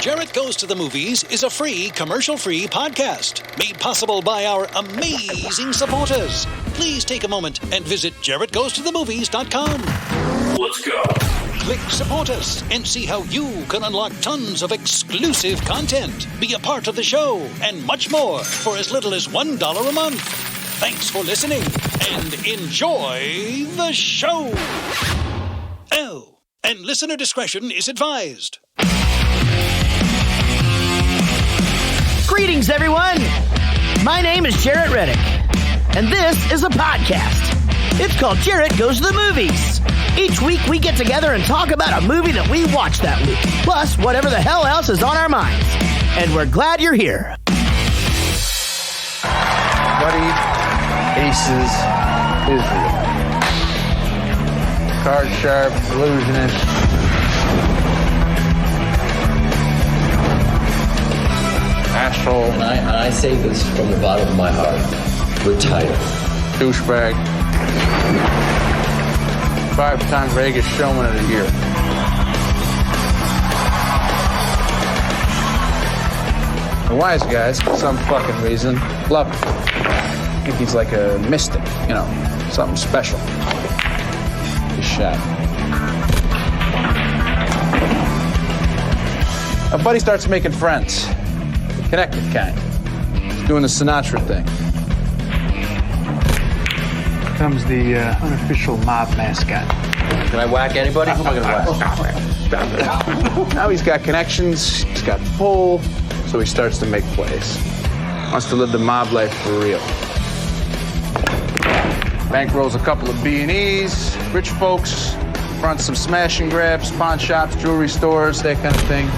Jarrett Goes to the Movies is a free, commercial-free podcast made possible by our amazing supporters. Please take a moment and visit jarrettgoestothemovies.com. Let's go. Click Support Us and see how you can unlock tons of exclusive content, be a part of the show, and much more for as little as $1 a month. Thanks for listening and enjoy the show. Oh, and listener discretion is advised. Greetings, everyone. My name is Jarrett Reddick, and this is a podcast. It's called Jarrett Goes to the Movies. Each week, we get together and talk about a movie that we watched that week, plus whatever the hell else is on our minds. And we're glad you're here. Buddy, Aces, Israel. Card sharp, illusionist. Asshole. And I say this from the bottom of my heart. Retire. Douchebag. 5-time Vegas showman of the year. The wise guys, for some fucking reason, love him. I think he's like a mystic, you know, something special. He's shy. My buddy starts making friends. Connected kind. He's doing the Sinatra thing. Becomes the unofficial mob mascot. Can I whack anybody? Who am I going to whack? Stop it. Now he's got connections, he's got pull, so he starts to make plays. Wants to live the mob life for real. Bankrolls a couple of B&Es, rich folks, fronts some smash and grabs, pawn shops, jewelry stores, that kind of thing.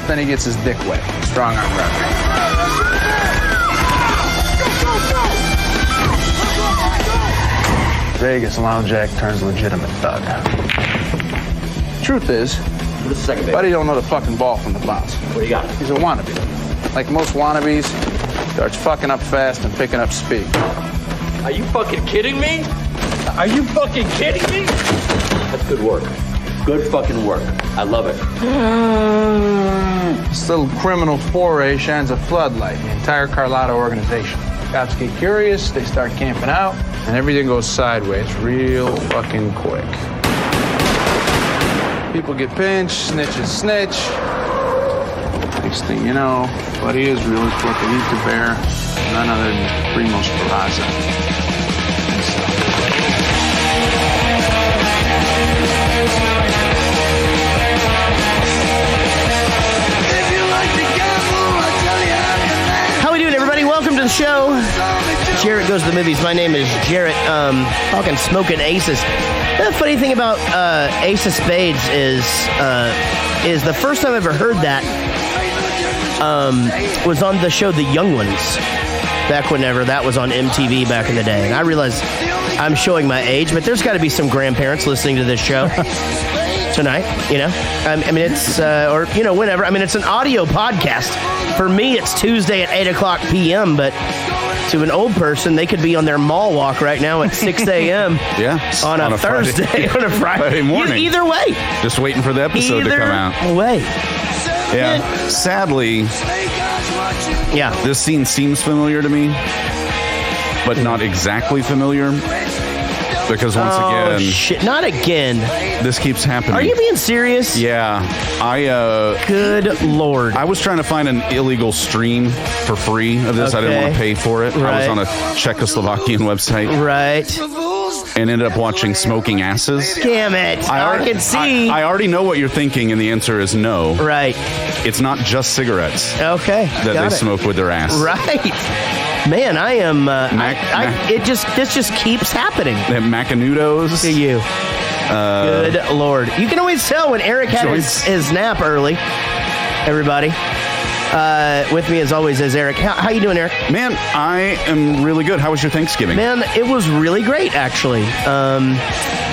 Then he gets his dick wet. Strong arm wrestling. Vegas lounge act turns legitimate thug. Truth is, Buddy don't know the fucking ball from the bounce. What do you got? He's a wannabe. Like most wannabes, starts fucking up fast and picking up speed. Are you fucking kidding me? Are you fucking kidding me? That's good work. Good fucking work. I love it. This little criminal foray shines a floodlight in the entire Carlotta organization. Cops get curious, they start camping out, and everything goes sideways real fucking quick. People get pinched, snitches snitch. Next thing you know, Buddy Israel is what they need to bear, none other than Primo's Plaza. How we doing, everybody? Welcome to the show. Jarrett Goes to the Movies. My name is Jarrett. Talking Smokin Aces. The funny thing about Ace of Spades is the first time I ever heard that was on the show The Young Ones, back whenever that was on MTV back in the day. And I realize I'm showing my age, but there's got to be some grandparents listening to this show tonight, you know? I mean, it's, or, you know, whenever. I mean, it's an audio podcast. For me, it's Tuesday at 8 o'clock p.m., but to an old person, they could be on their mall walk right now at 6 a.m. Yeah, on a Thursday, on a Friday morning. Either way. Just waiting for the episode to come out. Either way. Yeah, sadly, this scene seems familiar to me, but not exactly familiar. Because once again... shit, not again. This keeps happening. Are you being serious? Yeah. Good Lord. I was trying to find an illegal stream for free of this. Okay. I didn't want to pay for it. Right. I was on a Czechoslovakian website. Right. And ended up watching Smokin Aces. Damn it. I can see. I already know what you're thinking, and the answer is no. Right. It's not just cigarettes. Okay. That they smoke with their ass. Right. Man, I am. This just keeps happening. Macanudos to you. Good Lord! You can always tell when Eric had his nap early. Everybody, with me as always is Eric. How you doing, Eric? Man, I am really good. How was your Thanksgiving? Man, it was really great actually.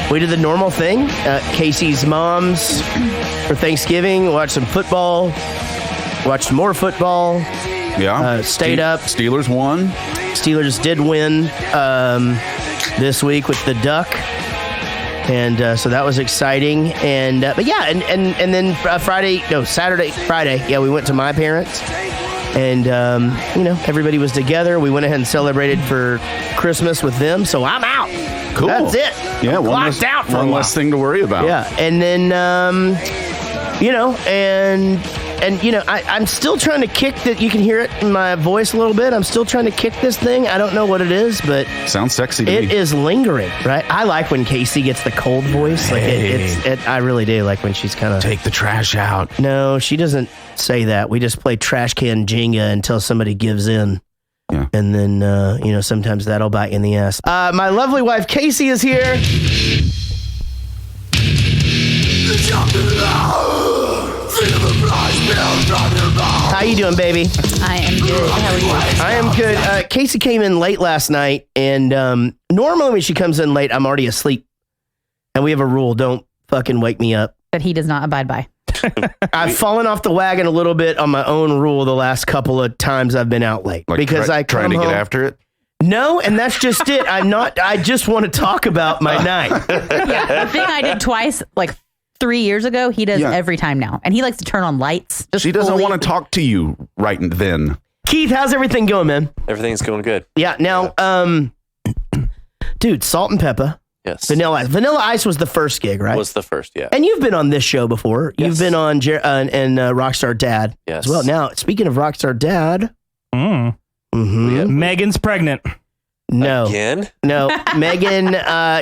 We did the normal thing. Casey's mom's for Thanksgiving. Watched some football. Watched more football. Yeah. Stayed up. Steelers won. Steelers did win this week with the duck. And so that was exciting. And but yeah, and then Saturday, Friday, yeah, we went to my parents. And, everybody was together. We went ahead and celebrated for Christmas with them. So I'm out. Cool. That's it. Yeah, I'm locked out for one less thing to worry about. Yeah. And then, I'm still trying to kick that. You can hear it in my voice a little bit. I'm still trying to kick this thing. I don't know what it is, but sounds sexy to me. It is lingering, right? I like when Casey gets the cold voice. Like I really do like when she's kind of take the trash out. No, she doesn't say that. We just play trash can Jenga until somebody gives in. Yeah. And then, sometimes that'll bite you in the ass. My lovely wife, Casey, is here. How you doing, baby? I am good. How are you? I am good. Casey came in late last night, and normally when she comes in late, I'm already asleep. And we have a rule: don't fucking wake me up. That he does not abide by. I've fallen off the wagon a little bit on my own rule the last couple of times I've been out late because I trying to get after it. No, and that's just it. I just want to talk about my night. Yeah, the thing I did twice, like 3 years ago, he does every time now, and he likes to turn on lights. She doesn't want to talk to you right then. Keith, how's everything going, man? Everything's going good. Yeah. Now, dude, Salt and Peppa. Yes. Vanilla Ice. Vanilla Ice was the first gig, right? Was the first, yeah. And you've been on this show before. Yes. You've been on Rockstar Dad as well. Now, speaking of Rockstar Dad. Megan's pregnant. No. Again? No. Megan,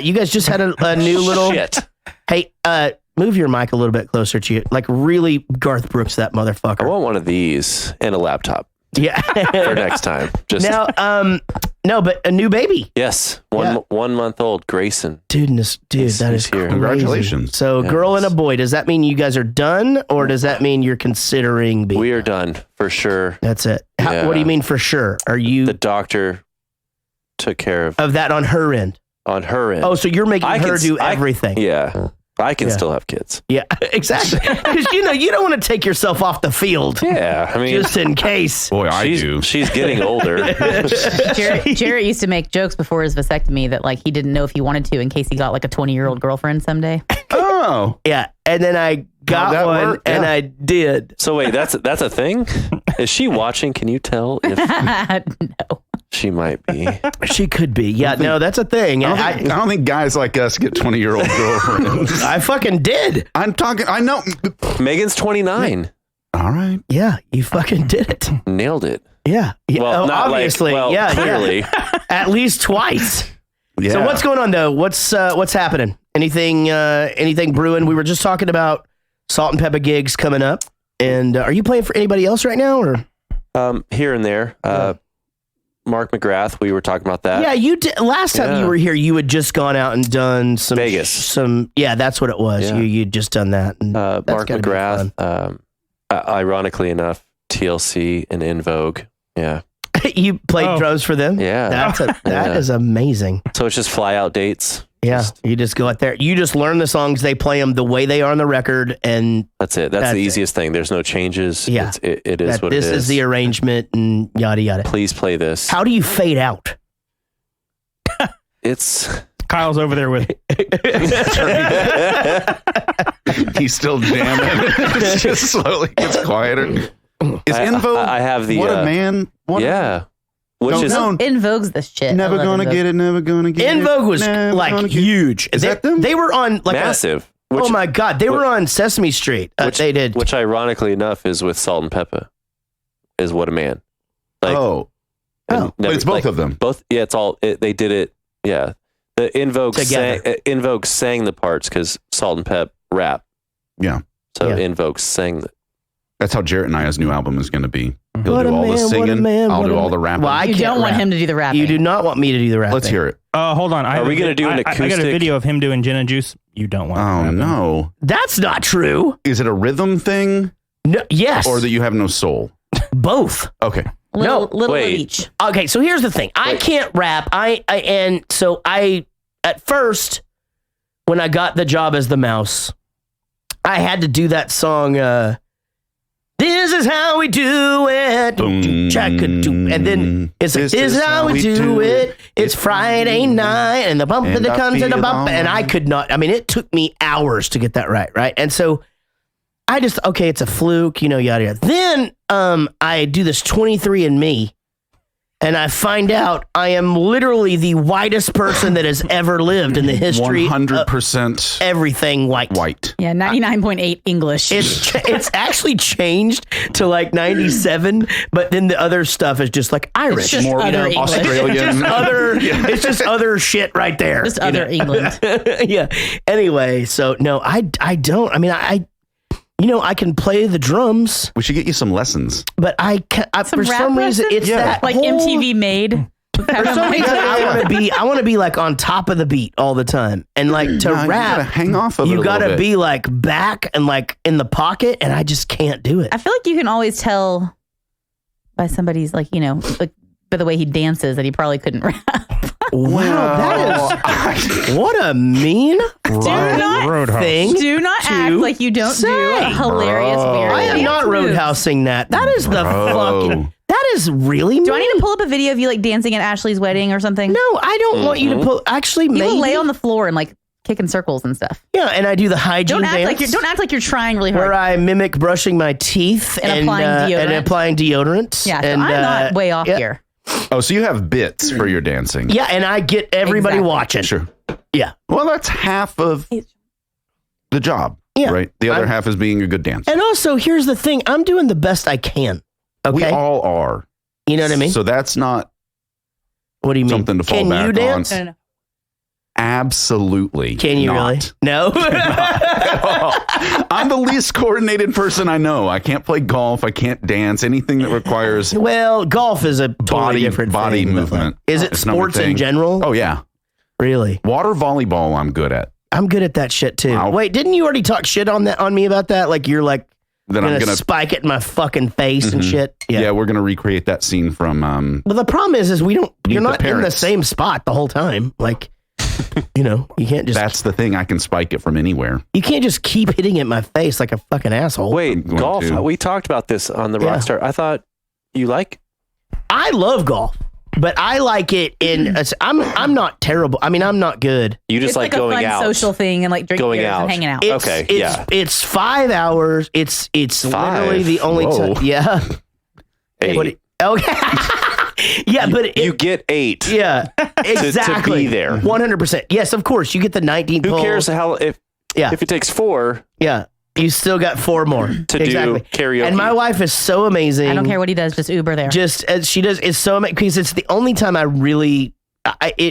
you guys just had a new little... Shit. Hey, move your mic a little bit closer to you. Like really Garth Brooks, that motherfucker. I want one of these and a laptop. Yeah. For next time. Just now, no, but a new baby. Yes. 1 month old, Grayson. Dude, that is here. crazy. Congratulations. So girl and a boy. Does that mean you guys are done, or does that mean you're considering being We are done for sure. That's it. What do you mean for sure? Are you The doctor took care of that on her end? On her end. Oh, so you're making her do everything. Yeah. I can still have kids. Yeah, exactly. Because you don't want to take yourself off the field. Yeah, I mean, just in case. Boy, I do. She's getting older. Jarrett used to make jokes before his vasectomy that like he didn't know if he wanted to in case he got like a 20-year-old girlfriend someday. Oh, yeah. And then I got one, work? And I did. So wait, that's a thing? Is she watching? Can you tell if No. She might be. She could be. Yeah, no, that's a thing. I don't think guys like us get 20-year-old girlfriends. I fucking did. I know. Megan's 29. All right. Yeah, you fucking did it. Nailed it. Yeah. Well, not obviously. clearly. Yeah. At least twice. Yeah. So what's going on though? What's happening? Anything brewing? We were just talking about Salt and Peppa gigs coming up. And are you playing for anybody else right now, or? Here and there. Mark McGrath, we were talking about that. Yeah, you did. Last time you were here, you had just gone out and done some Vegas. Yeah, that's what it was. Yeah. You'd just done that. And Mark McGrath, ironically enough, TLC and In Vogue. Yeah. You played drums for them? Yeah. That is amazing. So it's just fly out dates. Yeah, you just go out there. You just learn the songs. They play them the way they are on the record, and that's it. That's the easiest thing. There's no changes. Yeah, it is what it is. This is the arrangement, and yada yada. Please play this. How do you fade out? It's Kyle's over there with. He's still jamming. It just slowly gets quieter. Is In Vogue? I have the. What a man! Yeah. Which is In Vogue's the shit. Never gonna get it. Never gonna get it. In Vogue was like huge. Is that them? They were on like massive. Oh my god, they were on Sesame Street. They did. Which ironically enough is with Salt and Peppa. Is What a Man. Like, but it's both of them. Both. Yeah, it's all. They did it. Yeah. The In Vogue sang the parts because Salt and Pep rap. Yeah. So In Vogue sang. That's how Jarrett and I's new album is going to be. He'll What do a all the man, singing. I'll do all the man. rapping. Well, You don't want him to do the rapping. You do not want me to do the rapping. Let's hear it. Hold on. Are we going to do an I acoustic? got a video of him doing gin and juice. You don't want. Oh no, That's not true. is it a rhythm thing? No, yes, Or that you have no soul? both. Okay. Little of Wait. each. Okay, so here's the thing. I can't rap. And so at first, when I got the job as the mouse, I had to do that song. This this is how we do it. And then it's like, this is how we do it. It's Friday night, and the bump and the comes and the bump. And I could not, I mean, it took me hours to get that right? And so I just, okay, it's a fluke, yada, yada. Then I do this 23andMe, and I find out I am literally the whitest person that has ever lived in the history 100% of everything white. Yeah, 99.8 English. It's actually changed to like 97, but then the other stuff is just like Irish. It's just more other Australian. It's just other shit right there. Just other England. Yeah. Anyway, so no, I don't. I mean, I can play the drums. We should get you some lessons. But for some reason, it's that like MTV made. For some reason, I want to be like on top of the beat all the time, and like to rap. You gotta hang off of it. You gotta be like back and like in the pocket, and I just can't do it. I feel like you can always tell by somebody's like like by the way he dances that he probably couldn't rap. Wow, that is what a mean thing. Do not act like you don't do a hilarious weird. I am not roadhousing that. That is the fucking. That is really mean. Do I need to pull up a video of you like dancing at Ashley's wedding or something? No, I don't want you to pull. Actually, you maybe will lay on the floor and like kick in circles and stuff. Yeah, and I do the hygiene dance. Don't act like you're trying really hard. Where I mimic brushing my teeth and applying deodorant. Yeah, so I'm not way off here. Oh, so you have bits for your dancing. Yeah, and I get everybody watching. Sure. Yeah. Well, that's half of the job. Yeah. Right? The other half is being a good dancer. And also, here's the thing. I'm doing the best I can. Okay? We all are. You know what I mean? So that's not what do you mean? Something to fall can back you dance? on. No. Absolutely. Can you really? No. I'm the least coordinated person I know. I can't play golf. I can't dance. Anything that requires golf is a totally different body movement. Is it sports in general? Oh yeah. Really? Water volleyball I'm good at. I'm good at that shit too. Wait, didn't you already talk shit on me about that? Like you're like then I'm gonna spike it in my fucking face and shit. Yeah, we're gonna recreate that scene from Well, the problem is you're not in the same spot the whole time. Like you can't just. That's the thing. I can spike it from anywhere. You can't just keep hitting it in my face like a fucking asshole. Wait, golf. We talked about this on the Rockstar. I thought you like. I love golf, but I like it in. I'm not terrible. I mean, I'm not good. You just like going a fun out, social thing, and like drinking beers and hanging out. It's 5 hours. It's literally the only time. Yeah. 8. Okay. Yeah, but you get 8. Yeah, exactly. To be there, 100%. Yes, of course. You get the 19. Who cares if it takes 4? Yeah, you still got 4 more to do karaoke. And my wife is so amazing. I don't care what he does, just Uber there. Just as she does, it's so amazing because it's the only time it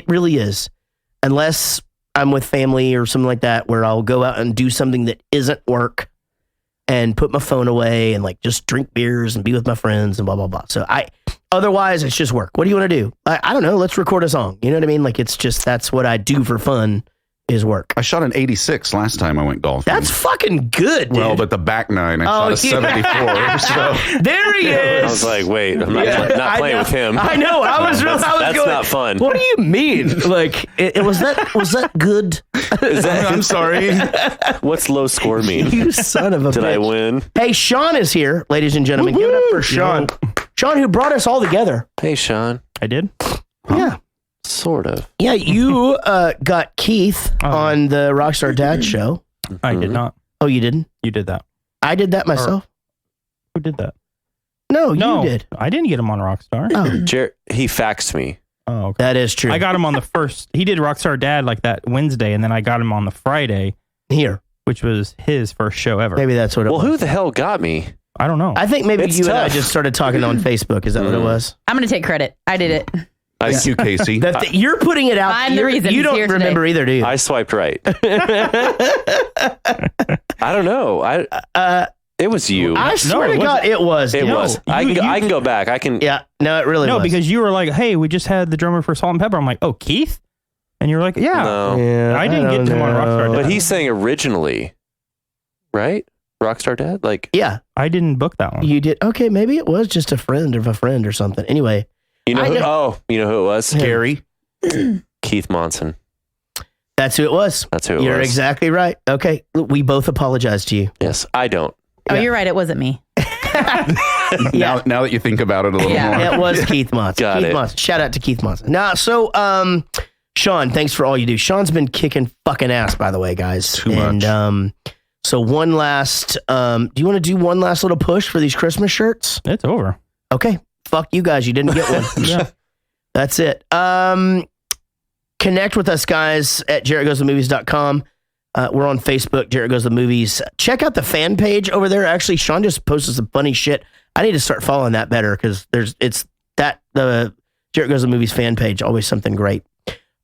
really is, unless I'm with family or something like that, where I'll go out and do something that isn't work. And put my phone away and like just drink beers and be with my friends and blah, blah, blah. So otherwise it's just work. What do you want to do? I don't know. Let's record a song. You know what I mean? Like it's just, that's what I do for fun is work. I shot an 86 last time I went golfing. That's fucking good, dude. Well, but the back 9, I shot a 74. So. There he is. I was like, wait, I'm not playing with him. I know. That's going, not fun. What do you mean? Like, was that good? I'm sorry. What's low score mean? You son of a bitch. Did I win? Hey, Sean is here, ladies and gentlemen. Give it up for Sean. Sean, who brought us all together. Hey, Sean. I did? Yeah. Sort of. Yeah, you got Keith on the Rockstar Dad show. I did not. Oh, you didn't? You did that. I did that myself. Who did that? No, you did. I didn't get him on Rockstar. Oh. He faxed me. Oh, okay. That is true. I got him on the first. He did Rockstar Dad like that Wednesday, and then I got him on the Friday. Here. Which was his first show ever. Maybe that's what it was. Well, who the hell got me? I don't know. I think maybe It's you tough. and I just started talking on Facebook. Is that what it was? I'm going to take credit. I did it. Thank you, Casey. You're putting it out. I'm the reason you he's don't here remember today. either, do you? I swiped right. I don't know. It was you. I swear to God, it was. It was. I can go back. I can. Yeah. No, it really was. No, because you were like, hey, we just had the drummer for Salt and Pepper. I'm like, oh, Keith? And you're like, yeah. No. Yeah, I didn't get him on Rockstar Dad. But he's saying originally, right? Rockstar Dad? Like, yeah. I didn't book that one. You did. Okay, maybe it was just a friend of a friend or something. Anyway. you know who it was? Gary. Keith Monson. That's who it was. That's who it was. You're exactly right. Okay. We both apologize to you. Yes, I don't. Oh, you're right. It wasn't me. Now that you think about it a little more. It was Keith Moss. Got Keith it. Moss. Shout out to Keith Moss. Now, so Sean, thanks for all you do. Sean's been kicking fucking ass, by the way, guys. Too much. And so one last, do you want to do one last little push for these Christmas shirts? It's over. Okay. Fuck you guys. You didn't get one. Yeah. That's it. Connect with us, guys, at JarrettGoesToMovies.com. We're on Facebook, Jarrett Goes to Movies. Check out the fan page over there. Actually, Sean just posted some funny shit. I need to start following that better because the Jarrett Goes to Movies fan page, always something great.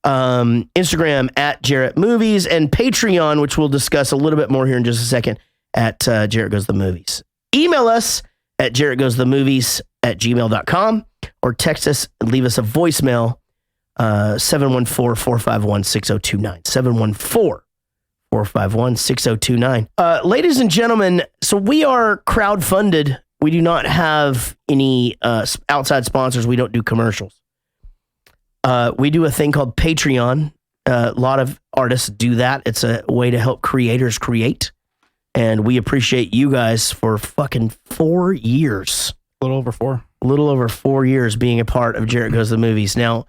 Instagram at Jarrett Movies and Patreon, which we'll discuss a little bit more here in just a second, at Jarrett Goes to Movies. Email us at JarrettGoesToMovies@gmail.com or text us and leave us a voicemail 714-451-6029. 714-451-6029. Ladies and gentlemen, so we are crowdfunded. We do not have any outside sponsors. We don't do commercials. We do a thing called Patreon. A lot of artists do that. It's a way to help creators create. And we appreciate you guys for fucking 4 years. A little over 4. A little over 4 years being a part of Jarrett Goes to the Movies. Now,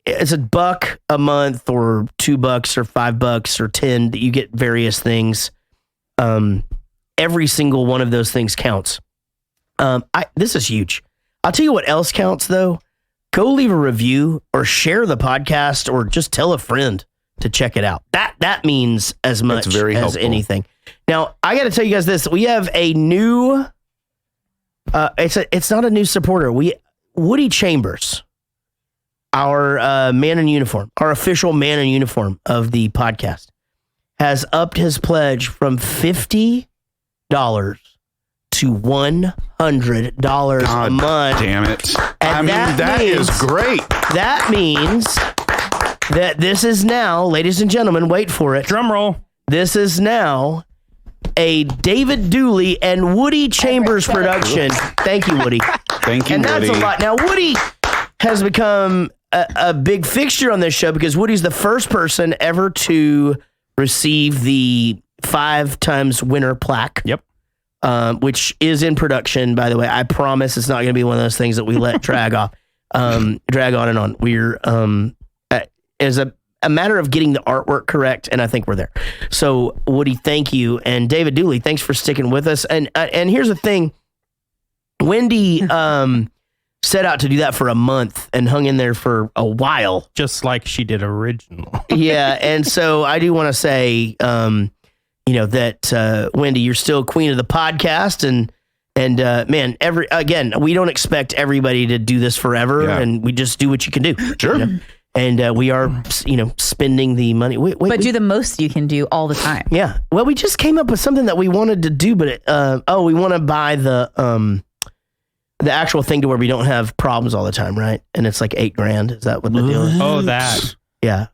it's $1 a month or $2 or $5 or $10 that you get various things. Every single one of those things counts. This is huge. I'll tell you what else counts though. Go leave a review or share the podcast or just tell a friend to check it out. That means as much as helpful. anything. Now, I got to tell you guys this. We have a new, it's not a new supporter. Woody Chambers, our man in uniform, our official man in uniform of the podcast, has upped his pledge from $50 to $100 a month. Damn it. And that is great. That means that this is now, ladies and gentlemen, wait for it. Drum roll. This is now a David Dooley and Woody Chambers production. Thank you, Woody. Thank you, and Woody. that's a lot. Now, Woody has become a big fixture on this show because Woody's the first person ever to receive the 5 times winner plaque. Yep. Which is in production, by the way. I promise it's not going to be one of those things that we let drag on and on. We're as a matter of getting the artwork correct, and I think we're there. So, Woody, thank you, and David Dooley, thanks for sticking with us. And here's the thing, Wendy set out to do that for a month and hung in there for a while, just like she did original. Yeah, and so I do want to say, that Wendy, you're still queen of the podcast, and man, we don't expect everybody to do this forever, and we just do what you can do. Sure. You know? And we are, spending the money. But do the most you can do all the time. Yeah. Well, we just came up with something that we wanted to do, but we want to buy the actual thing to where we don't have problems all the time, right? And it's like $8,000. Is that what the deal is? Oh, that. Yeah.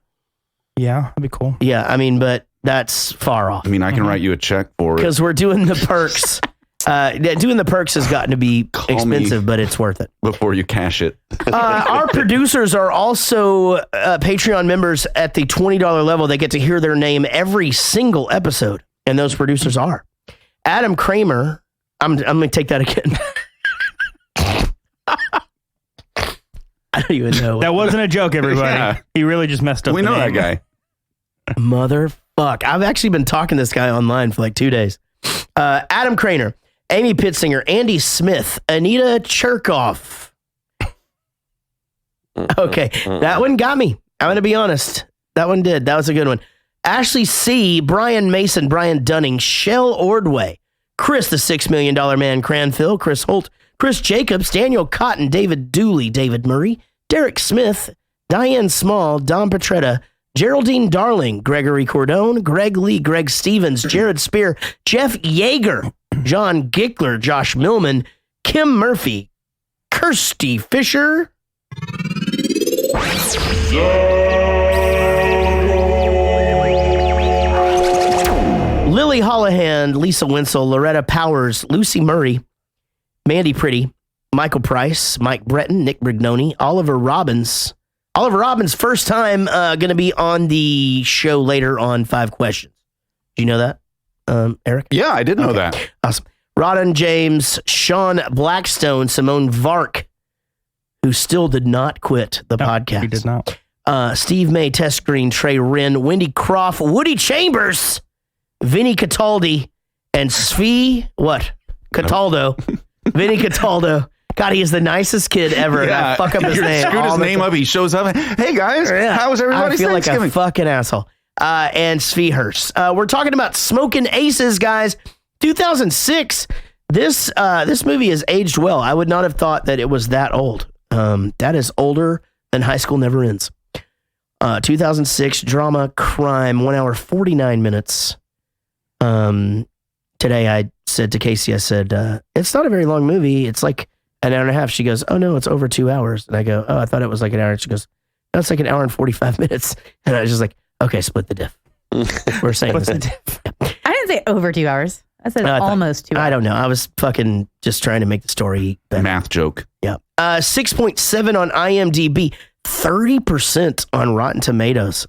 Yeah, that'd be cool. Yeah, I mean, but that's far off. I mean, I can write you a check for it. Because we're doing the perks. Doing the perks has gotten to be expensive, but it's worth it. Before you cash it. Our producers are also Patreon members at the $20 level. They get to hear their name every single episode. And those producers are Adam Kramer. I'm going to take that again. I don't even know. That wasn't a joke, everybody. Yeah. He really just messed up. We know that guy. Motherfuck. I've actually been talking to this guy online for like 2 days. Adam Kramer, Amy Pittsinger, Andy Smith, Anita Cherkoff. Okay, that one got me. I'm going to be honest. That one did. That was a good one. Ashley C., Brian Mason, Brian Dunning, Shell Ordway, Chris the $6 Million Man, Cranfield, Chris Holt, Chris Jacobs, Daniel Cotton, David Dooley, David Murray, Derek Smith, Diane Small, Don Petretta, Geraldine Darling, Gregory Cordone, Greg Lee, Greg Stevens, Jared Spear, Jeff Yeager, John Gickler, Josh Millman, Kim Murphy, Kirsty Fisher, Lily Hollahan, Lisa Winsel, Loretta Powers, Lucy Murray, Mandy Pretty, Michael Price, Mike Breton, Nick Brignoni, Oliver Robbins, first time going to be on the show later on 5 Questions. Do you know that, Eric? Yeah, I did know that. Awesome. Rodden James, Sean Blackstone, Simone Vark, who still did not quit the podcast. He did not. Steve May, Tess Green, Trey Wren, Wendy Croft, Woody Chambers, Vinny Cataldi, and Svi, Cataldo. Vinny Cataldo. God, he is the nicest kid ever. And I fuck up his name. Screwed his name up. He shows up. Hey, guys. Yeah. How was everybody's Thanksgiving? I feel Thanksgiving? like a fucking asshole. And Svi Hurst. We're talking about Smokin Aces, guys. 2006. This movie has aged well. I would not have thought that it was that old. That is older than High School Never Ends. 2006 drama crime, 1 hour 49 minutes. Today I said to Casey, I said, it's not a very long movie. It's like an hour and a half. She goes, oh no, it's over 2 hours. And I go, oh, I thought it was like an hour. And she goes, no, it's like an hour and 45 minutes. And I was just like, okay, split the diff. We're saying What's the diff? I didn't say over 2 hours. I said almost 2 hours. I don't know. I was fucking just trying to make the story better. Math joke. Yeah. 6.7 on IMDb, 30% on Rotten Tomatoes.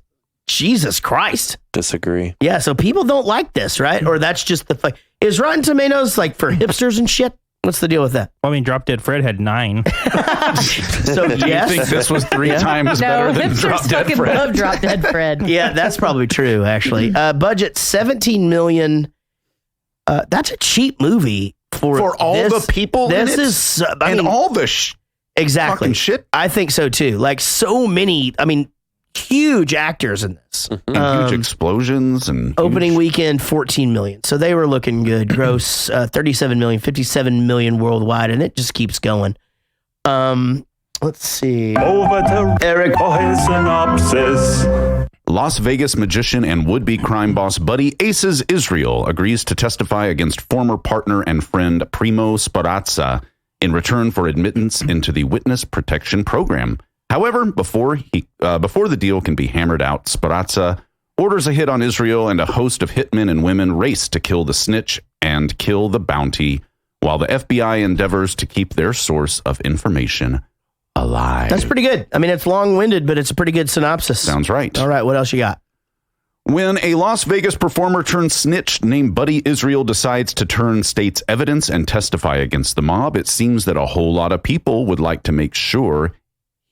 Jesus Christ. Disagree. Yeah, so people don't like this, right? Or that's just the is Rotten Tomatoes like for hipsters and shit? What's the deal with that? Well, I mean, Drop Dead Fred had 9. So Do you think this was 3 times better than Drop Dead Fred? Love Drop Dead Fred. Yeah, that's probably true, actually. Budget $17 million. That's a cheap movie for all this, the people this in it? is And all the exactly fucking shit? I think so too. Like so many, huge actors in this. And huge explosions and opening weekend 14 million. So they were looking good. Gross 37 million, 57 million worldwide, and it just keeps going. Let's see. Over to Eric for his synopsis. Las Vegas magician and would-be crime boss Buddy Aces Israel agrees to testify against former partner and friend Primo Sparazza in return for admittance into the Witness Protection Program. However, before the deal can be hammered out, Sparazza orders a hit on Israel, and a host of hitmen and women race to kill the snitch and kill the bounty, while the FBI endeavors to keep their source of information alive. That's pretty good. It's long-winded, but it's a pretty good synopsis. Sounds right. All right, what else you got? When a Las Vegas performer-turned-snitch named Buddy Israel decides to turn state's evidence and testify against the mob, it seems that a whole lot of people would like to make sure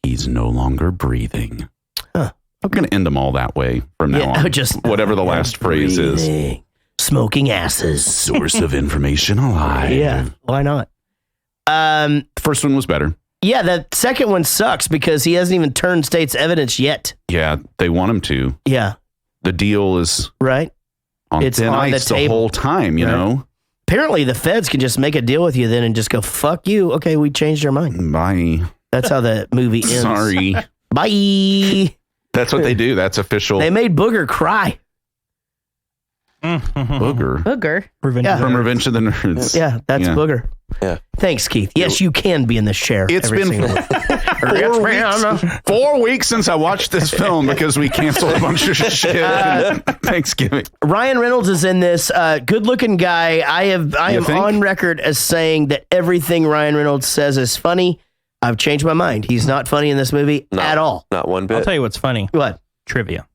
he's no longer breathing. Huh. I'm going to end them all that way from now on. Just whatever the last phrase is. Smoking Aces. Source of information alive. Yeah, why not? First one was better. Yeah, the second one sucks because he hasn't even turned state's evidence yet. Yeah, they want him to. Yeah. The deal is right. On it's thin on ice the whole time, you know? Apparently the feds can just make a deal with you then and just go, fuck you. Okay, we changed our mind. Bye. That's how the movie ends. Sorry. Bye. That's what they do. That's official. They made Booger cry. Booger? Revenge From Revenge of the Nerds. Yeah, that's Booger. Yeah. Thanks, Keith. Yes, you can be in this chair. It's been 4 weeks since I watched this film because we canceled a bunch of shit at Thanksgiving. Ryan Reynolds is in this. Good-looking guy. I am on record as saying that everything Ryan Reynolds says is funny. I've changed my mind. He's not funny in this movie at all. Not one bit. I'll tell you what's funny. What? Trivia.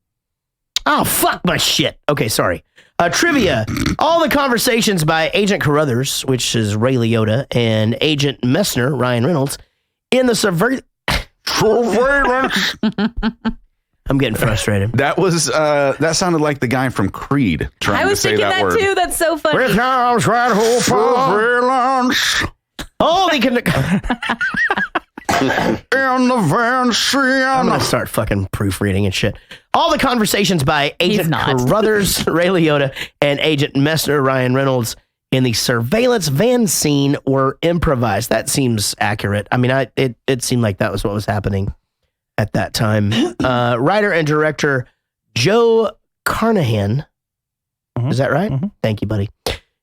Oh, fuck my shit. Okay, sorry. Trivia. All the conversations by Agent Carruthers, which is Ray Liotta, and Agent Messner, Ryan Reynolds, in the surveillance. I'm getting frustrated. That was that sounded like the guy from Creed trying to say that word. I was thinking that too. That's so funny. Holy in the van I'm gonna start fucking proofreading and shit. All the conversations by Agent Carruthers, Ray Liotta, and Agent Messner, Ryan Reynolds, in the surveillance van scene were improvised. That seems accurate. It seemed like that was what was happening at that time. Writer and director Joe Carnahan, is that right? Thank you, buddy.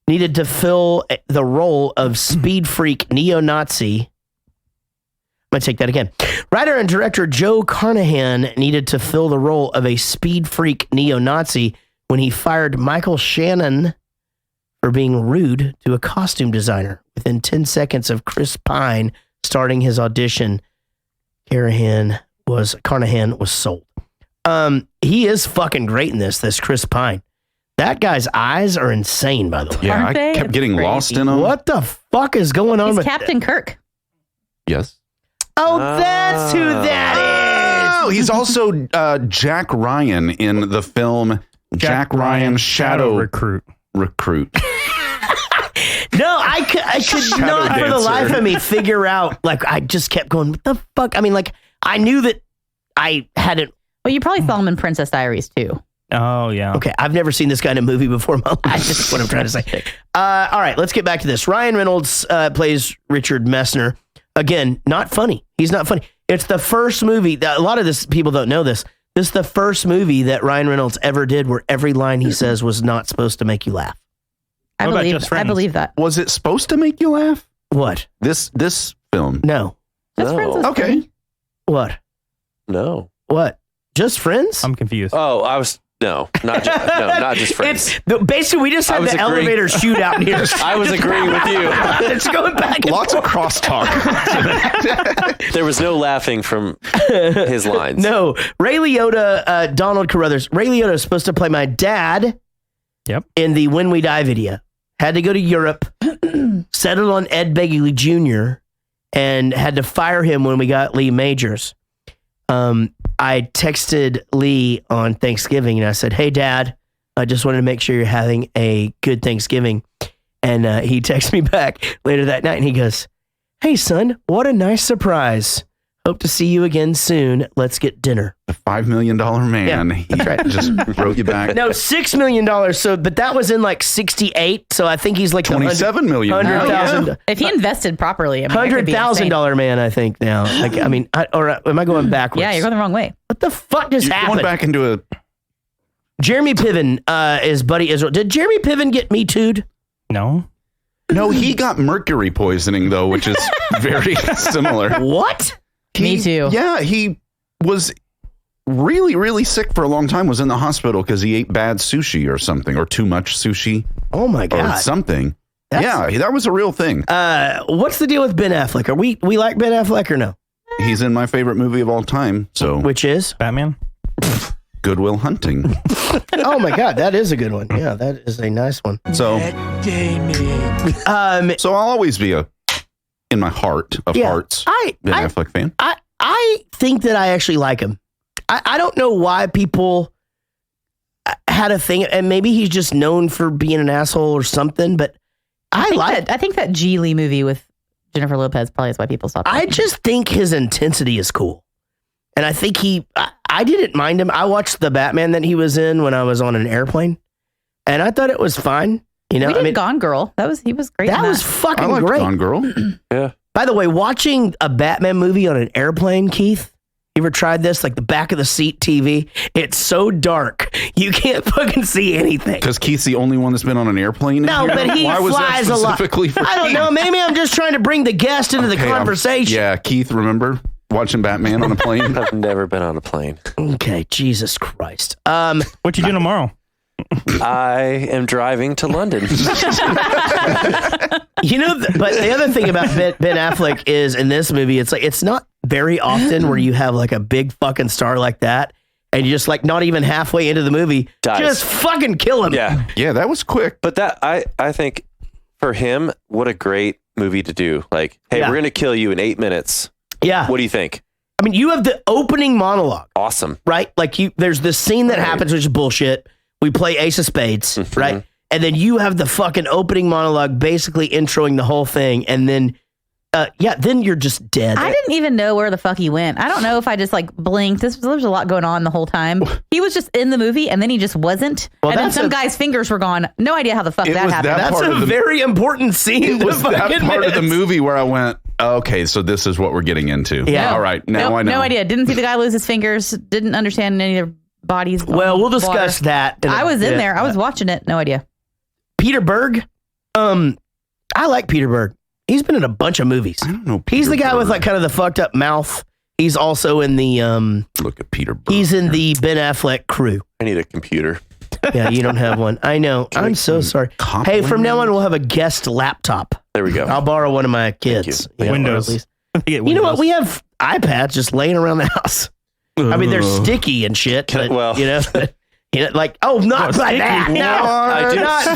Needed to fill the role of speed freak neo-Nazi. I'm going to take that again. Writer and director Joe Carnahan needed to fill the role of a speed freak neo-Nazi when he fired Michael Shannon for being rude to a costume designer. Within 10 seconds of Chris Pine starting his audition, Carnahan was sold. He is fucking great in this Chris Pine. That guy's eyes are insane, by the way. Yeah, Aren't they? I kept getting Crazy. lost in them. What the fuck is going on He's with Captain Kirk. Yes. Oh, that's who that is. Oh, he's also Jack Ryan in the film Jack Ryan Shadow Recruit. No, I could not for the life of me figure out. Like, I just kept going, what the fuck? I mean, like, I knew that I hadn't. Well, you probably saw him in Princess Diaries too. Oh, yeah. Okay, I've never seen this guy in a movie before in my life. That's what I'm trying to say. All right, let's get back to this. Ryan Reynolds plays Richard Messner. Again, not funny. He's not funny. It's the first movie. A lot of this people don't know this. This is the first movie that Ryan Reynolds ever did where every line he says was not supposed to make you laugh. I believe that. Was it supposed to make you laugh? What? This film? No. Just Friends is Okay. funny. What? No. What? Just Friends? I'm confused. Oh, not just Friends. Basically, we just had the elevator shootout here. I was agreeing with you. It's going back. Lots of crosstalk. There was no laughing from his lines. No. Ray Liotta, Donald Carruthers. Ray Liotta is supposed to play my dad in the When We Die video. Had to go to Europe, settled on Ed Begley Jr., and had to fire him when we got Lee Majors. I texted Lee on Thanksgiving and I said, "Hey, Dad, I just wanted to make sure you're having a good Thanksgiving." And he texted me back later that night and he goes, "Hey, son, what a nice surprise. Hope to see you again soon. Let's get dinner." The $5 million man. Yeah, that's right. Just wrote you back. No, $6 million. So, but that was in like 68. So I think he's like $27 million. $100,000. If he invested properly, I mean, $100,000 man, I think now. Like, I mean, or am I going backwards? Yeah, you're going the wrong way. What the fuck just happened? Going back into a. Jeremy Piven is Buddy Israel. Did Jeremy Piven get Me Too'd? No. No, he got mercury poisoning though, which is very similar. What? Me too. Yeah, he was really, really sick for a long time. Was in the hospital because he ate bad sushi or something, or too much sushi. Oh my god, or something. Yeah, that was a real thing. What's the deal with Ben Affleck? Are we like Ben Affleck or no? He's in my favorite movie of all time. So, which is Batman. Good Will Hunting. Oh my god, that is a good one. Yeah, that is a nice one. So, so I'll always be in my heart of hearts, Ben Affleck fan. I think that I actually like him. I don't know why people had a thing, and maybe he's just known for being an asshole or something, but I think that Geely movie with Jennifer Lopez probably is why people stopped. I just think his intensity is cool. And I think I didn't mind him. I watched the Batman that he was in when I was on an airplane, and I thought it was fine. You know, I mean, Gone Girl. He was great. That was fucking great. Gone Girl. Yeah. By the way, watching a Batman movie on an airplane, Keith, you ever tried this? Like the back of the seat TV? It's so dark. You can't fucking see anything. Because Keith's the only one that's been on an airplane. No, but he Why was flies that a lot. specifically for I don't know. Maybe I'm just trying to bring the guest into the conversation. Yeah, Keith, remember watching Batman on a plane? I've never been on a plane. Okay, Jesus Christ. What you doing tomorrow? I am driving to London. You know, but the other thing about Ben Affleck is in this movie, it's like it's not very often where you have like a big fucking star like that, and you just like not even halfway into the movie, just fucking kill him. Yeah, yeah, that was quick. But that I think for him, what a great movie to do. Like, hey, we're gonna kill you in 8 minutes. Yeah. What do you think? I mean, you have the opening monologue. Awesome. Right? Like there's this scene that happens, which is bullshit. We play Ace of Spades, right? And then you have the fucking opening monologue basically introing the whole thing. And then, then you're just dead. I didn't even know where the fuck he went. I don't know if I just like blinked. There's a lot going on the whole time. He was just in the movie and then he just wasn't. Well, and then some guy's fingers were gone. No idea how the fuck that happened. That's a very important scene. It was that part of the movie where I went, okay, so this is what we're getting into. Yeah. All right, now I know. No idea. Didn't see the guy lose his fingers. Didn't understand any of their bodies. Well, we'll discuss that. I was in there. I was watching it. No idea. Peter Berg. I like Peter Berg. He's been in a bunch of movies. I don't know. He's the guy with like kind of the fucked up mouth. He's also in the look at Peter Berg. He's in the Ben Affleck crew. I need a computer. Yeah, you don't have one. I know. I'm so sorry. Hey, from now on we'll have a guest laptop. There we go. I'll borrow one of my kids. Windows. You know what? We have iPads just laying around the house. I mean, they're sticky and shit. But, well, you know, You know, like, oh, not by that. No,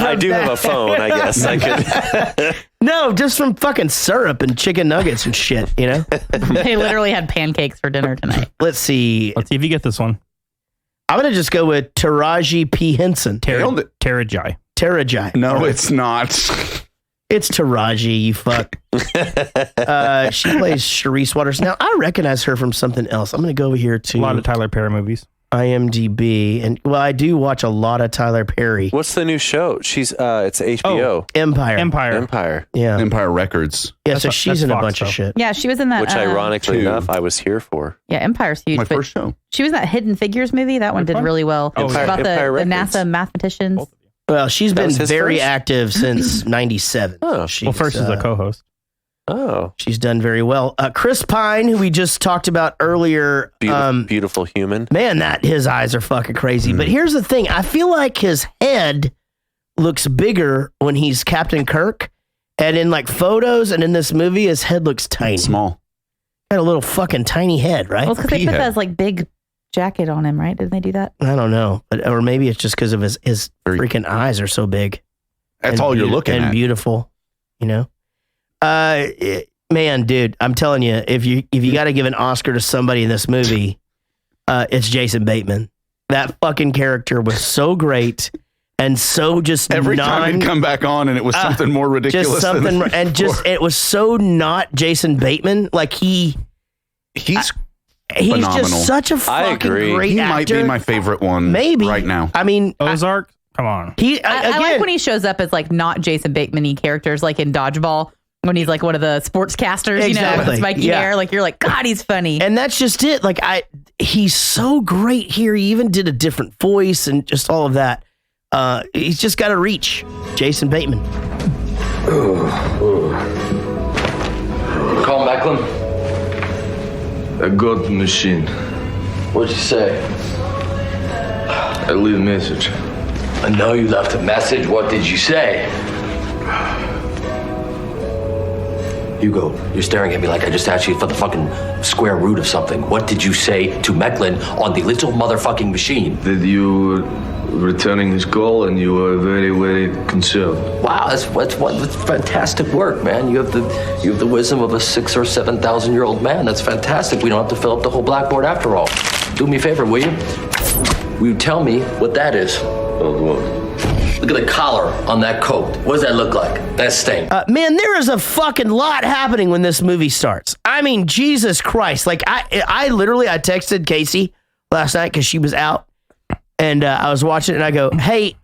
I do have a phone, I guess. I could. No, just from fucking syrup and chicken nuggets and shit, you know? They literally had pancakes for dinner tonight. Let's see. Let's see if you get this one. I'm going to just go with Taraji P. Henson. Taraji. Taraji. No, it's not. It's Taraji, you fuck. She plays Sharice Waters. Now, I recognize her from something else. I'm going to go over here to a lot of Tyler Perry movies. IMDb, and well, I do watch a lot of Tyler Perry. What's the new show? She's it's HBO. Empire. Yeah. Empire Records. Yeah, so she's in a bunch of shit. Yeah, she was in that. Which, ironically enough, I was here for. Yeah, Empire's huge. My first show. She was in that Hidden Figures movie. That one did really well. About the NASA mathematicians. Well, she's been very active since 97. Oh. Well, first as a co-host. Oh. She's done very well. Chris Pine, who we just talked about earlier. Beautiful human. Man, his eyes are fucking crazy. But here's the thing. I feel like his head looks bigger when he's Captain Kirk. And in like photos and in this movie, his head looks tiny. Small. Got a little fucking tiny head, right? Well, it's because they put that like big jacket on him, right? Didn't they do that? I don't know. Or maybe it's just because of his freaking eyes are so big. That's all you're looking at. And beautiful, you know? Man, dude, I'm telling you, if you got to give an Oscar to somebody in this movie, it's Jason Bateman. That fucking character was so great and so just every time he'd come back on and it was something more ridiculous. Just something, and just it was so not Jason Bateman. Like he's phenomenal. Just such a fucking great he actor. Might be my favorite one, maybe right now. I mean, Ozark. Come on. I like when he shows up as like not Jason Bateman-y characters, like in Dodgeball. When he's like one of the sportscasters, you know, with spiky hair, like you're like, God, he's funny. And that's just it. Like he's so great here. He even did a different voice and just all of that. He's just got to reach. Jason Bateman. Call Macklin. I got the machine. What'd you say? I leave a message. I know you left a message. What did you say? Hugo, you're staring at me like I just asked you for the fucking square root of something. What did you say to Mecklin on the little motherfucking machine? That you were returning his call and you were very, very concerned. Wow, that's fantastic work, man. You have the wisdom of a 6,000 or 7,000-year-old man. That's fantastic. We don't have to fill up the whole blackboard after all. Do me a favor, will you? Will you tell me what that is? Look at the collar on that coat. What does that look like? That stain. Man, there is a fucking lot happening when this movie starts. I mean, Jesus Christ. Like, I literally texted Casey last night because she was out. And I was watching it and I go, hey,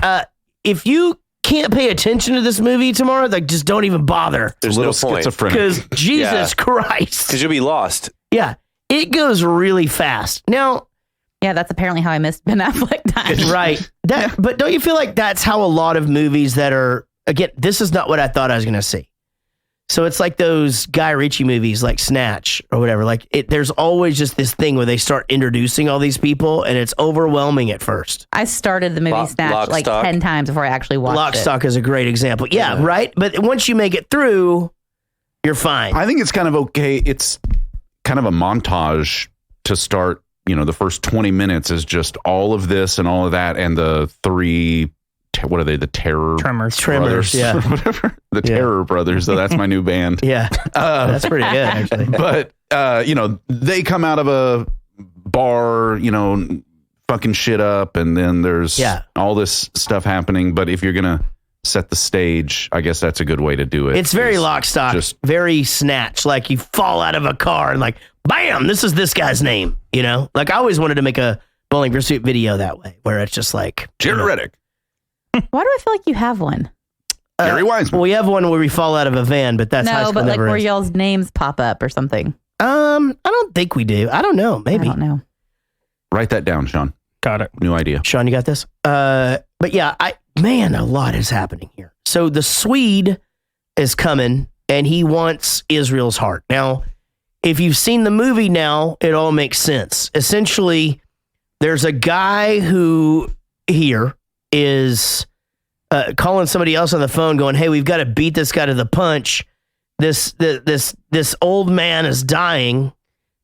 if you can't pay attention to this movie tomorrow, like, just don't even bother. There's no point. Because Jesus Christ. Because you'll be lost. Yeah. It goes really fast. Now, yeah, that's apparently how I missed Ben Affleck dying. Right. But don't you feel like that's how a lot of movies that are, again, this is not what I thought I was going to see. So it's like those Guy Ritchie movies like Snatch or whatever. Like there's always just this thing where they start introducing all these people and it's overwhelming at first. I started the movie Snatch like 10 times before I actually watched Lock, it. Stock is a great example. Yeah, right? But once you make it through, you're fine. I think it's kind of okay. It's kind of a montage to start. You know, the first 20 minutes is just all of this and all of that, and the three, what are they? The Tremors, brothers, yeah, whatever. The Terror Brothers. So that's my new band. Yeah, that's pretty good actually. But you know, they come out of a bar, you know, fucking shit up, and then there's all this stuff happening. But if you're gonna set the stage, I guess that's a good way to do it. It's very Lock, Stock, very Snatch. Like you fall out of a car and like, bam, this is this guy's name. You know, like I always wanted to make a Bowling Pursuit video that way, where it's just like Jared Reddick. Why do I feel like you have one? Gary Wiseman. Well, we have one where we fall out of a van, but that's high school but like never where is. y'all's names pop up or something. I don't think we do. I don't know. Maybe. I don't know. Write that down, Sean. Got it. New idea. Sean, you got this? But yeah, a lot is happening here. So the Swede is coming and he wants Israel's heart. Now, if you've seen the movie now, it all makes sense. Essentially, there's a guy who here is calling somebody else on the phone going, hey, we've got to beat this guy to the punch. This old man is dying,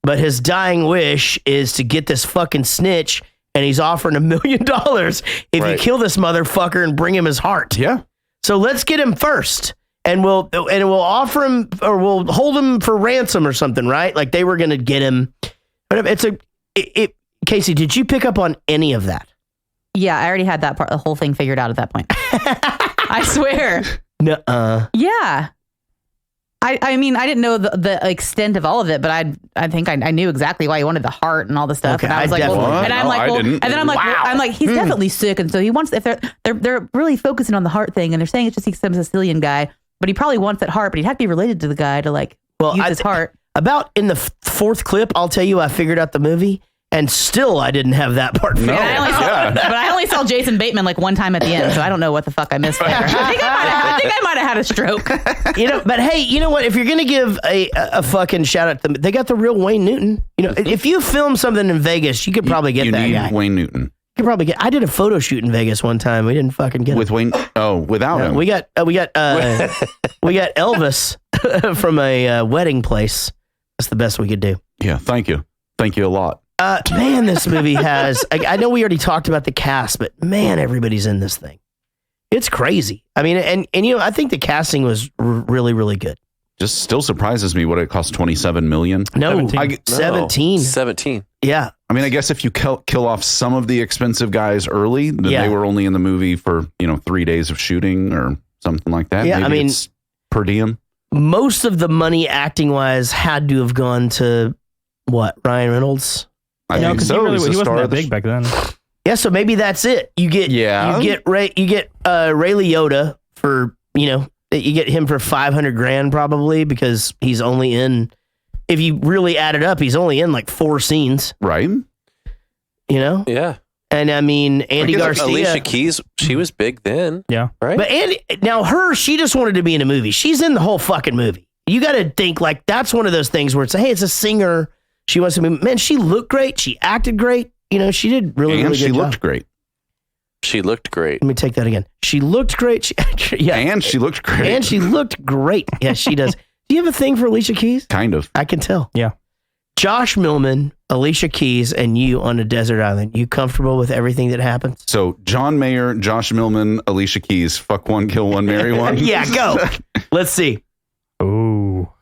but his dying wish is to get this fucking snitch and he's offering $1 million if you kill this motherfucker and bring him his heart. Yeah. So let's get him first, and we'll offer him, or we'll hold him for ransom or something, right? Like they were going to get him. Casey, did you pick up on any of that? Yeah, I already had that part, the whole thing figured out at that point. I swear. Nuh-uh. Yeah. I mean, I didn't know the extent of all of it, but I think I knew exactly why he wanted the heart and all the stuff. Okay, and I was like, well, and I'm like, well, and then I'm like, wow. I'm like, he's definitely sick, and so he wants. If they're really focusing on the heart thing, and they're saying it's just he's some Sicilian guy, but he probably wants that heart, but he'd have to be related to the guy to use his heart. About in the fourth clip, I'll tell you, I figured out the movie. And still, I didn't have that part. No. But I only saw Jason Bateman one time at the end, so I don't know what the fuck I missed there. I think I might have had a stroke. But hey, you know what? If you're gonna give a fucking shout out to them, they got the real Wayne Newton. If you film something in Vegas, you could probably get that guy. Wayne Newton. You could probably get. I did a photo shoot in Vegas one time. We didn't fucking get with Wayne. Oh, without him. We got Elvis from a wedding place. That's the best we could do. Yeah, thank you a lot. Man, this movie has, I know we already talked about the cast, but man, everybody's in this thing. It's crazy. I mean, and I think the casting was really, really good. Just still surprises me what it cost, $27 million. No, 17. 17. Yeah. I mean, I guess if you kill off some of the expensive guys early, then they were only in the movie for, 3 days of shooting or something like that. Yeah, Maybe it's per diem. Most of the money acting wise had to have gone to Ryan Reynolds? I think so. He wasn't that big back then. Yeah, so maybe that's it. You get Ray Liotta for you get him for $500,000 probably, because he's only in, if you really add it up, he's only in 4 scenes, right? Yeah. And I mean, Andy Garcia, Alicia Keys, she was big then. Yeah, right. But she just wanted to be in a movie. She's in the whole fucking movie. You got to think that's one of those things where it's it's a singer. She wants to be, man, she looked great. She acted great. She did really good. She looked great. She looked great. Let me take that again. She looked great. And she looked great. And she looked great. Yeah, she does. Do you have a thing for Alicia Keys? Kind of. I can tell. Yeah. Josh Millman, Alicia Keys, and you on a desert island. You comfortable with everything that happens? So John Mayer, Josh Millman, Alicia Keys, fuck one, kill one, marry one. Yeah, go. Let's see. Oh.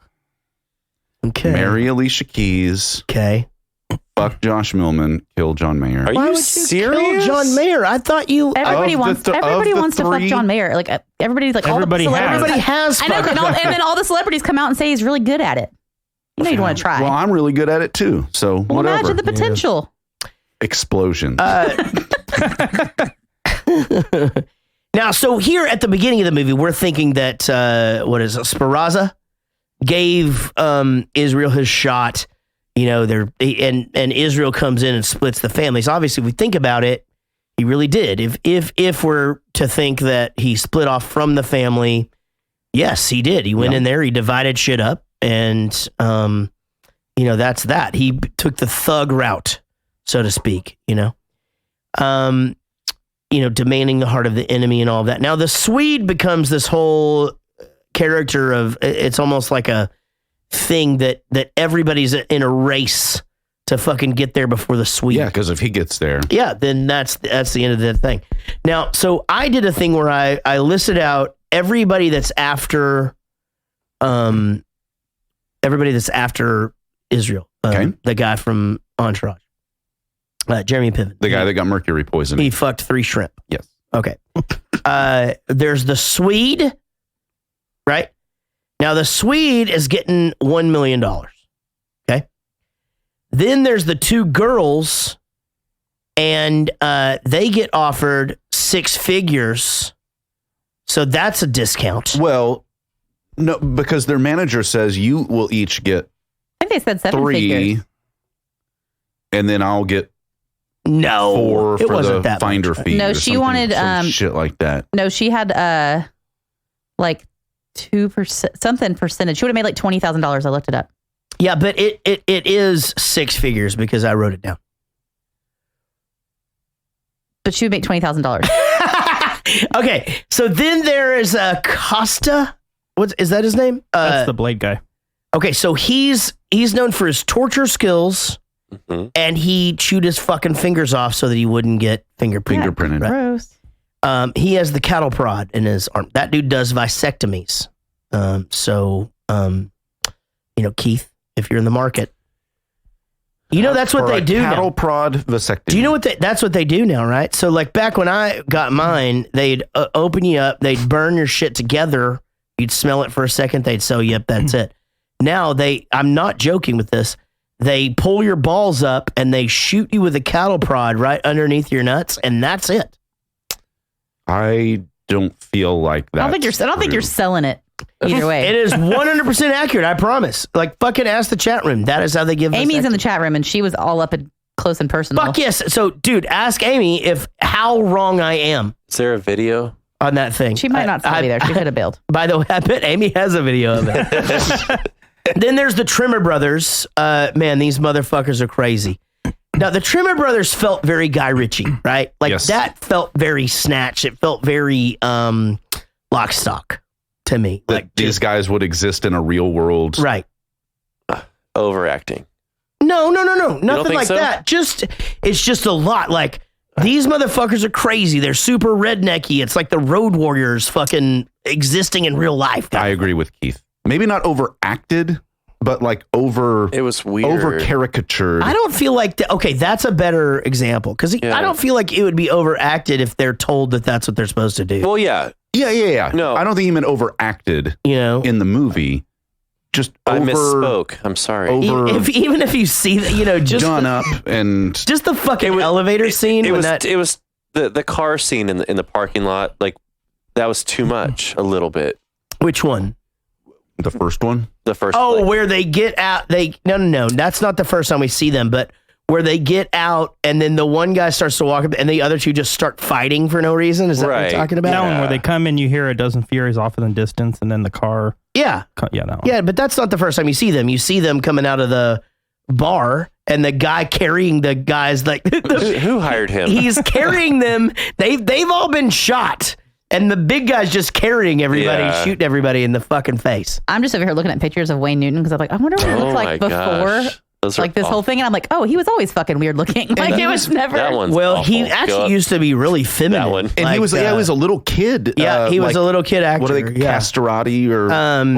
Okay. Marry Alicia Keys. Okay. Fuck Josh Millman. Kill John Mayer. Are you serious? Kill John Mayer. I thought you. Everybody wants to fuck John Mayer. Everybody's like, everybody has. I know, and then all the celebrities come out and say he's really good at it. You'd want to try. Well, I'm really good at it too. So whatever. Imagine the potential. Explosions. Now, so here at the beginning of the movie, we're thinking that Sparaza gave Israel his shot. And Israel comes in and splits the families. Obviously, if we think about it, he really did. If we're to think that he split off from the family, yes, he did. He went in there, he divided shit up, and that's that. He took the thug route, so to speak. Demanding the heart of the enemy and all of that. Now the Swede becomes this whole character of, it's almost like a thing that everybody's in a race to fucking get there before the Swede. Yeah, because if he gets there, then that's the end of the thing. Now, so I did a thing where I listed out everybody that's after Israel. The guy from Entourage, Jeremy Piven, the guy that got mercury poisoning. He fucked 3 shrimp. Yes. Okay. There's the Swede, right? Now, the Swede is getting $1 million. Okay. Then there's the 2 girls, and they get offered 6 figures. So that's a discount. Well, no, because their manager says you will each get, I think they said 7 3 figures. And then I'll get 4 it for wasn't the that finder much. fee. No, or she something, wanted some shit like that. No, she had 2% something percentage. She would have made $20,000. I looked it up. Yeah, but it is 6 figures because I wrote it down. But she would make $20,000. Okay, so then there is Costa. Is that his name? That's the Blade guy. Okay, so he's known for his torture skills and he chewed his fucking fingers off so that he wouldn't get fingerprinted. Right? Gross. He has the cattle prod in his arm. That dude does vasectomies. Keith, if you're in the market, that's what they do now. Cattle prod vasectomy. Do you know that's what they do now, right? So like back when I got mine, they'd open you up, they'd burn your shit together, you'd smell it for a second, they'd sew you up, that's it. Now I'm not joking with this, they pull your balls up and they shoot you with a cattle prod right underneath your nuts, and that's it. I don't feel like that. I don't think you're selling it either way. It is 100% accurate, I promise. Like, fucking ask the chat room. That is how they give us. Amy's in the chat room, and she was all up and close and personal. Fuck yes. So, dude, ask Amy how wrong I am. Is there a video on that thing? She might not still be there. She could have bailed. By the way, I bet Amy has a video of it. Then there's the Trimmer brothers. Man, these motherfuckers are crazy. Now, the Trimmer brothers felt very Guy Ritchie, right? Like, that felt very Snatch. It felt very Lock, Stock to me. Like these guys would exist in a real world. Right. Overacting. No. Nothing like that. It's just a lot. Like, these motherfuckers are crazy. They're super rednecky. It's like the Road Warriors fucking existing in real life. I agree with Keith. Maybe not overacted, but like it was weird. Over caricatured. I don't feel like okay, that's a better example because I don't feel like it would be overacted if they're told that that's what they're supposed to do. Well, yeah. No, I don't think he meant overacted. In the movie, I misspoke. I'm sorry. Even if you see that, just done up and just the fucking elevator scene. It was the car scene in the parking lot. Like that was too much. A little bit. Which one? The first one? The first one. Where they get out. No. That's not the first time we see them, but where they get out and then the one guy starts to walk up and the other two just start fighting for no reason. Is that what you're talking about? That one where they come in, you hear a dozen Furies off in the distance and then the car. Yeah. Yeah, that one. Yeah, but that's not the first time you see them. You see them coming out of the bar and the guy carrying the guys like. Who hired him? He's carrying them. They've all been shot. And the big guy's just carrying everybody, shooting everybody in the fucking face. I'm just over here looking at pictures of Wayne Newton because I'm like, I wonder what he looked like before, like this whole thing. And I'm like, oh, he was always fucking weird looking. Like it was never. That one's well, awful. He actually used to be really feminine. That one. And like, he was a little kid. Yeah, he was a little kid actor. What are they, Castrati or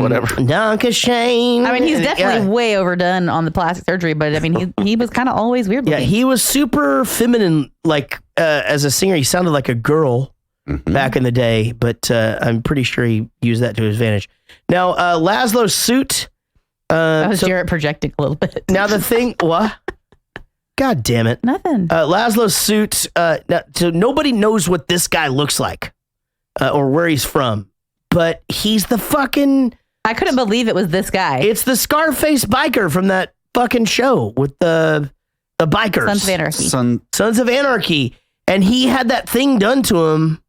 whatever? Donkey Shane. I mean, he's definitely way overdone on the plastic surgery, but I mean, he was kind of always weird looking. Yeah, he was super feminine. Like as a singer, he sounded like a girl. Back in the day, but I'm pretty sure he used that to his advantage. Now, Laszlo's suit. That was Jarrett projecting a little bit. Now the thing, what? God damn it! Nothing. Laszlo's suit. So nobody knows what this guy looks like, or where he's from, but he's the fucking. I couldn't believe it was this guy. It's the Scarface biker from that fucking show with the bikers. Sons of Anarchy. Sons of Anarchy, and he had that thing done to him.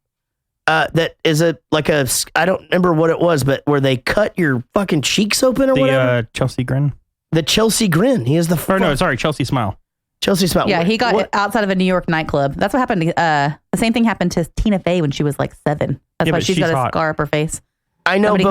That is I don't remember what it was, but where they cut your fucking cheeks open or whatever. Chelsea grin. The Chelsea grin. He is the. Chelsea smile. Chelsea smile. Yeah, he got outside of a New York nightclub. That's what happened. The same thing happened to Tina Fey when she was like 7. That's why she's got a scar up her face. I know, but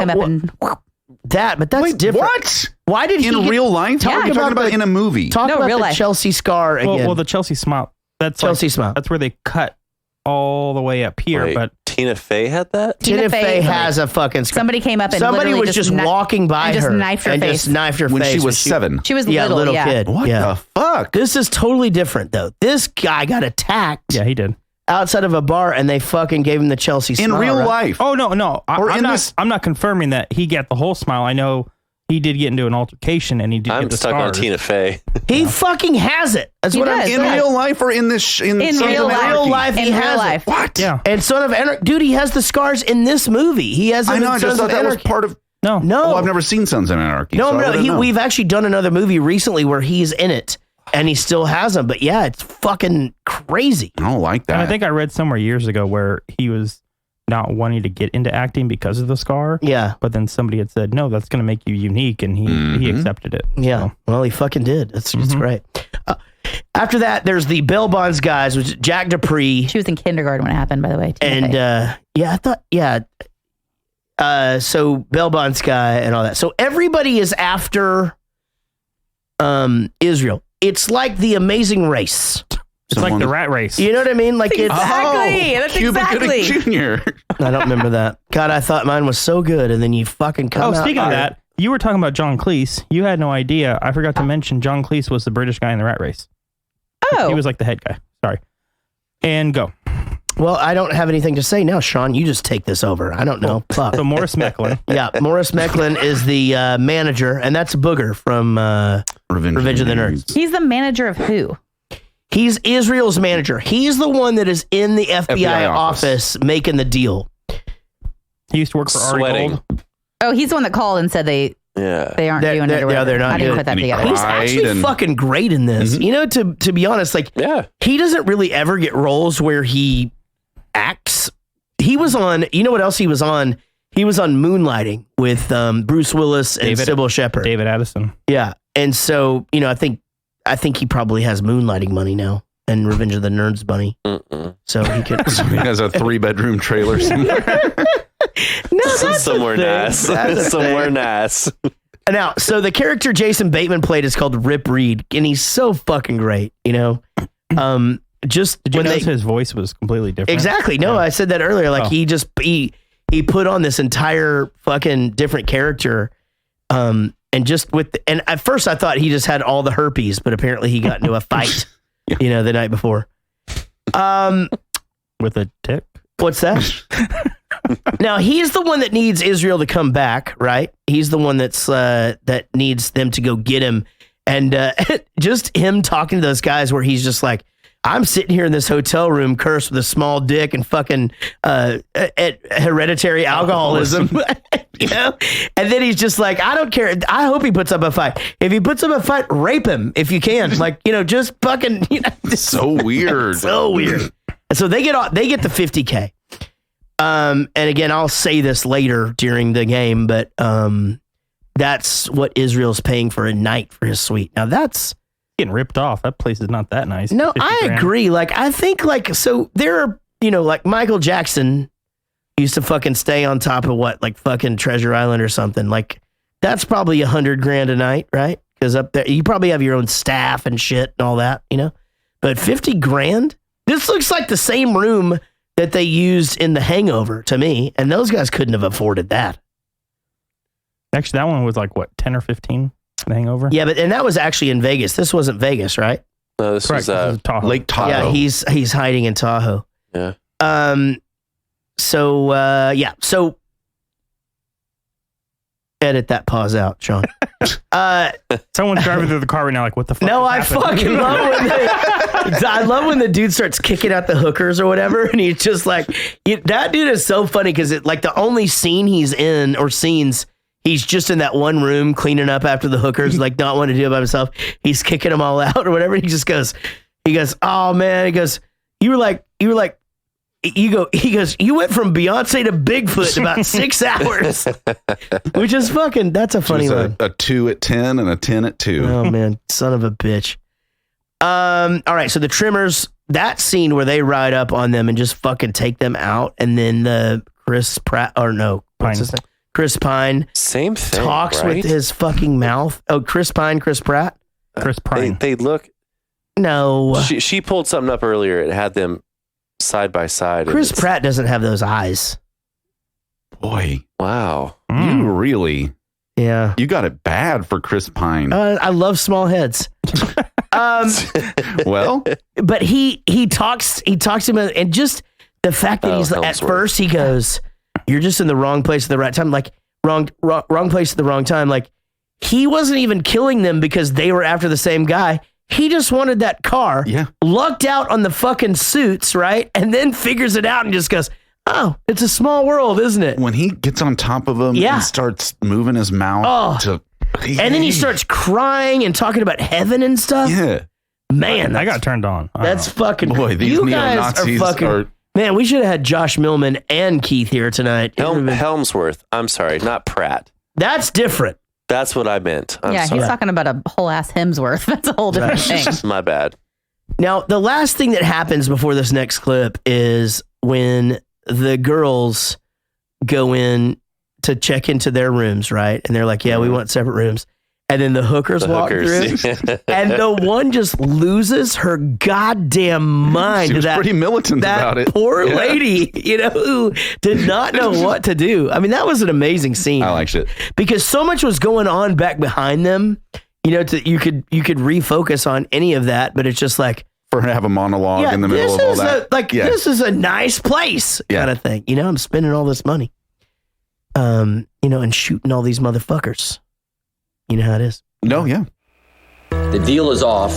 that's different. What? Why did he in real life? Talk about in a movie. Talk about real the life. Chelsea scar again. Well, the Chelsea smile. That's Chelsea smile. That's where they cut all the way up here. Wait, but Tina Fey had that? Tina Fey has a fucking scar. Somebody came up and somebody was just walking by and her just knifed her and face. just knifed her when face she was 7. She was little kid. What the fuck? This is totally different though. This guy got attacked. Yeah, he did. Outside of a bar, and they fucking gave him the Chelsea smile. In real life. Oh no. I'm not confirming that he got the whole smile. I know he did get into an altercation, and he did. I'm get the stuck scars. on Tina Fey. He fucking has it. That's what I'm in real life or in this in real life. He has it. What? Yeah. And Son of Anarchy, dude, he has the scars in this movie. He has. I know. I just thought that was part of. No. Oh, I've never seen Sons of Anarchy. No. We've actually done another movie recently where he's in it, and he still has them. But yeah, it's fucking crazy. I don't like that. And I think I read somewhere years ago where he was not wanting to get into acting because of the scar. Yeah. But then somebody had said, no, that's going to make you unique. And he accepted it. Yeah. So. Well, he fucking did. It's great. After that, there's the Bail Bonds guys, which is Jack Dupree. She was in kindergarten when it happened, by the way. So Bail Bonds guy and all that. So everybody is after Israel. it's like The Amazing Race. It's like the Rat Race. You know what I mean? Like Exactly. That's Cuba exactly. Gooding Jr. I don't remember that. God, I thought mine was so good, and then you fucking come out. Speaking of that, you were talking about John Cleese. You had no idea. I forgot to mention John Cleese was the British guy in the Rat Race. Oh. He was like the head guy. Sorry. And go. Well, I don't have anything to say now, Sean. You just take this over. I don't know. Fuck. So Morris Mecklin. Yeah, Morris Mecklin is the manager, and that's Booger from Revenge of the Nerds. He's the manager of who? He's Israel's manager. He's the one that is in the FBI office making the deal. He used to work for Ari Gold. Oh, he's the one that called and said they aren't doing it or whatever. They're not I didn't doing put that it. together. He's actually fucking great in this. You know, to be honest, like he doesn't really ever get roles where he acts. He was on, you know what else he was on? He was on Moonlighting with Bruce Willis and Sybil Shepherd. David Addison. Yeah. And so, you know, I think he probably has Moonlighting money now and Revenge of the Nerds money. So he can. So he has a 3-bedroom trailer somewhere. No, that's somewhere nice. Somewhere nice. Now, so the character Jason Bateman played is called Rip Reed, and he's so fucking great, you know? Just Did you notice his voice was completely different? Exactly. No, I said that earlier. Like he put on this entire fucking different character. And at first I thought he just had all the herpes, but apparently he got into a fight, you know, the night before. With a tick? What's that? Now he's the one that needs Israel to come back, right? He's the one that's that needs them to go get him. And just him talking to those guys where he's just like, I'm sitting here in this hotel room cursed with a small dick and fucking hereditary alcoholism. You know? And then he's just like, I don't care. I hope he puts up a fight. If he puts up a fight, rape him if you can. Like, you know, just fucking, you know, so weird. So weird. And so they get the $50K. And again, I'll say this later during the game, but that's what Israel's paying for a night for his suite. Now that's getting ripped off. That place is not that nice. No, I agree. Like, I think like, so there are, you know, like Michael Jackson used to fucking stay on top of what, like fucking Treasure Island or something. Like that's probably $100,000 a night, right? Because up there, you probably have your own staff and shit and all that, you know, but $50,000, this looks like the same room that they used in The Hangover to me. And those guys couldn't have afforded that. Actually, that one was like what, 10 or 15? The Hangover? Yeah, and that was actually in Vegas. This wasn't Vegas, right? No, this was Tahoe. Lake Tahoe. Yeah, he's hiding in Tahoe. Yeah. So edit that pause out, Sean. Someone's driving through the car right now, like, what the fuck? No, I fucking love when the dude starts kicking out the hookers or whatever, and he's just like, that dude is so funny because it like the only scene he's in or scenes. He's just in that one room cleaning up after the hookers, like not wanting to do it by himself. He's kicking them all out or whatever. He just goes, oh man. He goes, you went from Beyonce to Bigfoot in about 6 hours, which is fucking, that's a funny one. A 2 at 10 and a 10 at 2. Oh man, son of a bitch. All right. So the Trimmers, that scene where they ride up on them and just fucking take them out. And then the Chris Pratt, or no, what's his name? Chris Pine. Same thing. Talks right? with his fucking mouth. Oh, Chris Pine, Chris Pratt? Chris Pine. They look. No. She pulled something up earlier. It had them side by side. Chris Pratt doesn't have those eyes. Boy. Wow. You really. Yeah. You got it bad for Chris Pine. I love small heads. Well. But he talks to him, and just the fact that he's at first he goes, you're just in the wrong place at the right time. Like wrong place at the wrong time. Like he wasn't even killing them because they were after the same guy. He just wanted that car. Yeah. Lucked out on the fucking suits, right? And then figures it out and just goes, oh, it's a small world, isn't it? When he gets on top of him and starts moving his mouth and then he starts crying and talking about heaven and stuff. Yeah. Man, I got turned on. That's fucking. Boy, these you guys are fucking. Man, we should have had Josh Millman and Keith here tonight. Helmsworth. I'm sorry, not Pratt. That's different. That's what I meant. I'm sorry. He's talking about a whole ass Hemsworth. That's a whole different thing. My bad. Now, the last thing that happens before this next clip is when the girls go in to check into their rooms, right? And they're like, yeah, we want separate rooms. And then the hookers walk through. And the one just loses her goddamn mind. She was pretty militant about it. Poor lady, who did not know what to do. I mean, that was an amazing scene. I liked it. Because so much was going on back behind them. You could refocus on any of that, but it's just like, for her to have a monologue in the middle of all that. This is a nice place kind of thing. I'm spending all this money, and shooting all these motherfuckers. You know how it is. No, yeah. The deal is off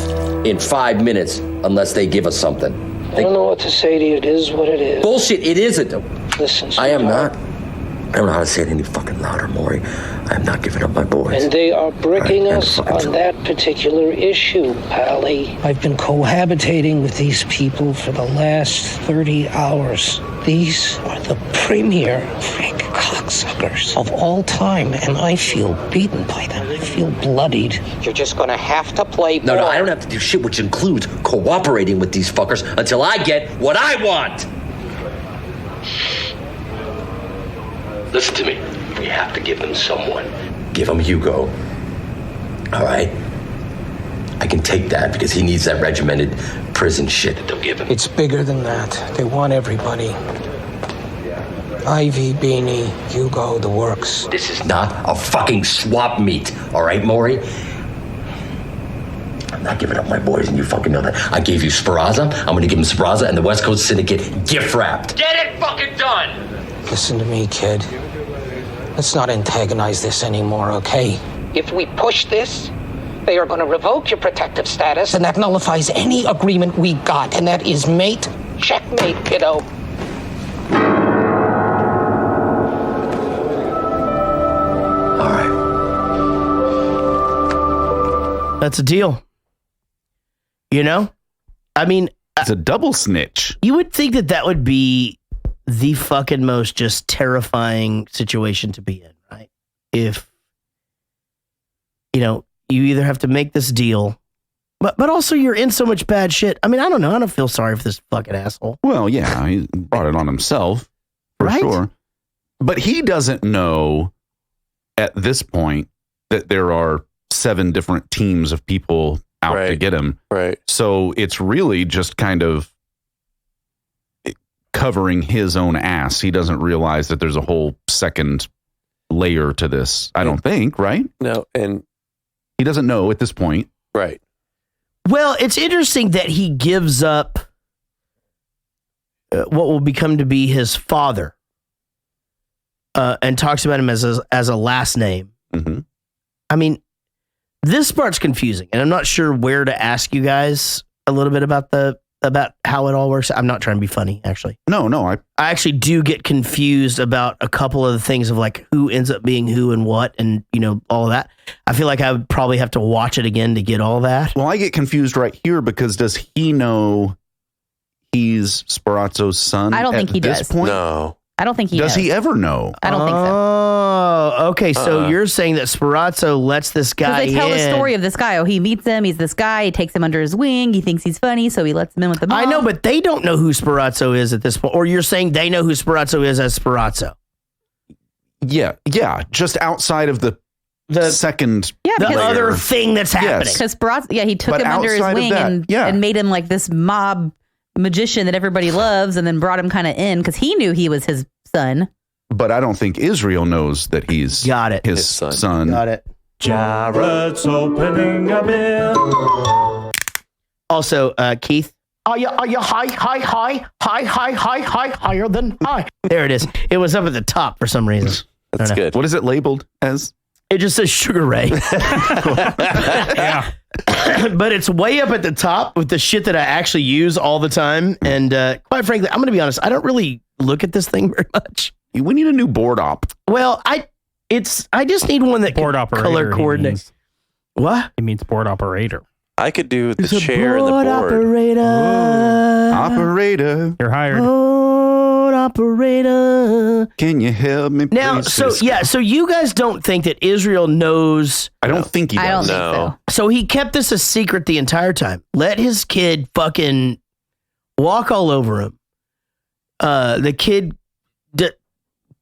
in 5 minutes unless they give us something. I don't know what to say to you. It is what it is. Bullshit, it isn't. Listen, I am not. I don't know how to say it any fucking louder, Maury. I am not giving up my boys. And they are bricking us on that particular issue, Pally. I've been cohabitating with these people for the last 30 hours. These are the premier freak cocksuckers of all time, and I feel beaten by them. I feel bloodied. You're just gonna have to play ball. No, I don't have to do shit, which includes cooperating with these fuckers until I get what I want. Listen to me. We have to give them someone. Give them Hugo. All right? I can take that because he needs that regimented prison shit that they'll give him. It's bigger than that. They want everybody. Ivy, Beanie, Hugo, the works. This is not a fucking swap meet. All right, Maury? I'm not giving up my boys, and you fucking know that. I gave you Speraza. I'm going to give him Speraza and the West Coast Syndicate gift-wrapped. Get it fucking done! Listen to me, kid. Let's not antagonize this anymore, okay? If we push this, they are going to revoke your protective status, and that nullifies any agreement we got, and that is mate, checkmate, kiddo. All right. That's a deal. I mean, it's a double snitch. You would think that would be the fucking most just terrifying situation to be in, right? If, you either have to make this deal, but also you're in so much bad shit. I mean, I don't know. I don't feel sorry for this fucking asshole. Well, yeah, he brought it on himself, for sure. But he doesn't know at this point that there are 7 different teams of people out to get him. Right. So it's really just kind of covering his own ass. He doesn't realize that there's a whole second layer to this. I don't think, right? No, and he doesn't know at this point. Right. Well, it's interesting that he gives up what will become to be his father, and talks about him as a last name. Mm-hmm. I mean, this part's confusing, and I'm not sure where to ask you guys a little bit about how it all works. I'm not trying to be funny, actually. No, I actually do get confused about a couple of the things of like who ends up being who and what, and all of that. I feel like I would probably have to watch it again to get all that. Well, I get confused right here because does he know he's Sperazzo's son? I don't think he does. Point? No. I don't think he does. Does he ever know? I don't think so. Oh, okay. So you're saying that Sperazzo lets this guy in. Because they tell the story of this guy. Oh, he meets him. He's this guy. He takes him under his wing. He thinks he's funny, so he lets him in with the mom. I know, but they don't know who Sperazzo is at this point. Or you're saying they know who Sperazzo is as Sperazzo. Yeah. Just outside of the second the other thing that's happening. Because Sperazzo, he took him under his wing and made him like this mob magician that everybody loves, and then brought him kind of in because he knew he was his son. But I don't think Israel knows that he's his son. Got it. Jared's opening a bid. Also, Keith, are you higher than high? There it is. It was up at the top for some reason. That's good. What is it labeled as? It just says Sugar Ray. Yeah. But it's way up at the top with the shit that I actually use all the time. And quite frankly, I'm going to be honest, I don't really look at this thing very much. We need a new board op. Well, I just need one that board can operator, color coordinate. What? It means board operator. I could do the It's a chair and the board board. operator. Operator. You're hired. Board operator. Can you help me? Now, so you guys don't think that Israel knows? I don't think he does. I don't think so. So he kept this a secret the entire time. Let his kid fucking walk all over him. The kid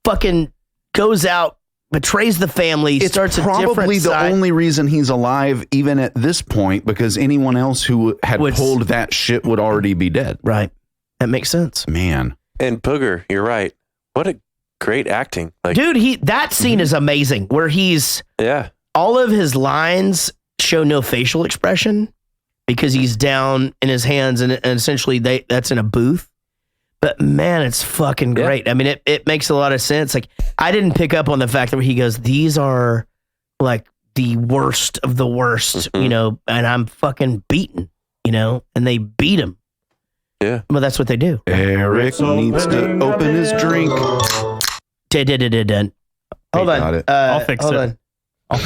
fucking goes out betrays the family. It's starts probably a different the side. only reason he's alive, even at this point, because anyone else who had pulled that shit would already be dead. Right. That makes sense. Man. And Booger, you're right. What a great acting. Like, dude, that scene is amazing where he's all of his lines show no facial expression because he's down in his hands and essentially that's in a booth. But man, it's fucking great. I mean, it makes a lot of sense. Like, I didn't pick up on the fact that he goes, these are like the worst of the worst, you know, and I'm fucking beaten, you know, and they beat him. Yeah. Well, that's what they do. Eric needs to open his drink. Hold on. Got it. I'll fix hold it. on.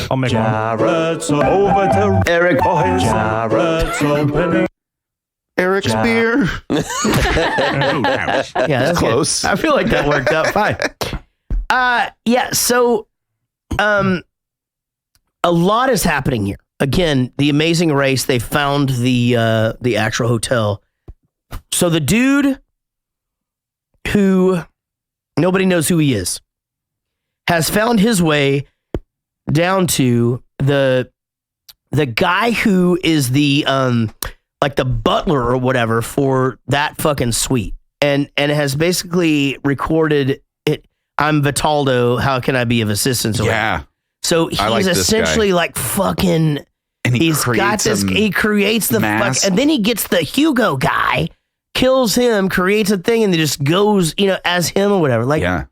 I'll make one. Jared's over to Eric. Jared's opening. Eric's beer. Yeah, that's close. Good. I feel like that worked out fine. So a lot is happening here. Again, the amazing race, they found the actual hotel. So the dude who nobody knows who he is has found his way down to the guy who is the like the butler or whatever for that fucking suite, and has basically recorded it. I'm Vitaldo. How can I be of assistance? Yeah. So he's essentially like fucking. And he's got this. He creates the fuck, and then he gets the Hugo guy, kills him, creates a thing, and then just goes, you know, as him or whatever. Like,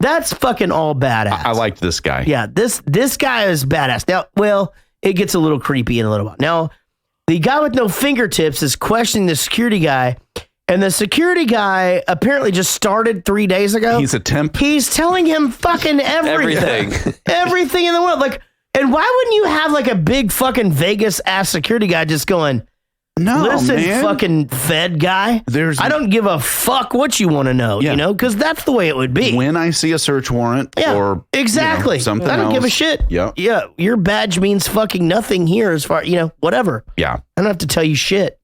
that's fucking all badass. I liked this guy. Yeah, this guy is badass. Now, well, it gets a little creepy in a little while. Now, the guy with no fingertips is questioning the security guy, and the security guy apparently just started 3 days ago. He's a temp. He's telling him fucking everything. Everything in the world. Like, and why wouldn't you have like a big fucking Vegas ass security guy just going, no, listen, man. fucking Fed guy, I don't give a fuck what you want to know, you know, because that's the way it would be. When I see a search warrant or exactly, something I don't else, give a shit. Yeah. Your badge means fucking nothing here as far, you know, whatever. Yeah. I don't have to tell you shit.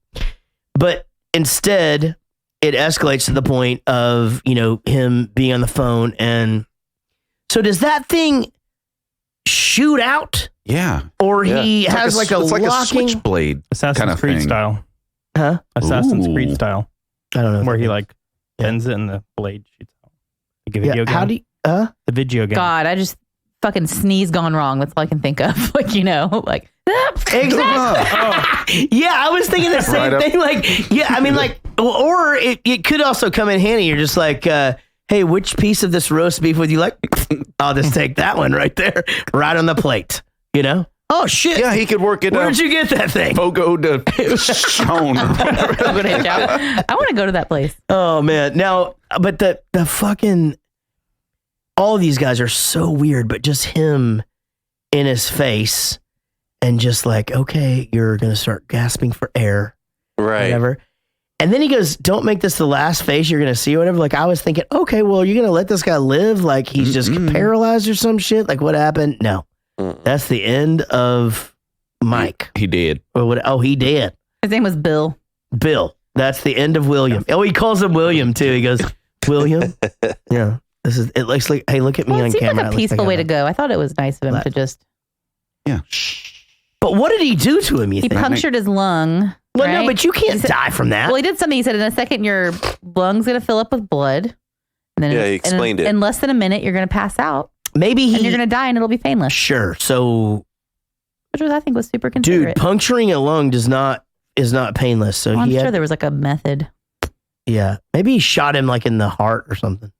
But instead, it escalates to the point of, you know, him being on the phone. And so does that thing shoot out? Yeah. Or he has like a it's like a locking switchblade Assassin's kind of Creed thing. style. Huh? Assassin's Creed style. I don't know. Where he like bends it and the blade shoots out. Like a video game. How do you, the video game. God, I just fucking sneeze gone wrong. That's all I can think of. Like, you know, like. Exactly. Yeah, I was thinking the same thing. Like, yeah, I mean, like, or it could also come in handy. You're just like, hey, which piece of this roast beef would you like? I'll just take that one right there, right on the plate. You know? Oh shit! Yeah, he could work it. Where'd you get that thing? Fogo de Chão. I want to go to that place. Oh man! Now, but the fucking all these guys are so weird. But just him in his face, and just like, okay, you're gonna start gasping for air, right? Whatever. And then he goes, "Don't make this the last face you're gonna see, or whatever." Like I was thinking, okay, well, you're gonna let this guy live? Like he's just paralyzed or some shit? Like what happened? No. That's the end of Mike. He did. Or what? Oh, he did. His name was Bill. Bill. That's the end of William. Oh, he calls him William too. He goes, William. Yeah. This is. It looks like. Hey, look at me on It seemed camera. like a peaceful way to go. I thought it was nice of him to just. Yeah. But what did he do to him? He punctured his lung. Well, right? no, but you can't die from that. Well, he did something. He said, in a second, your lung's going to fill up with blood. And then he explained it. In less than a minute, you're going to pass out. Maybe and you're going to die and it'll be painless. Sure. So. Which was, I think, was super considerate. Dude, puncturing a lung is not painless. So I'm sure there was like a method. Yeah. Maybe he shot him like in the heart or something.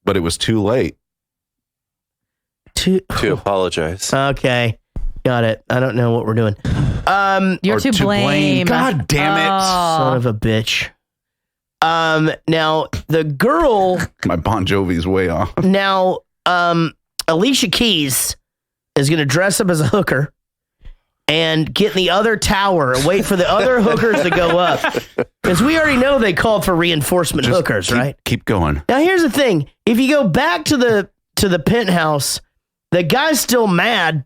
But it was too late. To apologize. Okay. Got it. I don't know what we're doing. You're to blame. God damn it. Son of a bitch. Now the girl. My Bon Jovi's way off. Now, Alicia Keys is going to dress up as a hooker and get in the other tower and wait for the other hookers to go up. Because we already know they called for reinforcement hookers, right? Keep going. Now, here's the thing. If you go back to the penthouse, the guy's still mad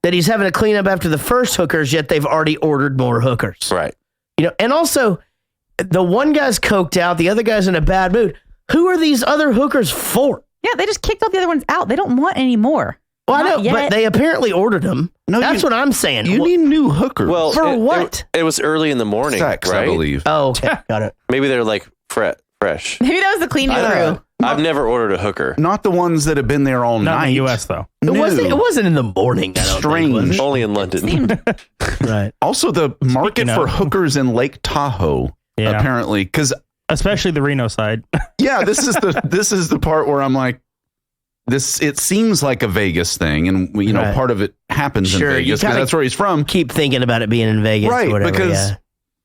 that he's having to clean up after the first hookers, yet they've already ordered more hookers. Right. You know, and also, the one guy's coked out, the other guy's in a bad mood. Who are these other hookers for? Yeah, they just kicked all the other ones out. They don't want any more. Well, I know, but they apparently ordered them. No, that's what I'm saying. You need new hookers. Well, for what? It was early in the morning, Sex, right? I believe. Oh, okay. Got it. Maybe they're like fresh. Maybe that was the cleaning crew. I've never ordered a hooker. Not the ones that have been there all Not night. in the U.S., though. It wasn't in the morning. I don't Strange. think, was it? Only in London. Right. Also, the market for hookers in Lake Tahoe, apparently, because especially the Reno side. Yeah, this is the part where I'm like, it seems like a Vegas thing, and part of it happens in Vegas because that's where he's from. Keep thinking about it being in Vegas, right? Or whatever, because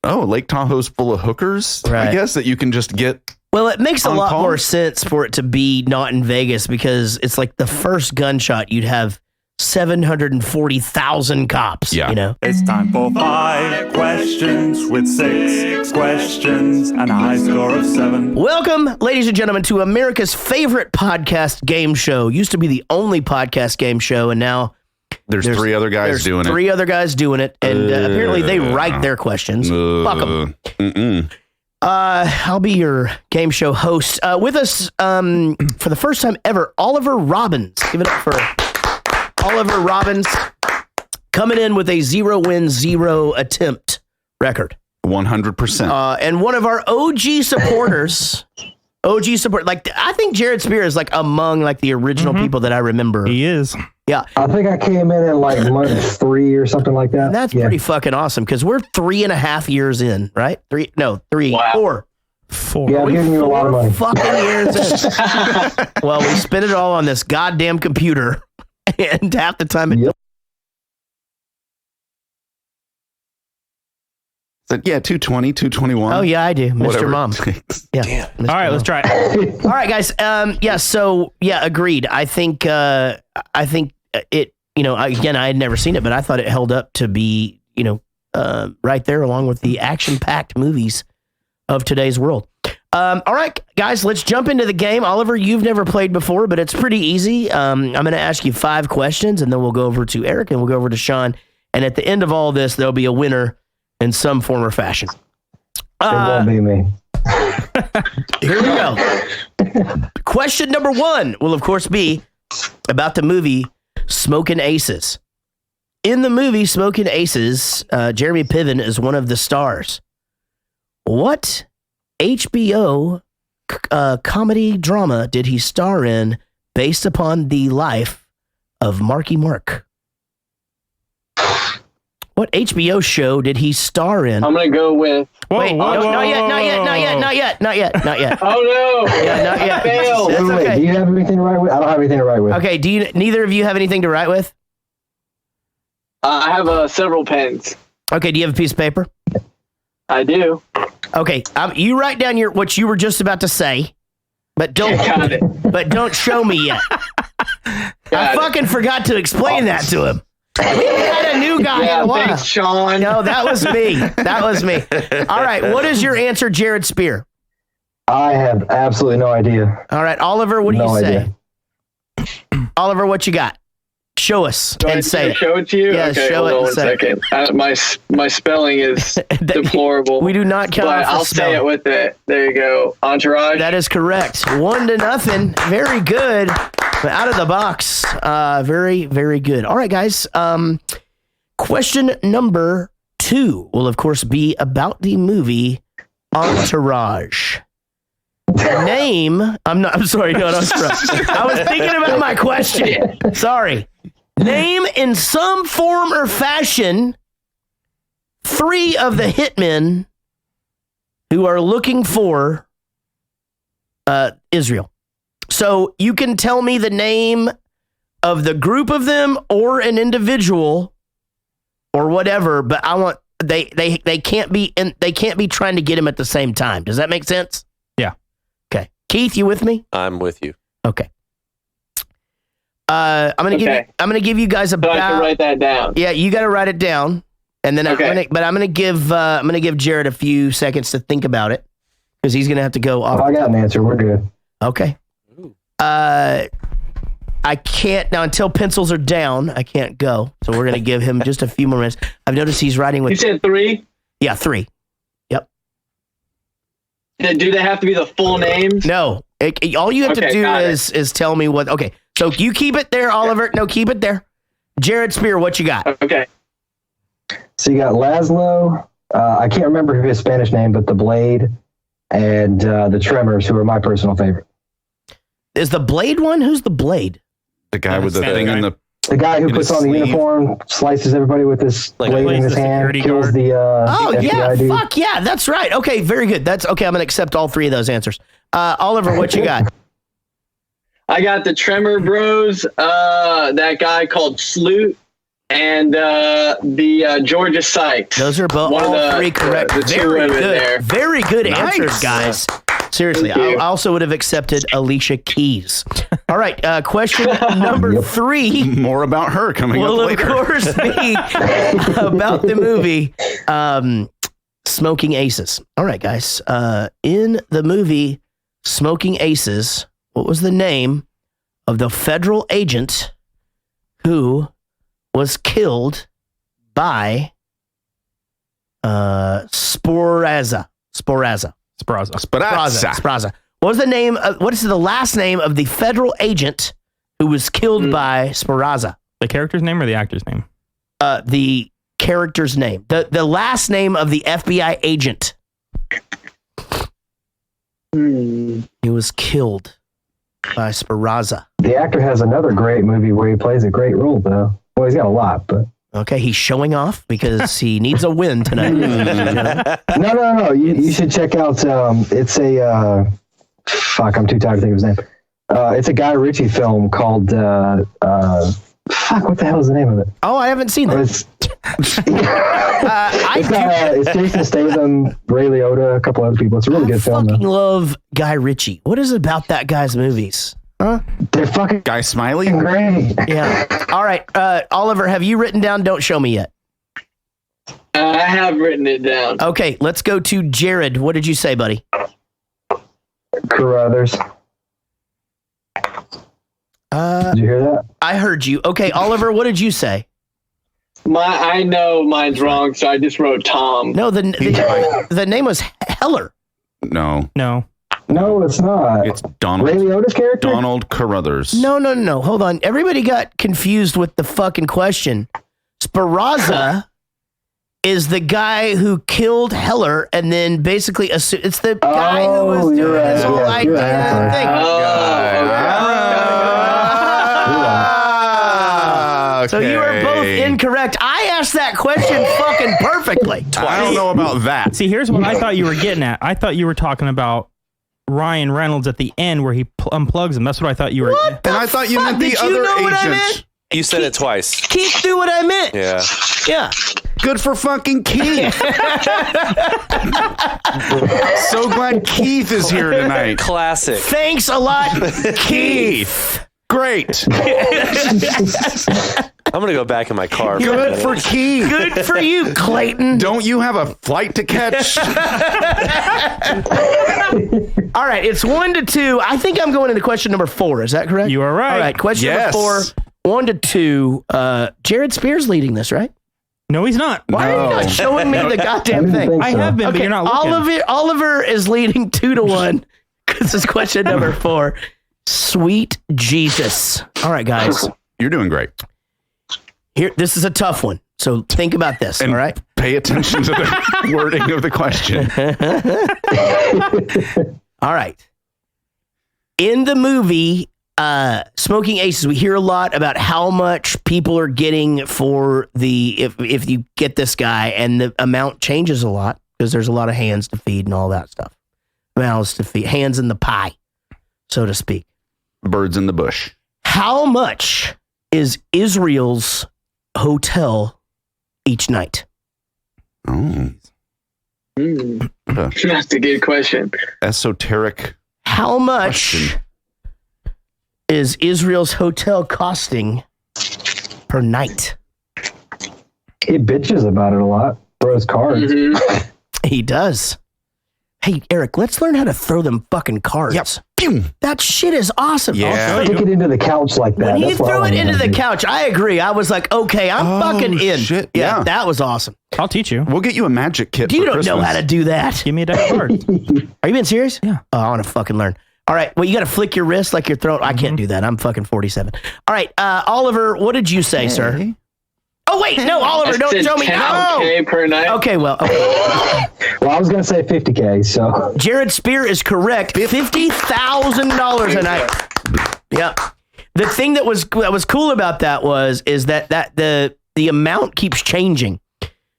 Lake Tahoe's full of hookers. Right. I guess that you can just get. Well, it makes a lot more sense for it to be not in Vegas because it's like the first gunshot you'd have 740,000 cops. Yeah. You know? It's time for 5 questions with 6 questions and a high score of 7. Welcome, ladies and gentlemen, to America's favorite podcast game show. Used to be the only podcast game show, and now there's 3 other guys doing it. 3 other guys doing it, and apparently they write their questions. Fuck them. I'll be your game show host. With us for the first time ever, Oliver Robbins. Give it up for Oliver Robbins, coming in with a 0-win, 0-attempt record. 100%. And one of our OG supporters. I think Jared Spear is like among like the original people that I remember. He is. Yeah. I think I came in at like month 3 or something like that. And that's pretty fucking awesome because we're 3.5 years in, right? 4. Yeah, I'm giving you a lot of money. Fucking years in. Well, we spent it all on this goddamn computer, and half the time it. Yeah, 220, 221. Oh yeah, I do, Mr. Whatever. Mom. Yeah. Damn. All right, let's try it. All right, guys. Agreed. I think it. Again, I had never seen it, but I thought it held up to be, right there along with the action-packed movies of today's world. All right, guys, let's jump into the game. Oliver, you've never played before, but it's pretty easy. I'm going to ask you 5 questions, and then we'll go over to Eric, and we'll go over to Sean. And at the end of all this, there'll be a winner in some form or fashion. It won't be me. Here we go. Question number 1 will, of course, be about the movie Smokin Aces. In the movie Smokin Aces, Jeremy Piven is one of the stars. What HBO comedy drama did he star in based upon the life of Marky Mark? What HBO show did he star in? I'm going to go with... Not yet. Oh, no. Yeah, not yet. I failed. That's okay. Do you have anything to write with? I don't have anything to write with. Okay, neither of you have anything to write with? I have several pens. Okay, do you have a piece of paper? I do. Okay, you write down what you were just about to say, but don't show me yet. I fucking forgot to explain that to him. We had a new guy in a while. Thanks, Sean. No, that was me. All right, what is your answer, Jared Spear? I have absolutely no idea. All right, Oliver, what do you say? Oliver, what you got? Show us and say it. Show it to you? Yeah, okay, show hold it on and say it. My spelling is deplorable. We do not count but off the I'll say it with it. There you go. Entourage. That is correct. 1-0. Very good. Out of the box. Very, very good. All right, guys. Question number 2 will, of course, be about the movie Entourage. I'm sorry. No, I was thinking about my question. Sorry. Name in some form or fashion 3 of the hitmen who are looking for Israel. So you can tell me the name of the group of them or an individual or whatever, but I want they can't be trying to get him at the same time. Does that make sense? Yeah. Okay. Keith, you with me? I'm with you. Okay. I'm gonna give you guys So I can write that down. Yeah, you got to write it down, and then I'm gonna give Jared a few seconds to think about it because he's gonna have to go off. I got an answer. We're good. Okay. I can't now until pencils are down. I can't go, so we're gonna give him just a few more minutes. I've noticed he's writing with. You said 3? Yeah, 3. Yep. Do they have to be the full names? No. All you have to do is tell me what. Okay, so you keep it there, Oliver. No, keep it there. Jared Spear, what you got? Okay. So you got Laszlo. I can't remember his Spanish name, but the Blade and the Tremors, who are my personal favorite. Is the Blade one? Who's the Blade? The guy with the thing in the. The guy who puts on the uniform, slices everybody with this blade in his hand, kills the yeah, dude. fuck yeah, that's right. Okay, very good. That's okay. I'm gonna accept all three of those answers. Oliver, what you got? I got the Tremor Bros, that guy called Sloot, and the Georgia Sykes. Those are both all three correct. Very good. There. Very good answers, guys. Seriously, I also would have accepted Alicia Keys. All right, question number 3. More about her coming up later. Will, of course, be about the movie Smokin Aces. All right, guys. In the movie Smokin Aces, what was the name of the federal agent who was killed by Spraza? What is the last name of the federal agent who was killed by Spraza? The character's name or the actor's name? The character's name. The last name of the FBI agent. He was killed by Spraza. The actor has another great movie where he plays a great role, though. Well, he's got a lot, but... Okay, he's showing off because he needs a win tonight. No. You should check out. It's a I'm too tired to think of his name. It's a Guy Ritchie film called what the hell is the name of it? Oh, I haven't seen that. It's Jason Statham, Ray Liotta, a couple other people. It's a really good film. I fucking love Guy Ritchie. What is it about that guy's movies? Huh? They're fucking Guy Smiley? Great. Yeah. All right. Oliver, have you written down Don't Show Me Yet? I have written it down. Okay, let's go to Jared. What did you say, buddy? Carruthers. Did you hear that? I heard you. Okay, Oliver, what did you say? I know mine's wrong, so I just wrote Tom. No, the name was Heller. No, it's not. It's Donald. Ray Liotta's character? Donald Carruthers. No. Hold on. Everybody got confused with the fucking question. Spraza is the guy who killed Heller and then basically it's the guy who was doing this whole idea thing. So you are both incorrect. I asked that question fucking perfectly. I don't know about that. See, here's what I thought you were getting at. I thought you were talking about Ryan Reynolds at the end where he unplugs him. That's what I thought you were. What and I thought you meant the other agent. You said it twice. Keith knew what I meant. Yeah. Good for fucking Keith. So glad Keith is here tonight. Classic. Thanks a lot, Keith. Great. I'm going to go back in my car. Good for Keith. Good for you, Clayton. Don't you have a flight to catch? All right, it's 1-2. I think I'm going into question number 4. Is that correct? You are right. All right, question number 4. 1-2. Jared Spears leading this, right? No, he's not. Why are you not showing me the goddamn thing? I have been, but you're not looking. Oliver is leading 2-1 because it's question number 4. Sweet Jesus. All right, guys. You're doing great. Here, this is a tough one. So think about this, and all right? Pay attention to the wording of the question. All right. In the movie Smokin Aces, we hear a lot about how much people are getting for if you get this guy, and the amount changes a lot because there's a lot of hands to feed and all that stuff. Mouths to feed, hands in the pie, so to speak. Birds in the bush. How much is Israel's hotel each night? Oh. That's a good question. Esoteric. How much is Israel's hotel costing per night? He bitches about it a lot. Throws cards. Mm-hmm. He does. Hey, Eric, let's learn how to throw them fucking cards. Yep. That shit is awesome. Yeah. Stick it into the couch like that. When he threw it into the couch, I agree. I was like, okay, I'm fucking in. Shit. Yeah, that was awesome. I'll teach you. We'll get you a magic kit. You for don't Christmas. know how to do that. Give me a deck of cards. Are you being serious? Yeah. Oh, I want to fucking learn. All right. Well, you got to flick your wrist like you're throwing. I can't do that. I'm fucking 47. All right. Oliver, what did you say, sir? Oh, wait. No, Oliver, don't show me. $10K per night. Okay, well. Well, I was going to say $50K, so. Jared Spear is correct. $50,000 a night. Yeah. The thing that was cool about that is that the amount keeps changing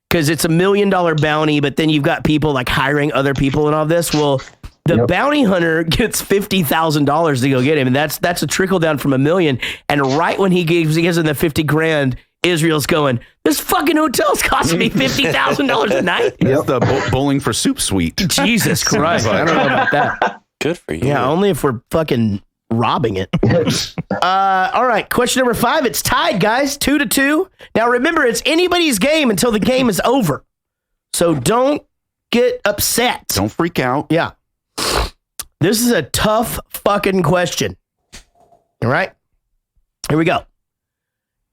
because it's $1 million bounty, but then you've got people like hiring other people and all this. Well, the bounty hunter gets $50,000 to go get him, and that's a trickle down from $1 million. And right when he gives him the $50,000, Israel's going, this fucking hotel's costing me $50,000 a night. That's the bowling for soup suite. Jesus Christ. I don't know about that. Good for you. Yeah, only if we're fucking robbing it. All right, question number 5. It's tied, guys, 2-2. Now remember, it's anybody's game until the game is over. So don't get upset. Don't freak out. Yeah. This is a tough fucking question. All right, here we go.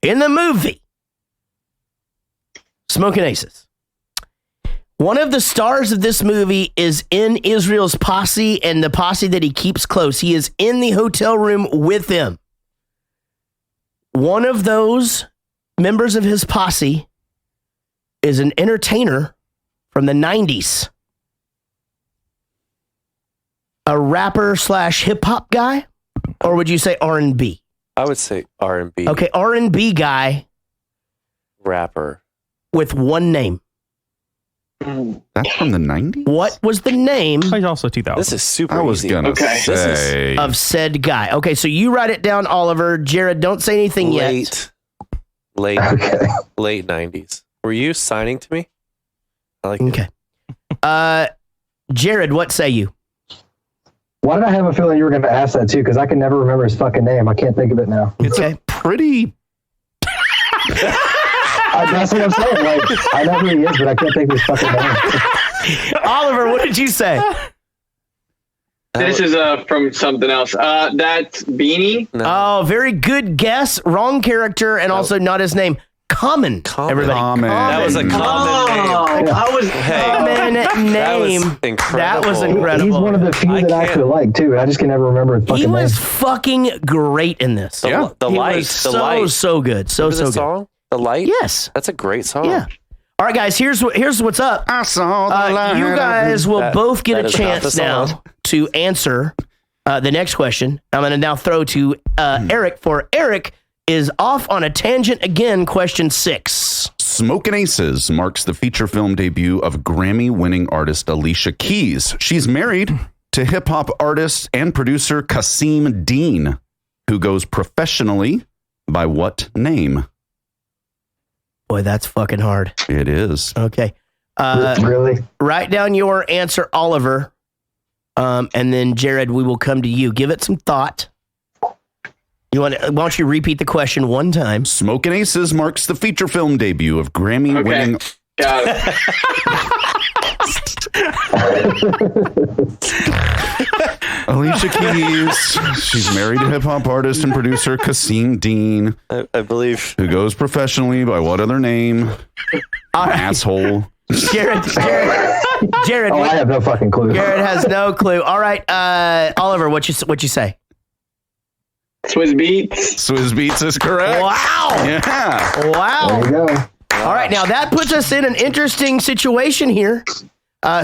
In the movie Smokin Aces, one of the stars of this movie is in Israel's posse and the posse that he keeps close. He is in the hotel room with them. One of those members of his posse is an entertainer from the 90s. A rapper / hip hop guy? Or would you say R&B? I would say R&B. Okay, R&B guy. Rapper. With one name. That's from the 90s? What was the name? He's also 2000. This is super I was easy. going to say. Of said guy. Okay, so you write it down, Oliver. Jared, don't say anything yet. Late 90s. Were you signing to me? I like Okay. Jared, what say you? Why did I have a feeling you were going to ask that too? Because I can never remember his fucking name. I can't think of it now. It's a pretty... That's what I'm saying. Like, I know who he is, but I can't think of his fucking name. Oliver, what did you say? This is from something else. That's Beanie. No. Oh, very good guess. Wrong character and also not his name. Common. Everybody. Common. That was a common name. I was common name. That was incredible. That was incredible. He's one of the few that I actually like too. I just can never remember his fucking He was name. fucking great in this. The light. Was The light. so good. So Remember the good. song? The Light? Yes. That's a great song. Yeah. All right, guys, here's what's up. I saw the light. You guys will both get a that is not the chance song. now to answer the next question. I'm going to now throw to Eric, for Eric is off on a tangent again, question 6. Smokin Aces marks the feature film debut of Grammy-winning artist Alicia Keys. She's married to hip-hop artist and producer Kasim Dean, who goes professionally by what name? Boy, that's fucking hard. It is. Okay. Really? Write down your answer, Oliver, and then Jared, we will come to you. Give it some thought. Why don't you repeat the question one time? Smokin Aces marks the feature film debut of Grammy-winning... Okay. Got it. Alicia Keys. She's married to hip-hop artist and producer Kasim Dean. I believe. Who goes professionally by what other name? Asshole. Jared. Oh, I have no fucking clue. Jared has no clue. All right, Oliver, what you say? Swizz Beatz. Swizz Beatz is correct. Wow. Yeah. Wow. There you go. All right, now that puts us in an interesting situation here.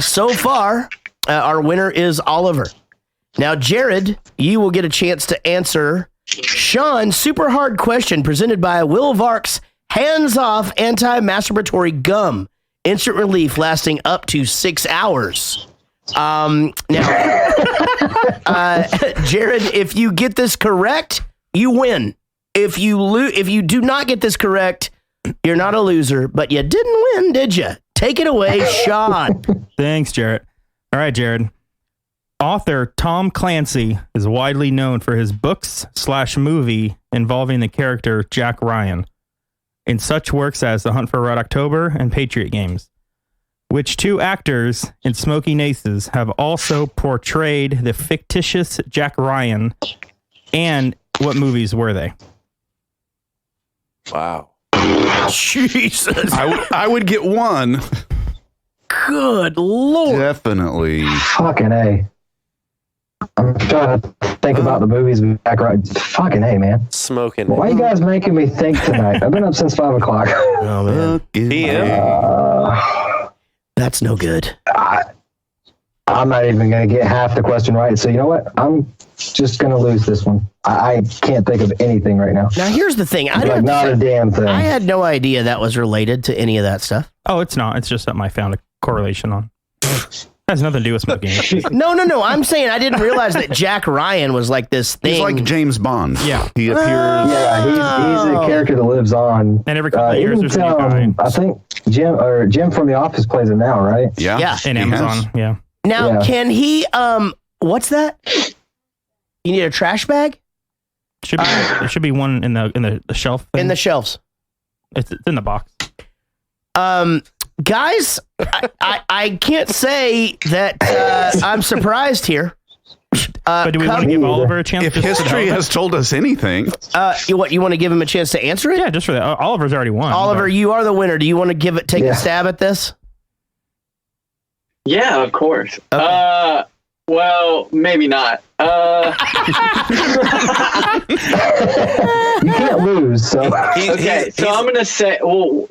So far, our winner is Oliver. Now, Jared, you will get a chance to answer Sean's super hard question presented by Will Vark's hands-off anti-masturbatory gum. Instant relief lasting up to 6 hours. Now, Jared, if you get this correct, you win. If you do not get this correct, you're not a loser, but you didn't win, did you? Take it away, Sean. Thanks, Jared. All right, Jared. Author Tom Clancy is widely known for his books / movie involving the character Jack Ryan in such works as The Hunt for Red October and Patriot Games. Which 2 actors in Smokin Aces have also portrayed the fictitious Jack Ryan, and what movies were they? Wow. Jesus. I would get one. Good Lord. Definitely. Fucking A. I'm trying to think about the movies with Jack Ryan. Fucking hey, man. Smoking. Why are you guys making me think tonight? I've been up since 5 o'clock. Oh, man. That's no good. I'm not even going to get half the question right. So you know what? I'm just going to lose this one. I can't think of anything right now. Now, here's the thing. Not a damn thing. I had no idea that was related to any of that stuff. Oh, it's not. It's just something I found a correlation on. Has nothing to do with Smokin Aces. No. I'm saying I didn't realize that Jack Ryan was like this thing. He's like James Bond. Yeah. He appears. Yeah, he's a character that lives on. And every couple of years there's a new guy. I think Jim from The Office plays him now, right? Yeah. In Amazon. Yeah. Now, can he, what's that? You need a trash bag? There should be one in the shelf thing. In the shelves. It's in the box. Guys, I can't say that I'm surprised here. But do we want to give Oliver a chance? If history has told us anything. You want to give him a chance to answer it? Yeah, just for that. Oliver's already won. Oliver, you are the winner. Do you want to take a stab at this? Yeah, of course. Okay. Well, maybe not. You can't lose. So Okay, so I'm gonna say, well,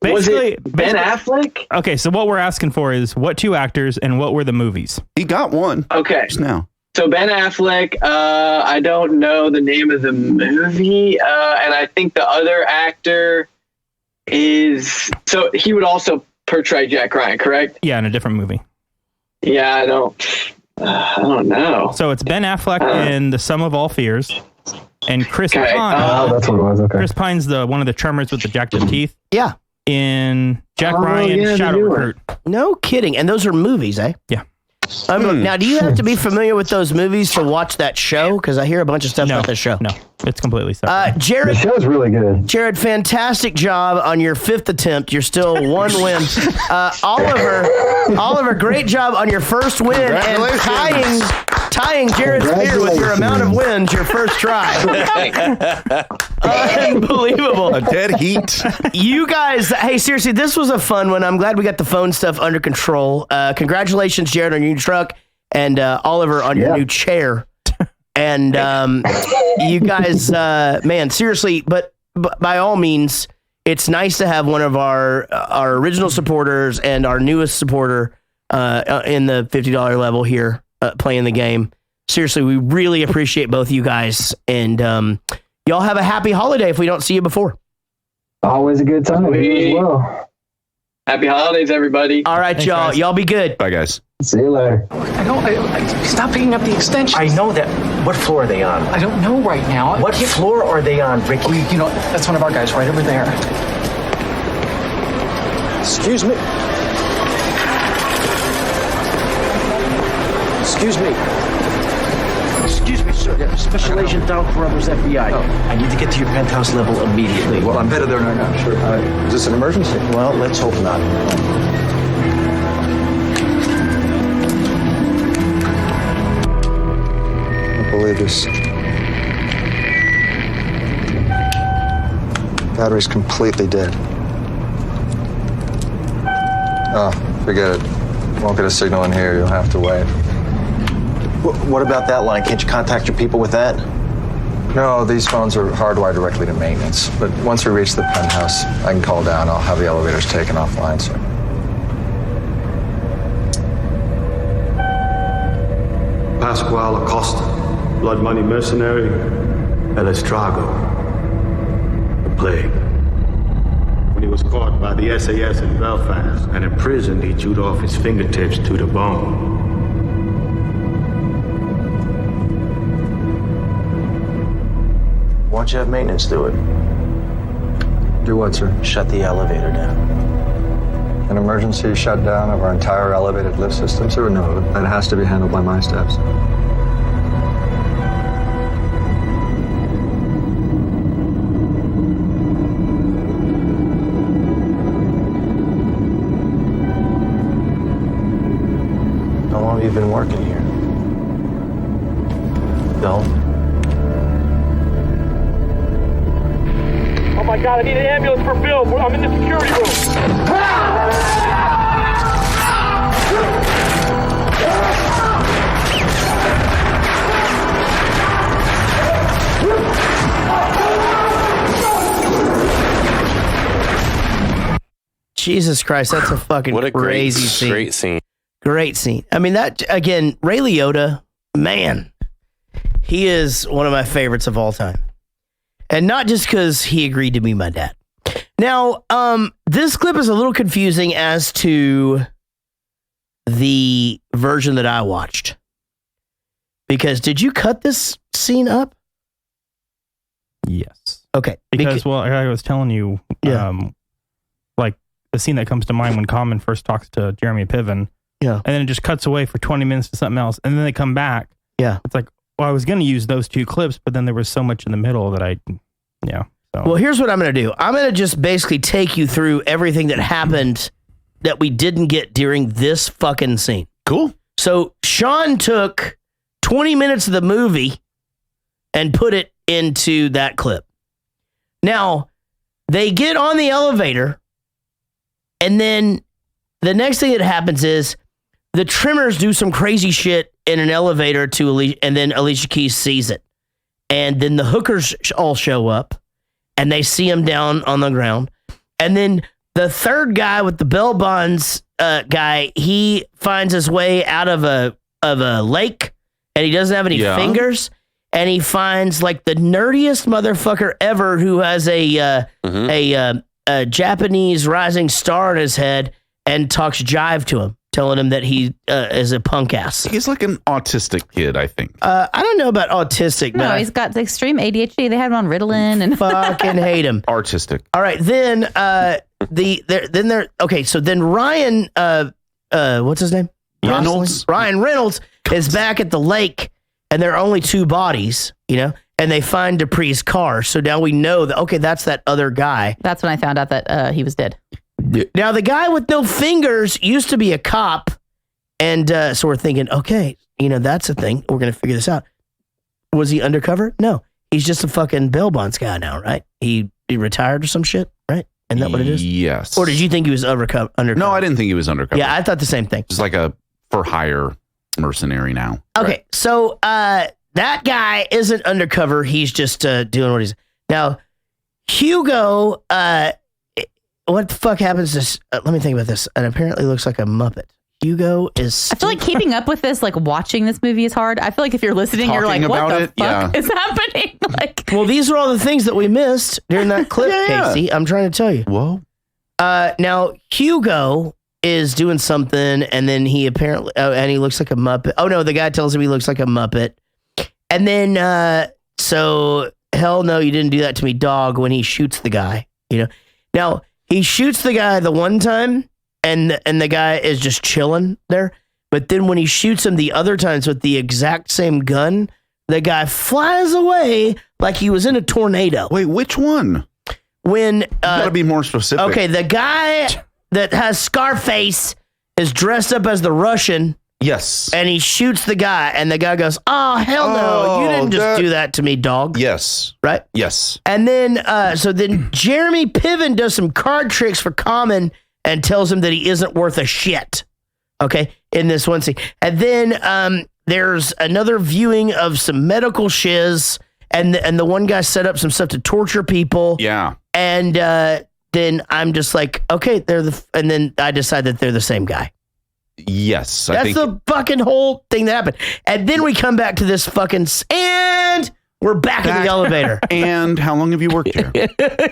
was it Ben Affleck? Okay, so what we're asking for is what two actors and what were the movies? He got one. Okay. Just now. So Ben Affleck, I don't know the name of the movie, and I think the other actor is, so he would also portray Jack Ryan, correct? Yeah, in a different movie. Yeah, I don't know. So it's Ben Affleck in The Sum of All Fears, and Chris Pine. That's what it was. Okay. Chris Pine's one of the charmers with the jacked up teeth. Yeah. In Jack Ryan Shadow Recruit. No kidding. And those are movies, eh? Yeah. Now, do you have to be familiar with those movies to watch that show? Because I hear a bunch of stuff about the show. No, it's completely separate. Jared, the show's really good. Jared, fantastic job on your 5th attempt. You're still one win. Oliver, great job on your first win and tying Jared's spear with your amount of wins your first try. Unbelievable. A dead heat. You guys, hey, seriously, this was a fun one. I'm glad we got the phone stuff under control. Congratulations, Jared, on your new truck, and Oliver on your new chair. And you guys, man, seriously, but by all means, it's nice to have one of our original supporters and our newest supporter in the $50 level here playing the game. Seriously, we really appreciate both of you guys, and y'all have a happy holiday if we don't see you before. Always a good time. You as well. Happy holidays, everybody. All right, Thanks, y'all. guys. Y'all be good. Bye, guys. See you later. Stop picking up the extensions. I know that. What floor are they on? I don't know right now. What floor are they on, Ricky? You know, that's one of our guys right over there. Excuse me. Excuse me. Excuse me, sir. Special Agent Dow Carruthers, FBI. Oh. I need to get to your penthouse level immediately. Well, I'm headed there right now. Sure. Is this an emergency? Well, let's hope not. I believe this. Battery's completely dead. Oh, forget it. Won't get a signal in here. You'll have to wait. What about that line? Can't you contact your people with that? No, these phones are hardwired directly to maintenance. But once we reach the penthouse, I can call down. I'll have the elevators taken offline, sir. Pasquale Acosta, blood money mercenary, El Estrago, the plague. When he was caught by the SAS in Belfast and imprisoned, he chewed off his fingertips to the bone. Why don't you have maintenance do it? Do what, sir? Shut the elevator down. An emergency shutdown of our entire elevated lift system, sir? No, that has to be handled by my staff, sir. How long have you been working here? Don't. Oh my God, I need an ambulance for Bill. I'm in the security room. Jesus Christ, that's a fucking what a crazy scene. Great scene. Great scene. I mean, that, again, Ray Liotta, man, he is one of my favorites of all time. And not just because he agreed to be my dad. Now, this clip is a little confusing as to the version that I watched. Because did you cut this scene up? Yes. Okay. Because, well, I was telling you, like the scene that comes to mind when Common first talks to Jeremy Piven. Yeah. And then it just cuts away for 20 minutes to something else. And then they come back. Yeah. It's like, well, I was going to use those two clips, but then there was so much in the middle that So. Well, here's what I'm going to do. I'm going to just basically take you through everything that happened that we didn't get during this fucking scene. Cool. So Sean took 20 minutes of the movie and put it into that clip. Now, they get on the elevator, and then the next thing that happens is the Trimmers do some crazy shit in an elevator to Alicia, and then Alicia Keys sees it. And then the hookers all show up, and they see him down on the ground. And then the third guy with the bell bonds guy, he finds his way out of a lake, and he doesn't have any fingers. And he finds like the nerdiest motherfucker ever who has a Japanese rising star in his head and talks jive to him, telling him that he is a punk ass. He's like an autistic kid, I think. I don't know about autistic. No, he's got extreme ADHD. They had him on Ritalin and fucking hate him. Artistic. All right, then so then Ryan, what's his name? Reynolds. Ryan Reynolds is back at the lake, and there are only two bodies, and they find Dupree's car. So now we know that, okay, that's that other guy. That's when I found out that he was dead. Now, the guy with no fingers used to be a cop, and so we're thinking, okay, that's a thing. We're going to figure this out. Was he undercover? No. He's just a fucking bail bonds guy now, right? He retired or some shit, right? Isn't that what it is? Yes. Or did you think he was undercover? No, I didn't think he was undercover. Yeah, I thought the same thing. Just like a for-hire mercenary now. Okay, right. So that guy isn't undercover. He's just doing what he's... Now, Hugo... what the fuck happens to... let me think about this. And apparently looks like a Muppet. Hugo is... I feel like keeping up with this, like watching this movie is hard. I feel like if you're listening, you're like, what the fuck is happening? Well, these are all the things that we missed during that clip, Casey. I'm trying to tell you. Whoa. Now, Hugo is doing something, and then he apparently... and he looks like a Muppet. Oh, no, the guy tells him he looks like a Muppet. And then, so, hell no, you didn't do that to me, dog, when he shoots the guy, Now, he shoots the guy the one time, and the guy is just chilling there. But then when he shoots him the other times with the exact same gun, the guy flies away like he was in a tornado. Wait, which one? When you gotta be more specific. Okay, the guy that has Scarface is dressed up as the Russian. Yes. And he shoots the guy, and the guy goes, "Oh, hell no. You didn't just do that to me, dog." Yes. Right? Yes. And then, so then Jeremy Piven does some card tricks for Common and tells him that he isn't worth a shit. Okay? In this one scene. And then there's another viewing of some medical shiz, and the one guy set up some stuff to torture people. Yeah. And then I'm just like, okay, and then I decide that they're the same guy. Yes. That's the fucking whole thing that happened. And then we come back to this fucking... And we're back in the elevator. And how long have you worked here?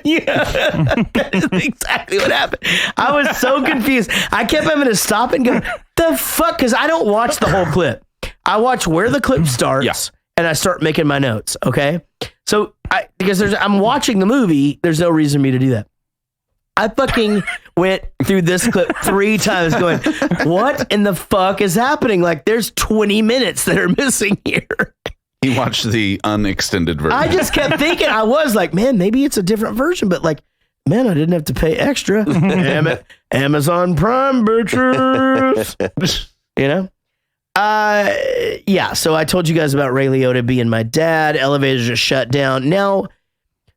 Yeah. That's exactly what happened. I was so confused. I kept having to stop and go, the fuck? Because I don't watch the whole clip. I watch where the clip starts, and I start making my notes, okay? So, because I'm watching the movie, there's no reason for me to do that. I fucking went through this clip 3 times going, what in the fuck is happening? Like, there's 20 minutes that are missing here. You watched the unextended version. I just kept thinking, I was like, man, maybe it's a different version, but like, man, I didn't have to pay extra. Damn it. Amazon Prime, bitches. Yeah, so I told you guys about Ray Liotta being my dad. Elevators just shut down. Now,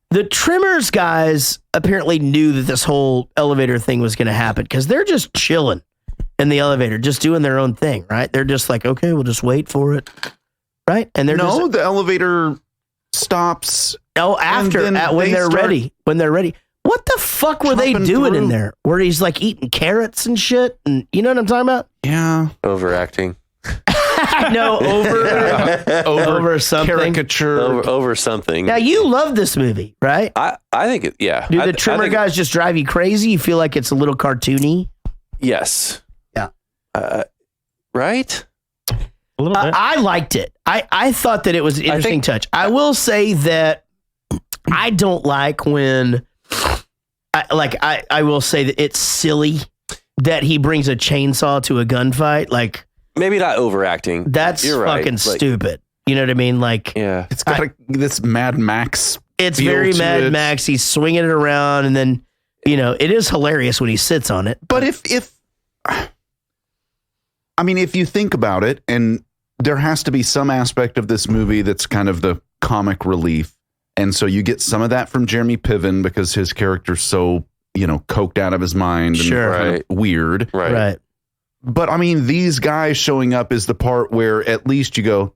the Trimmers guys apparently knew that this whole elevator thing was going to happen because they're just chilling in the elevator, just doing their own thing, right? They're just like, okay, we'll just wait for it, right? And they're the elevator stops. Oh, after when they're ready. When they're ready. What the fuck were they doing in there? Where he's like eating carrots and shit, and you know what I'm talking about? Yeah, overacting. No, over something. Caricature. Over something. Now, you love this movie, right? I think it, yeah. Do the trimmer guys just drive you crazy? You feel like it's a little cartoony? Yes. Yeah. Right? A little bit. I liked it. I thought that it was an interesting touch. I will say that I don't like when, I will say that it's silly that he brings a chainsaw to a gunfight. Like, maybe not overacting. That's fucking stupid. You know what I mean? Like, yeah, it's got this Mad Max. It's very Mad Max. He's swinging it around, and then it is hilarious when he sits on it. But if you think about it, and there has to be some aspect of this movie that's kind of the comic relief. And so you get some of that from Jeremy Piven because his character's so, coked out of his mind and kind of weird. Right. But I mean, these guys showing up is the part where at least you go,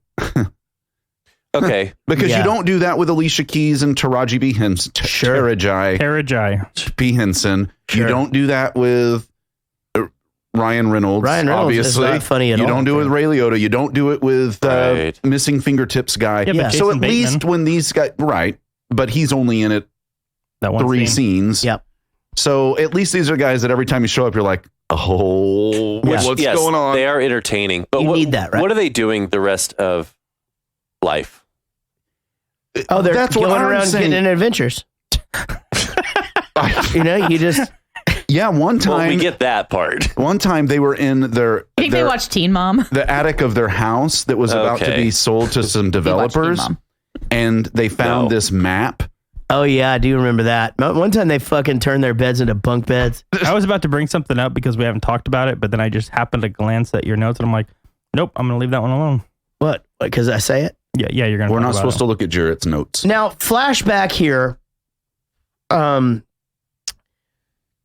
okay. Because you don't do that with Alicia Keys and Taraji B. Henson. Taraji B. Henson. Sure. You don't do that with Ryan Reynolds. Obviously. is not funny at all. You don't do it with Ray Liotta. You don't do it with Missing Fingertips guy. Yeah. So at least when these guys, but he's only in it that one 3 scenes. Yep. So at least these are guys that every time you show up, you're like, oh, what's going on? They are entertaining. But you need that, right? What are they doing the rest of life? Oh, they're That's going what I'm around saying. getting in adventures. You just... Yeah, one time. Well, we get that part. One time they were in I think they watched Teen Mom. The attic of their house that was about to be sold to some developers. And they found this map. Oh, yeah, I do remember that. One time they fucking turned their beds into bunk beds. I was about to bring something up because we haven't talked about it, but then I just happened to glance at your notes and I'm like, nope, I'm going to leave that one alone. What? Because I say it? Yeah, you're going to. We're not supposed to look at Jarrett's notes. Now, flashback here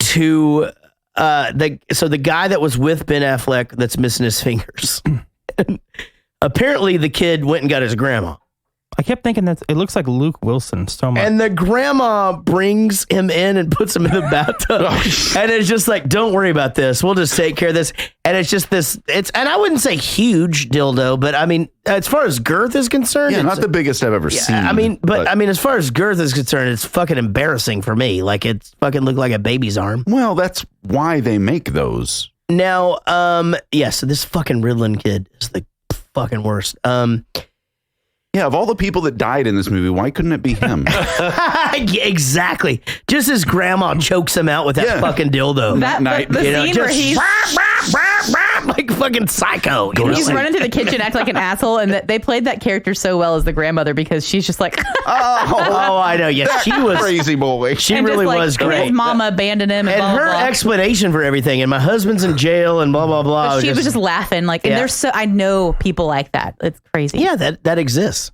to the guy that was with Ben Affleck that's missing his fingers. Apparently, the kid went and got his grandma. I kept thinking it looks like Luke Wilson so much. And the grandma brings him in and puts him in the bathtub. And it's just like, don't worry about this. We'll just take care of this. And it's just and I wouldn't say huge dildo, but I mean, as far as girth is concerned. Yeah, not the biggest I've ever seen. I mean, but as far as girth is concerned, it's fucking embarrassing for me. Like, it's fucking looked like a baby's arm. Well, that's why they make those. Now, so this fucking Riddlin kid is the fucking worst. Yeah, of all the people that died in this movie, why couldn't it be him? Exactly. Just his grandma chokes him out with that fucking dildo. The scene where he's like fucking psycho. He's running to the kitchen, acting like an asshole, and they played that character so well as the grandmother because she's just like, oh, I know. Yes, she was crazy boy. She really was great. His mama abandoned him, and blah, her blah, blah. explanation for everything. And my husband's in jail, and blah blah blah. But she was just laughing, like, and there's I know people like that. It's crazy. Yeah, that exists.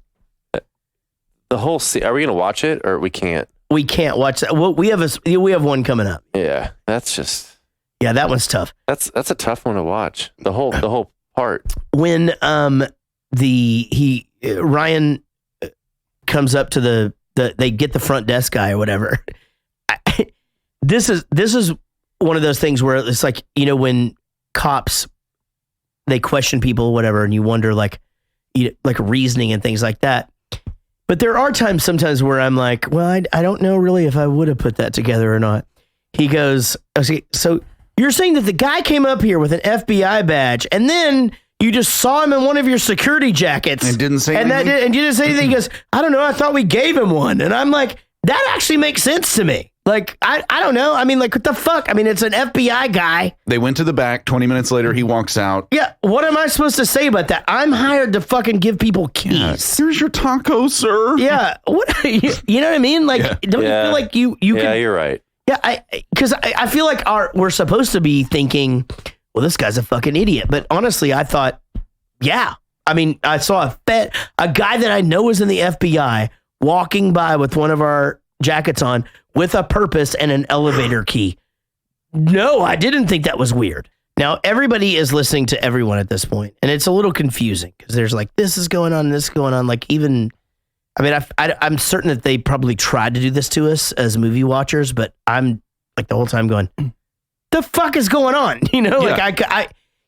The whole scene. Are we gonna watch it or we can't? We can't watch that. Well, we have one coming up. Yeah, that's just. Yeah, that one's tough. That's a tough one to watch. The whole part. When Ryan comes up to they get the front desk guy or whatever. This is one of those things where it's like, when cops they question people or whatever, and you wonder like reasoning and things like that. But there are sometimes where I'm like, well, I don't know really if I would have put that together or not. He goes, okay, so you're saying that the guy came up here with an FBI badge and then you just saw him in one of your security jackets. And didn't say anything? And you didn't say anything. He goes, I don't know. I thought we gave him one. And I'm like, that actually makes sense to me. Like, I don't know. I mean, like, what the fuck? I mean, it's an FBI guy. They went to the back. 20 minutes later, he walks out. Yeah. What am I supposed to say about that? I'm hired to fucking give people keys. Yeah, here's your taco, sir. Yeah. What? You know what I mean? Like, don't you feel like you Yeah, you're right. Yeah. Because I feel like we're supposed to be thinking, well, this guy's a fucking idiot. But honestly, I thought, yeah. I mean, I saw a guy that I know is in the FBI walking by with one of our jackets on with a purpose and an elevator key. No, I didn't think that was weird. Now, everybody is listening to everyone at this point, and it's a little confusing because there's like, this is going on, this is going on. Like, even I mean, I'm certain that they probably tried to do this to us as movie watchers, but I'm like the whole time going, the fuck is going on?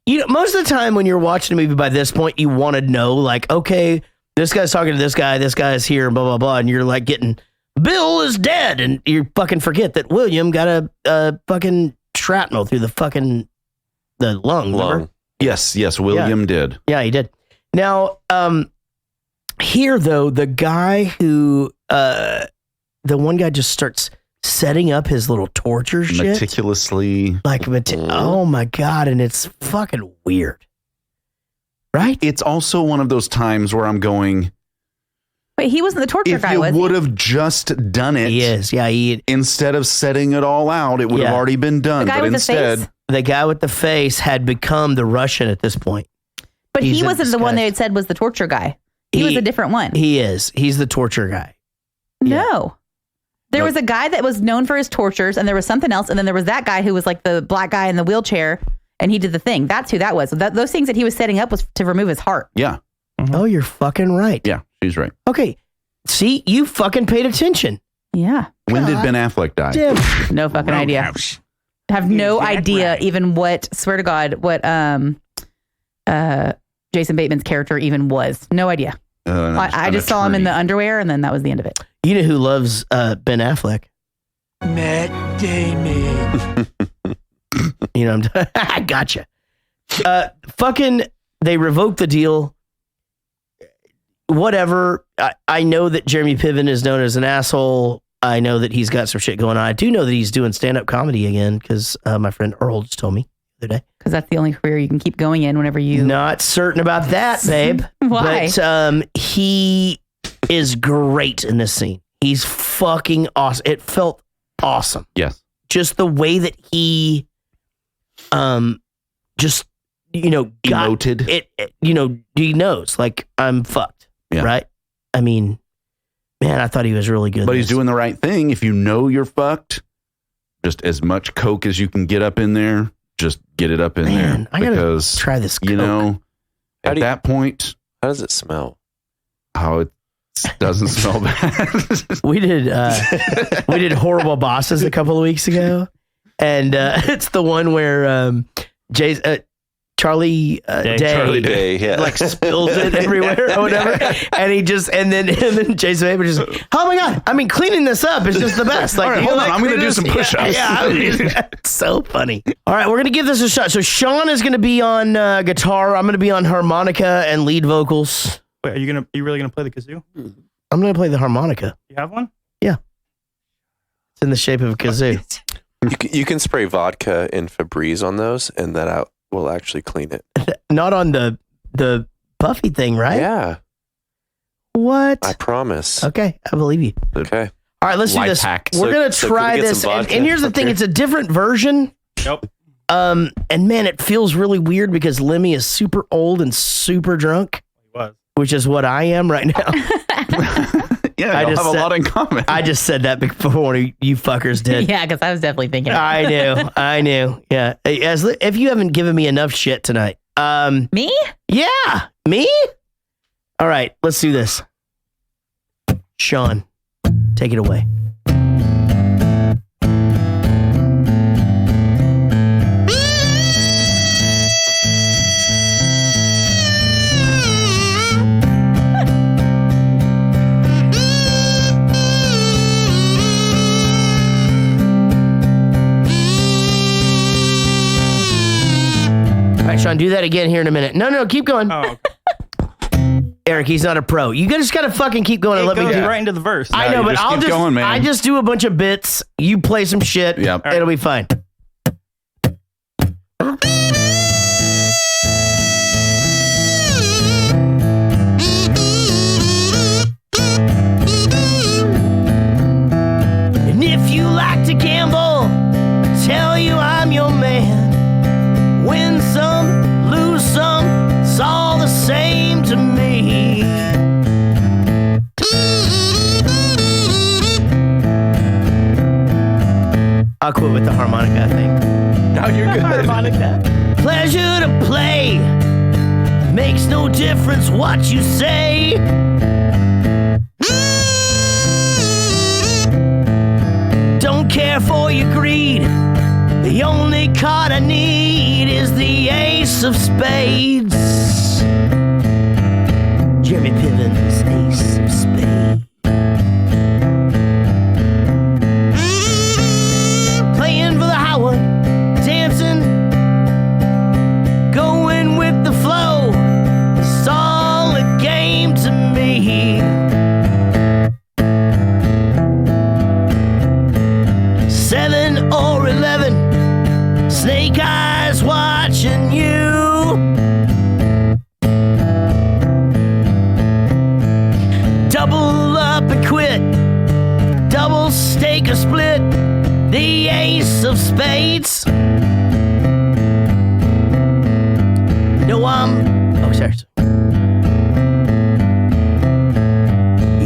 Most of the time when you're watching a movie by this point, you want to know, like, okay, this guy's talking to this guy is here, and blah, blah, blah. And you're like getting, Bill is dead. And you fucking forget that William got a fucking shrapnel through the lung. Remember? Yes, William did. Yeah, he did. Now, here, though, the guy who, the one guy just starts setting up his little torture shit. Meticulously. Oh my God. And it's fucking weird. Right? It's also one of those times where I'm going. Wait, he wasn't the torture guy, was he? If you would have just done it. He is. Yeah. Instead of setting it all out, it would have already been done. But instead, the guy with the face had become the Russian at this point. But he wasn't the one they had said was the torture guy. He was a different one. He is. He's the torture guy. No. There was a guy that was known for his tortures, and there was something else, and then there was that guy who was like the black guy in the wheelchair, and he did the thing. That's who that was. Those things that he was setting up was to remove his heart. Yeah. Mm-hmm. Oh, you're fucking right. Yeah, she's right. Okay. See, you fucking paid attention. Yeah. When did Ben Affleck die? No fucking idea. Have no idea even what, swear to God, what Jason Bateman's character even was. No idea. I just saw him in the underwear, and then that was the end of it. You know who loves Ben Affleck? Matt Damon. You know, I gotcha. They revoked the deal. Whatever. I know that Jeremy Piven is known as an asshole. I know that he's got some shit going on. I do know that he's doing stand-up comedy again because my friend Earl just told me the other day. Because that's the only career you can keep going in whenever you... Not certain about that, babe. Why? But he is great in this scene. He's fucking awesome. It felt awesome. Yes. Just the way that he, just, emoted. He knows, like, I'm fucked, right? I mean, man, I thought he was really good. But he's doing the right thing. If you know you're fucked, just as much coke as you can get up in there, just get it up in there. I gotta try this coke. At that point... How does it smell? How it doesn't smell bad. We did Horrible Bosses a couple of weeks ago, and it's the one where Charlie Day like spills it everywhere or whatever, and then Jason Bateman just, oh my God, I mean, cleaning this up is just the best. Like, all right, hold on, I'm going to do some push-ups. It's so funny. All right, we're going to give this a shot. So Sean is going to be on guitar. I'm going to be on harmonica and lead vocals. Wait, are you really gonna play the kazoo? I'm gonna play the harmonica. You have one? Yeah. It's in the shape of a kazoo. You can spray vodka in Febreze on those, and that will actually clean it. Not on the puffy thing, right? Yeah. What? I promise. Okay, I believe you. Okay. All right, let's do this. Hack. We're gonna try this, and here's the thing: it's a different version. Yep. And man, it feels really weird because Lemmy is super old and super drunk. He was. Which is what I am right now. Yeah, I have a lot in common. I just said that before you fuckers did. Yeah, because I was definitely thinking. I knew. Yeah. If you haven't given me enough shit tonight. Me? Yeah. Me? All right, let's do this. Sean, take it away. Sean, do that again here in a minute. No, keep going. Oh. Eric, he's not a pro. You just gotta fucking keep going and let me do right into the verse. I know, but I'll just going, man. I just do a bunch of bits. You play some shit. Yep. It'll be fine. And if you like to gamble, tell you I'm your man. Win some, lose some, it's all the same to me. I'll quit with the harmonica, I think. No, you're good. Harmonica. Pleasure to play. Makes no difference what you say. care for your greed. The only card I need is the ace of spades. Jeremy Piven's ace of spades. Playing for the Howard, dancing, going with the flow. It's all a game to me. 7 or 11, snake eyes watching you. Double up and quit, double stake or split, the ace of spades. You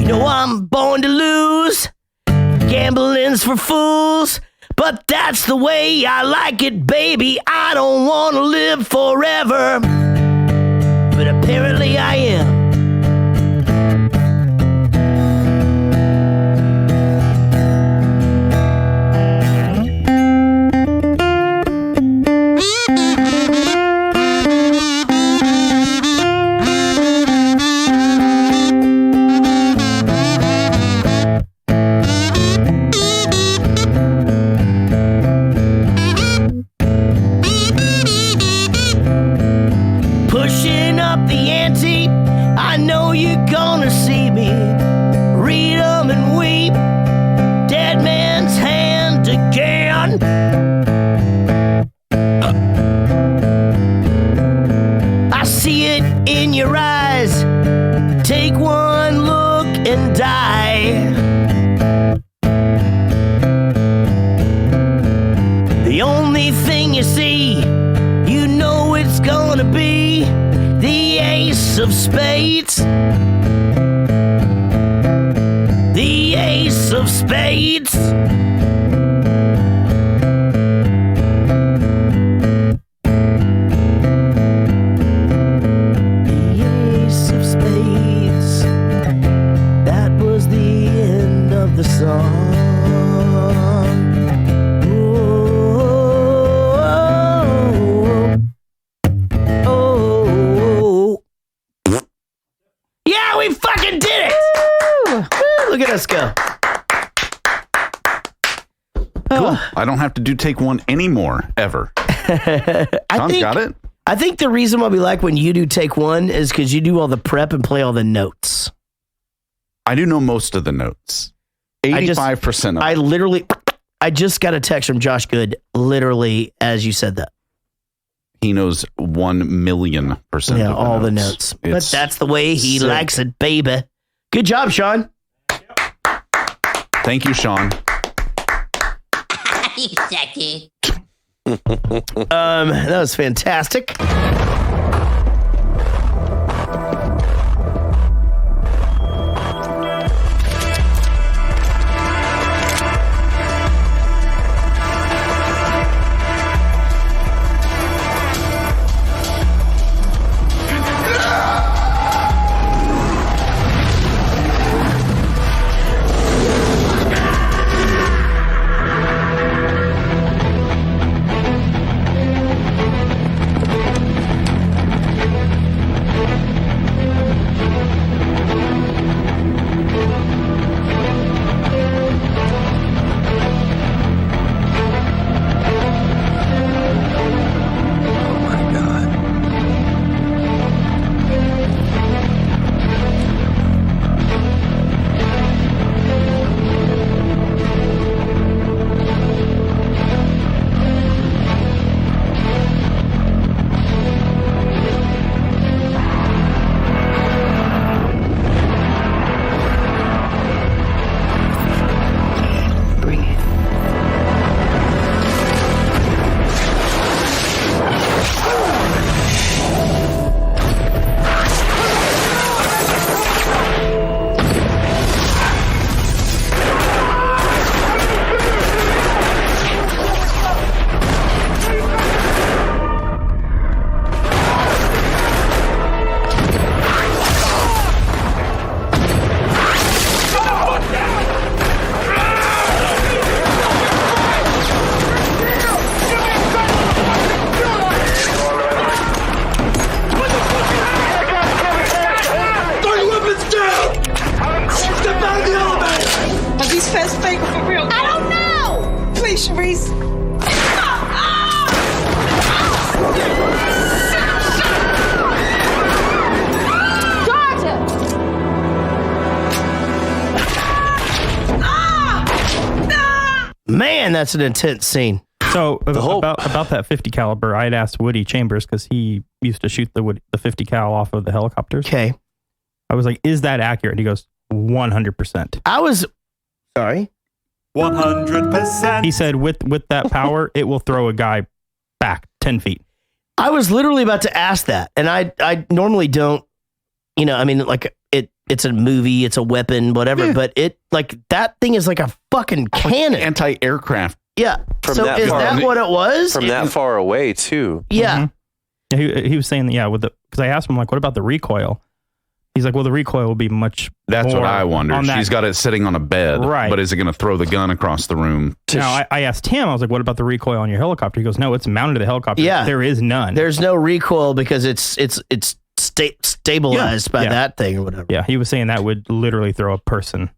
know I'm born to lose. Gambling's for fools, but that's the way I like it, baby. I don't want to live forever, but apparently I am. Pushing up the ante, I know you're gonna see me. Read 'em and weep, dead man's hand again. I see it in your eyes, take one look and die. The only thing you see, you know it's gonna be the ace of spades. The ace of spades. The ace of spades. That was the end of the song. Yeah, we fucking did it! Woo, look at us go. Cool. I don't have to do take one anymore, ever. Sean's got it? I think the reason why we like when you do take one is because you do all the prep and play all the notes. I do know most of the notes. 85% of it. I just got a text from Josh Good, literally, as you said that. He knows 1,000,000%. Yeah, all the notes. But that's the way he likes it, baby. Good job, Sean. Thank you, Sean. You sexy. That was fantastic. Man, that's an intense scene. So about that 50 caliber, I'd asked Woody Chambers because he used to shoot the 50 cal off of the helicopters. Okay. I was like, is that accurate? And he goes, 100%. I was, sorry? 100%. He said with that power, it will throw a guy back 10 feet. I was literally about to ask that. And I normally don't, I mean, like it's a movie, it's a weapon, whatever, but it like that thing is like a fucking cannon. Anti-aircraft. Yeah. So is that what it was? From that far away, too. Yeah. Mm-hmm. Yeah, he was saying that, because I asked him, like, what about the recoil? He's like, well, the recoil will be much That's more what I wondered. on that. She's got it sitting on a bed, Right. but is it going to throw the gun across the room? Now, I asked him, I was like, what about the recoil on your helicopter? He goes, no, it's mounted to the helicopter. Yeah. There is none. There's no recoil because it's stabilized by that thing or whatever. Yeah, he was saying that would literally throw a person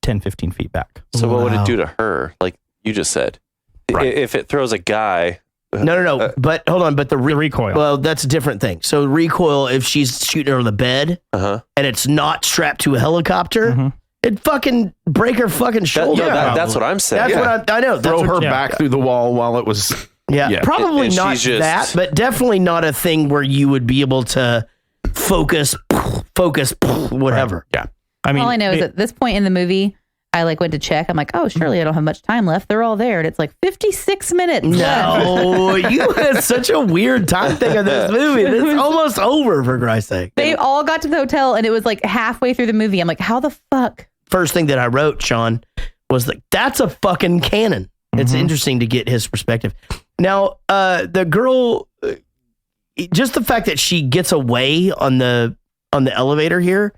10, 15 feet back. So what would it do to her? Like you just said. Right. If it throws a guy... No. But hold on. But the recoil. Well, that's a different thing. So recoil, if she's shooting over the bed and it's not strapped to a helicopter, it'd fucking break her fucking shoulder. That's what I'm saying. That's what I know. Throw her back through the wall while it was... Yeah, probably And not she's just- that, but definitely not a thing where you would be able to focus, whatever. Yeah. I mean, all I know is at this point in the movie, I went to check. I'm like, oh, surely I don't have much time left. They're all there. And it's like 56 minutes left. No, you had such a weird time thing of this movie. It's almost over, for Christ's sake. They all got to the hotel and it was like halfway through the movie. I'm like, how the fuck? First thing that I wrote, Sean, was like, that's a fucking cannon. It's interesting to get his perspective. Now, the girl, just the fact that she gets away on the elevator here,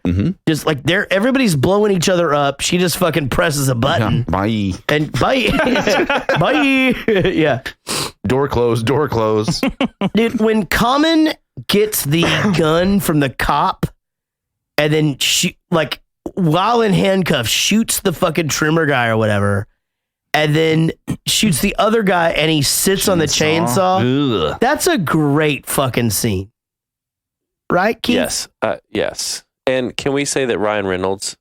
just like everybody's blowing each other up. She just fucking presses a button. Bye. And bye. Bye. Yeah. Door closed. Dude, when Common gets the gun from the cop and then while in handcuffs, shoots the fucking trimmer guy or whatever, and then shoots the other guy and he sits on the chainsaw. Ugh. That's a great fucking scene. Right, Keith? Yes. Yes. And can we say that Ryan Reynolds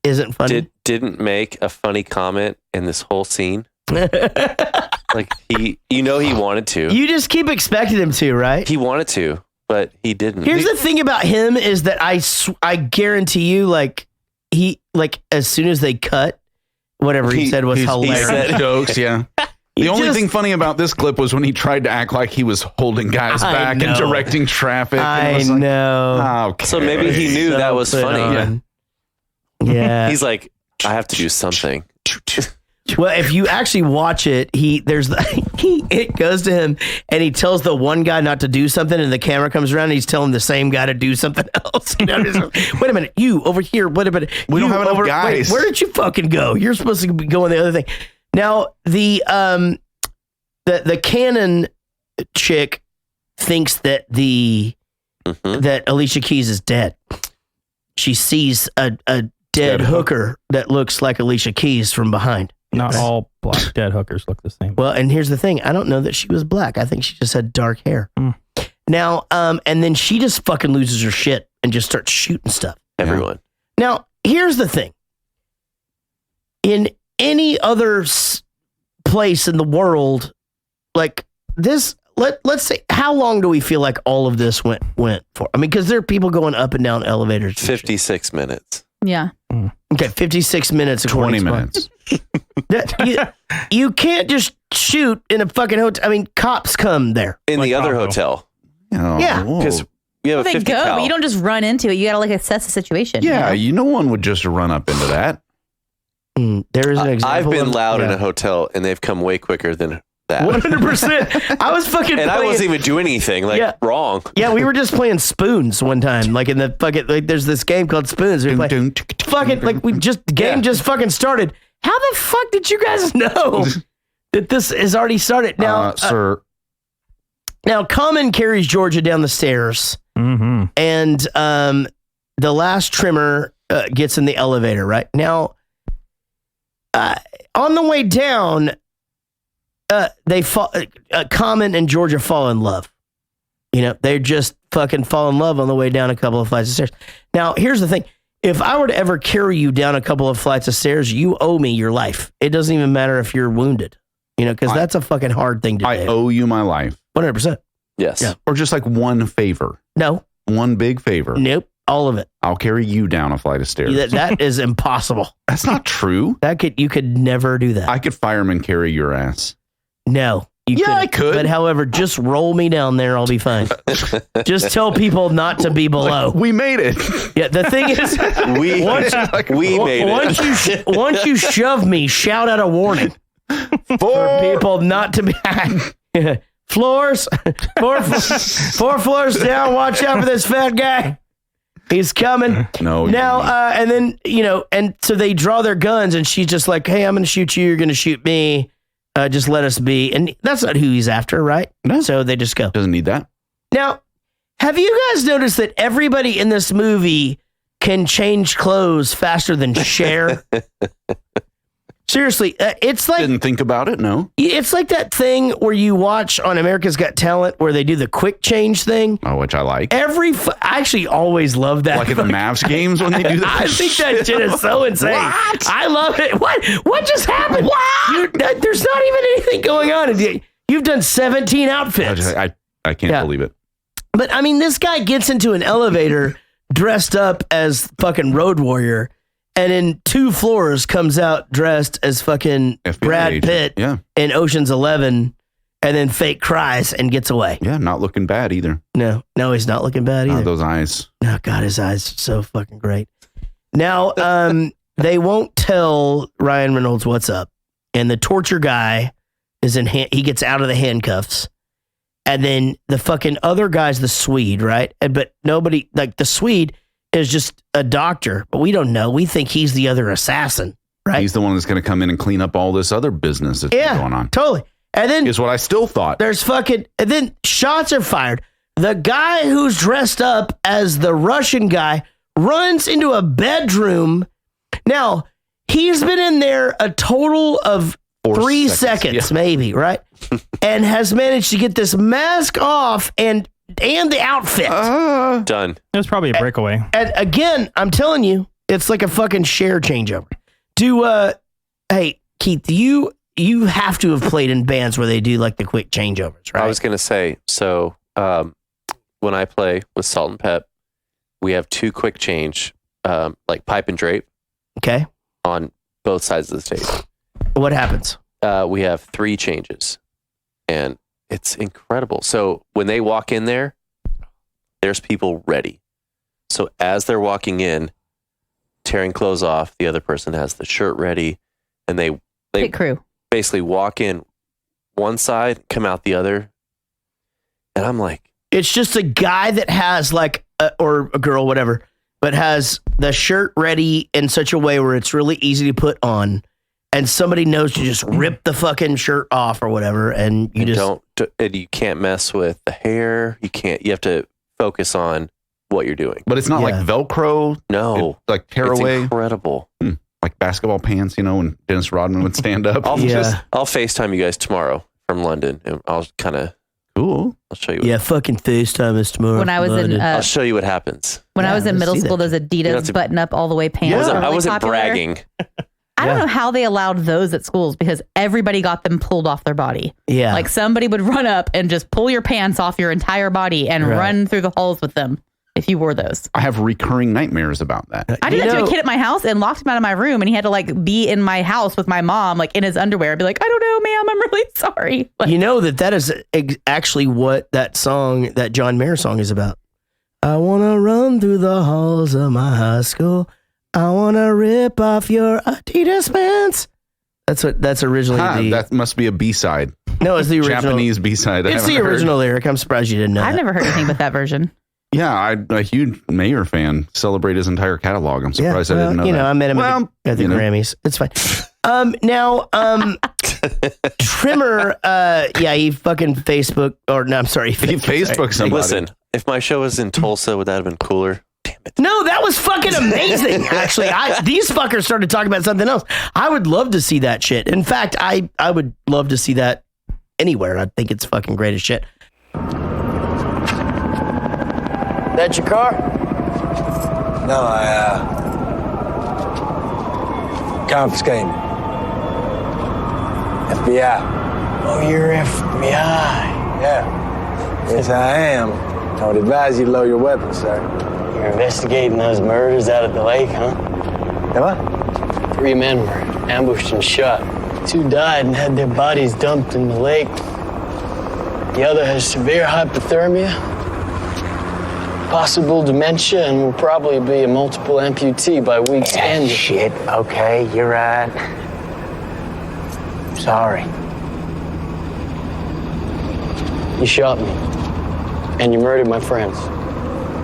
isn't funny? Didn't make a funny comment in this whole scene? Like he wanted to. You just keep expecting him to, right? He wanted to, but he didn't. Here's the thing about him is that I guarantee you, as soon as they cut, whatever he said was hilarious. He said jokes, yeah. The only thing funny about this clip was when he tried to act like he was holding guys back and directing traffic. I know. Okay. So maybe he knew that was funny. Yeah. He's like, I have to do something. Well, if you actually watch it, it goes to him and he tells the one guy not to do something, and the camera comes around and he's telling the same guy to do something else. Wait a minute, you over here. Wait a minute, we don't have enough guys. Wait, where did you fucking go? You're supposed to be going the other thing. Now the canon chick thinks that that Alicia Keys is dead. She sees a dead hooker that looks like Alicia Keys from behind. Not all black dead hookers look the same. Well, and here's the thing. I don't know that she was black. I think she just had dark hair. Now, and then she just fucking loses her shit and just starts shooting stuff. Everyone. Now, here's the thing. In any other place in the world, like this, let's say, how long do we feel like all of this went for? I mean, because there are people going up and down elevators. 56 minutes. Yeah. Okay, 56 minutes. 20 minutes. You can't just shoot in a fucking hotel. I mean, cops come there. In the other hotel. Oh, Yeah. Because we have a They 50 go, cal. but you don't just run into it. You got to assess the situation. Yeah, you know? no one would just run up into that. There is an example. I've been loud in yeah. a hotel, and they've come way quicker than that. 100%. I was fucking And I playing- wasn't even doing anything wrong. Yeah, we were just playing Spoons one time. Like in the fucking, there's this game called Spoons. We play, game just fucking started. How the fuck did you guys know that this has already started? Now, sir. Now, Common carries Georgia down the stairs, and the last trimmer gets in the elevator. Right now, on the way down, they fall. Common and Georgia fall in love. You know, they just fucking fall in love on the way down a couple of flights of stairs. Now, here's the thing: if I were to ever carry you down a couple of flights of stairs, you owe me your life. It doesn't even matter if you're wounded, because that's a fucking hard thing to do. I owe you my life. 100%. Yes. Yeah. Or just like one favor. No. One big favor. Nope. All of it. I'll carry you down a flight of stairs. That is impossible. That's not true. You could never do that. I could fireman carry your ass. No. I could. But however, just roll me down there. I'll be fine. Just tell people not to be below. We made it. Yeah. The thing is, we made it. Once you shove me, shout out a warning for people not to be. Floors, four floors down. Watch out for this fat guy. He's coming. No. Now, and then, and so they draw their guns and she's just like, hey, I'm going to shoot you. You're going to shoot me. Just let us be. And that's not who he's after, right? No. So they just go. Doesn't need that. Now, have you guys noticed that everybody in this movie can change clothes faster than Cher? Seriously, it's like... Didn't think about it, no. It's like that thing where you watch on America's Got Talent where they do the quick change thing. Oh, which I like. I actually always love that. Like at the Mavs games when they do that. I think that shit is so insane. What? I love it. What just happened? There's not even anything going on. You've done 17 outfits. I can't believe it. But I mean, this guy gets into an elevator dressed up as fucking Road Warrior. And in 2 floors comes out dressed as fucking FBI Brad Pitt in Ocean's 11 and then fake cries and gets away. Yeah, not looking bad either. No, he's not looking bad either. Those eyes. Oh, God, his eyes are so fucking great. Now, they won't tell Ryan Reynolds what's up. And the torture guy is he gets out of the handcuffs. And then the fucking other guy's the Swede, right? But nobody, like the Swede is just a doctor, but we don't know. We think he's the other assassin, right? He's the one that's going to come in and clean up all this other business that's been going on. Totally. And then is what I still thought. And then shots are fired. The guy who's dressed up as the Russian guy runs into a bedroom. Now, he's been in there a total of 3 seconds, maybe, right? And has managed to get this mask off and the outfit. Done. It was probably a breakaway. And again, I'm telling you, it's like a fucking Cher changeover. Hey, Keith, you have to have played in bands where they do like the quick changeovers, right? I was going to say, so when I play with Salt and Pep, we have 2 quick change, like pipe and drape. Okay. On both sides of the stage. What happens? We have 3 changes. And it's incredible. So when they walk in there's people ready. So as they're walking in, tearing clothes off, the other person has the shirt ready, and they Pit crew basically walk in one side, come out the other, and I'm like, it's just a guy that has or a girl, whatever, but has the shirt ready in such a way where it's really easy to put on. And somebody knows to just rip the fucking shirt off or whatever, and you can't mess with the hair. You have to focus on what you're doing. But it's not like Velcro. No. It's like tearaway. It's incredible. Like basketball pants, when Dennis Rodman would stand up. I'll FaceTime you guys tomorrow from London, and I'll kind of... Cool. I'll show you. Fucking FaceTime us tomorrow. When I was in... I'll show you what happens. When I was in middle school, those Adidas button-up all-the-way pants. I wasn't bragging. I don't know how they allowed those at schools because everybody got them pulled off their body. Yeah. Like somebody would run up and just pull your pants off your entire body and run through the halls with them if you wore those. I have recurring nightmares about that. I did that to a kid at my house and locked him out of my room, and he had to be in my house with my mom, in his underwear, and be like, I don't know, ma'am, I'm really sorry. That is actually what that song, that John Mayer song is about. I want to run through the halls of my high school. I want to rip off your Adidas pants. That's originally that must be a B-side. No, it's the original. Japanese B-side. It's the original lyric. I'm surprised you didn't know. I've never heard anything but that version. Yeah, I'm a huge Mayer fan. Celebrate his entire catalog. I'm surprised I didn't know that. I met him at the Grammys. It's fine. Trimmer, he fucking Facebook, he Facebook somebody. Listen, if my show was in Tulsa, would that have been cooler? Damn it. No, that was fucking amazing. Actually, these fuckers started talking about something else. I would love to see that shit. In fact, I would love to see that anywhere. I think it's fucking great as shit. That your car? No, Confiscating. FBI. Oh, you're FBI. Yeah. Yes, I am. I would advise you to lower your weapon, sir. You're investigating those murders out at the lake, huh? Am I? 3 men were ambushed and shot. 2 died and had their bodies dumped in the lake. The other has severe hypothermia, possible dementia, and will probably be a multiple amputee by week's end. Shit, okay, you're right. Sorry. You shot me, and you murdered my friends.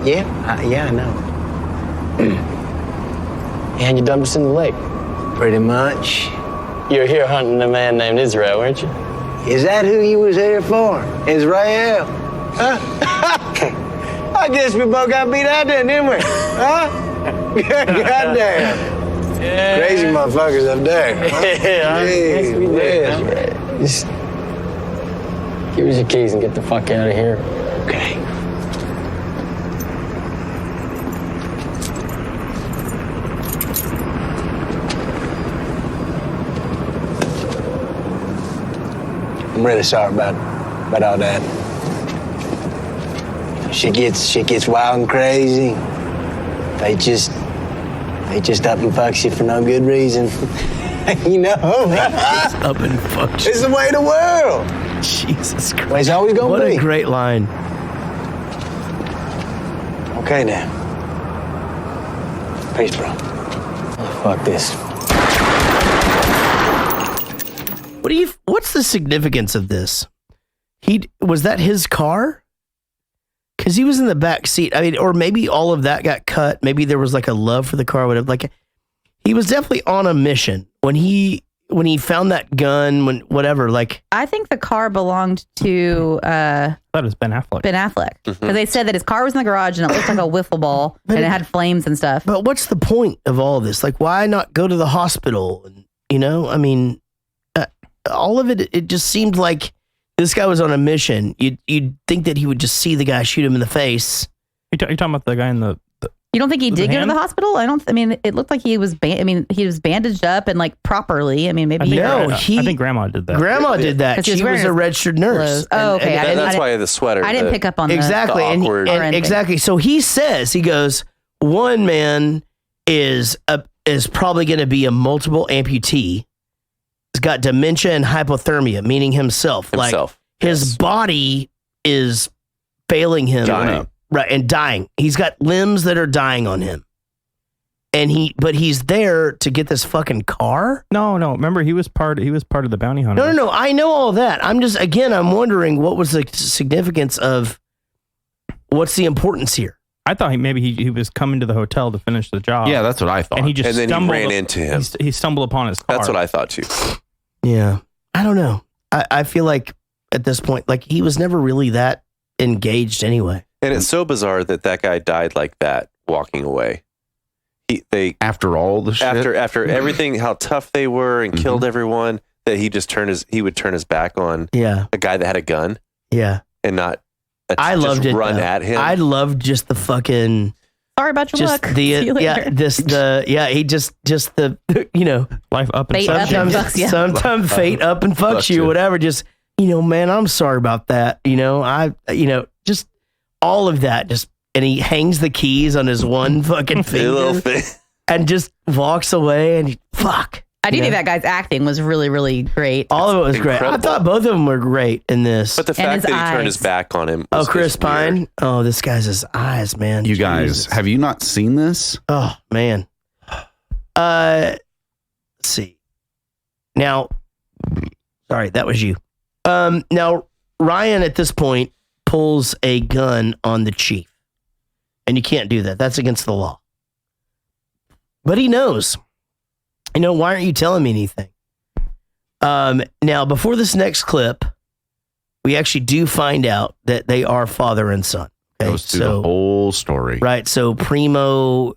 Yeah, I know. And you dumped us in the lake. Pretty much. You were here hunting a man named Israel, weren't you? Is that who you was here for? Israel? Huh? I guess we both got beat out there, didn't we? Huh? Goddamn. Yeah. Crazy motherfuckers up there. Huh? Yeah, yes, we did. Huh? Just give us your keys and get the fuck out of here. Okay. I'm really sorry about all that. Shit gets wild and crazy. They just up and fucks you for no good reason. You know? Just up and fucks you. It's the way of the world. Jesus Christ. Well, it's always gonna be. be. What a great line. Okay now. Peace, bro. Fuck this. What's the significance of this? Was that his car? Because he was in the back seat. I mean, or maybe all of that got cut. Maybe there was like a love for the car. Whatever. Like, he was definitely on a mission when he found that gun. Whatever. Like, I think the car belonged to. I thought it was Ben Affleck. Ben Affleck, because they said that his car was in the garage and it looked like a wiffle ball and it had flames and stuff. But what's the point of all of this? Like, why not go to the hospital? And I mean, all of it just seemed like this guy was on a mission. You'd think that he would just see the guy, shoot him in the face. You're talking about the guy in the You don't think he did go to the hospital? I mean, it looked like he was. He was bandaged up and like properly. I mean, maybe. I think Grandma did that. Grandma did that. She was a registered nurse. Oh, okay. That's why the sweater. I didn't pick up on exactly. The awkward. And exactly. So he goes, one man is probably going to be a multiple amputee. He's got dementia and hypothermia, meaning himself. Like his body is failing him. Dying. Right, and dying. He's got limbs that are dying on him. But he's there to get this fucking car? No. Remember, he was part of the bounty hunter. No. I know all that. I'm wondering what was the significance of what's the importance here? I thought maybe he was coming to the hotel to finish the job. Yeah, that's what I thought. And he then he ran into him. He stumbled upon his car. That's what I thought too. Yeah. I don't know. I feel like at this point, like he was never really that engaged anyway. And it's so bizarre that guy died like that, walking away. After all the shit? After everything, how tough they were and killed everyone, that he would turn his back on a guy that had a gun. Yeah. And not I loved just it, run though. at him. I loved just the fucking sorry about your luck. He just life up and fate up and fucks you. Sometimes fate up and fucks you, whatever. Just man, I'm sorry about that. Just all of that. And he hangs the keys on his one fucking finger, little thing, and just walks away. And fuck. I do think that guy's acting was really, really great. All of it was great. I thought both of them were great in this. But the fact that he turned his back on him. Oh, Chris Pine. Oh, this guy's his eyes, man. You guys, have you not seen this? Oh man. Let's see. Now, sorry, that was you. Now Ryan at this point pulls a gun on the chief, and you can't do that. That's against the law. But he knows. Why aren't you telling me anything? Now, before this next clip, we actually do find out that they are father and son. Okay? Goes through the whole story. Right. So Primo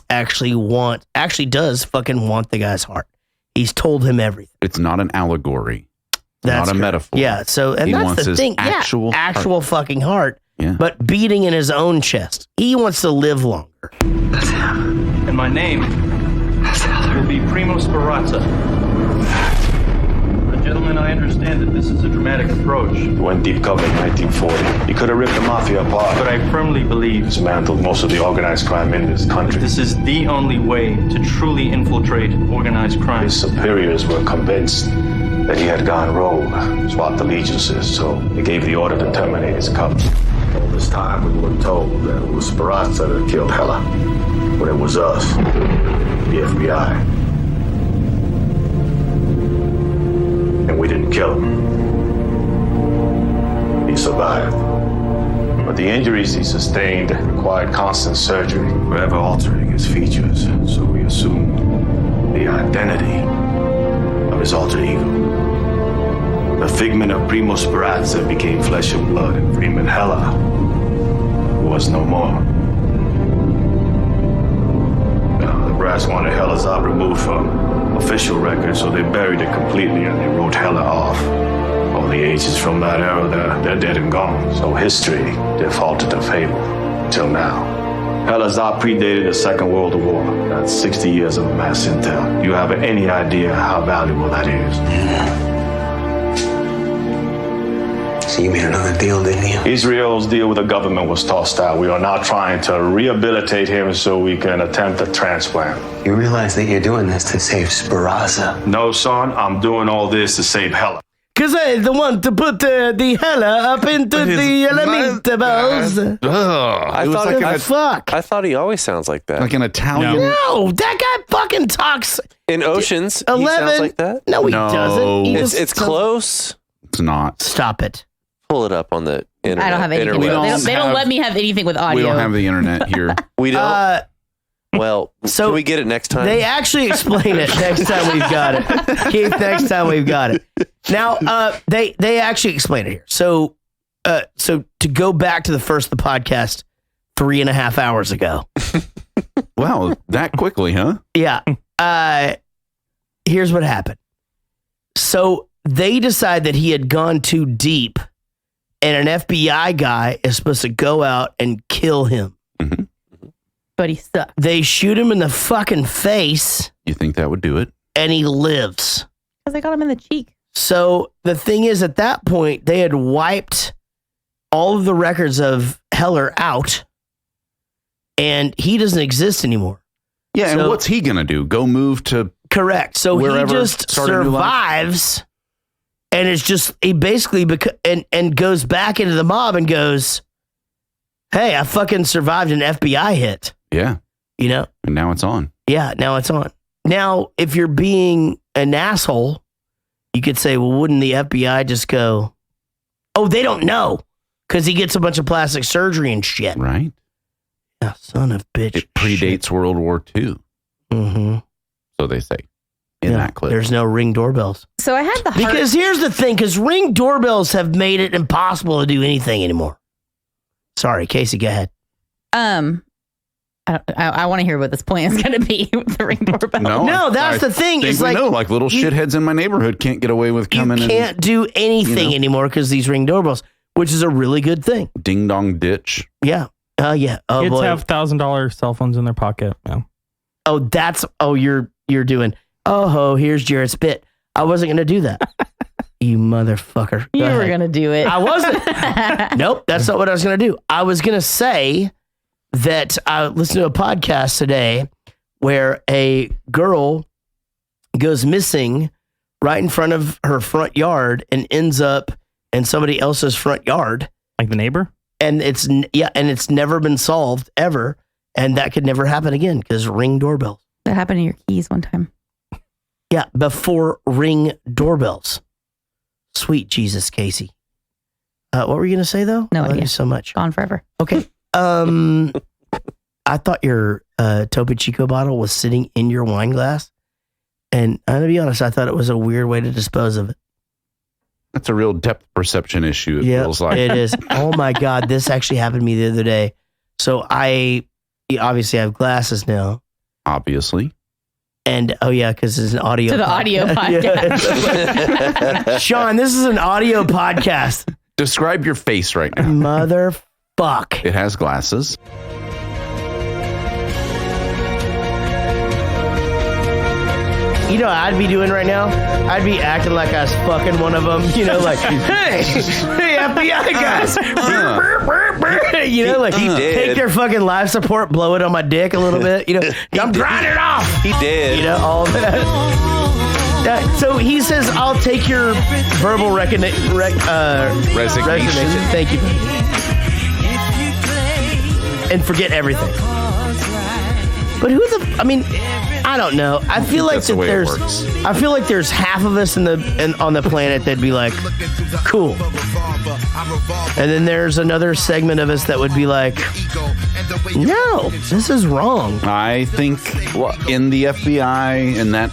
actually does fucking want the guy's heart. He's told him everything. It's not an allegory. Not a metaphor. Yeah. So, and he that's wants the his thing. actual heart. Fucking heart. Yeah. But beating in his own chest. He wants to live longer. And my name will be Primo Speranza. Gentlemen, I understand that this is a dramatic approach. He went deep cover in 1940. He could have ripped the mafia apart. But I firmly believe dismantled most of the organized crime in this country. This is the only way to truly infiltrate organized crime. His superiors were convinced that he had gone rogue, swapped allegiances, so they gave the order to terminate his cubs. All this time we were told that it was Speranza that killed Hella, but it was us, the FBI. And we didn't kill him. He survived. But the injuries he sustained required constant surgery, forever altering his features. So we assumed the identity of his alter ego. The figment of Primo Speranza became flesh and blood, and Freeman Hella was no more. Now, the brass wanted Hella's op removed from official records, so they buried it completely and they wrote Hella off. All the ages from that era, they're dead and gone. So history defaulted to fable until now. Hella's op predated the Second World War. That's 60 years of mass intel. Do you have any idea how valuable that is? So you made another deal, didn't you? Israel's deal with the government was tossed out. We are now trying to rehabilitate him so we can attempt a transplant. You realize that you're doing this to save Speranza? No, son, I'm doing all this to save Hella. Because I don't want to put the Hella up into the lamentables. I thought he always sounds like that. Like an Italian. No, that guy fucking talks. In Oceans, 11. he sounds like that? No, he doesn't. It's close. It's not. Stop it. Pull it up on the internet. I don't have anything. They don't let me have anything with audio. We don't have the internet here. We don't. Well, so can we get it next time? They actually explain it next time we've got it. Keith, next time we've got it. Now, they actually explain it here. So to go back to the first of the podcast 3.5 hours ago. Wow, that quickly, huh? Yeah. Here's what happened. So they decide that he had gone too deep, and an FBI guy is supposed to go out and kill him. Mm-hmm. But he sucks. They shoot him in the fucking face. You think that would do it? And he lives. Because they got him in the cheek. So the thing is, at that point, they had wiped all of the records of Heller out, and he doesn't exist anymore. Yeah, and what's he going to do? Go move to correct. So he just survives, and it's just, he basically, and goes back into the mob and goes, hey, I fucking survived an FBI hit. Yeah. You know? And now it's on. Yeah, now it's on. Now, if you're being an asshole, you could say, well, wouldn't the FBI just go, oh, they don't know, because he gets a bunch of plastic surgery and shit. Right. Yeah, son of bitch. It predates World War II. Mm-hmm. So they say in that clip. There's no Ring doorbells. So I had the heart. Because here's the thing, because Ring doorbells have made it impossible to do anything anymore. Sorry, Casey, go ahead. I want to hear what this plan is going to be with the Ring doorbell. No, that's the thing. It's like little shitheads in my neighborhood can't get away with coming in. You can't do anything anymore because these Ring doorbells, which is a really good thing. Ding dong ditch. Yeah. Yeah. Oh, kids boy. have $1,000 cell phones in their pocket. Yeah. Oh, you're doing. Oh, here's Jarrett's bit. I wasn't going to do that. You motherfucker. You were going to do it. I wasn't. Nope, that's not what I was going to do. I was going to say that I listened to a podcast today where a girl goes missing right in front of her front yard and ends up in somebody else's front yard. Like the neighbor? And it's never been solved ever. And that could never happen again because Ring doorbells. That happened to your keys one time. Yeah, before Ring doorbells. Sweet Jesus, Casey. What were you going to say, though? No I love idea. you so much. Gone forever. Okay. I thought your Topo Chico bottle was sitting in your wine glass. And I'm going to be honest, I thought it was a weird way to dispose of it. That's a real depth perception issue, it feels like. It is. Oh, my God. This actually happened to me the other day. So I obviously have glasses now. Obviously. And, oh, yeah, because it's an audio To the audio podcast. Sean, this is an audio podcast. Describe your face right now. Motherfuck. It has glasses. You know what I'd be doing right now? I'd be acting like I was fucking one of them. You know, like, hey, FBI guys. You know, like, take their fucking life support, blow it on my dick a little bit. You know, I'm grinding it off. He did. You know, all that. So he says, I'll take your verbal resignation. Thank you. And forget everything. But I don't know. I feel like there's half of us on the planet that'd be like, cool. And then there's another segment of us that would be like, no, this is wrong. I think in the FBI, in that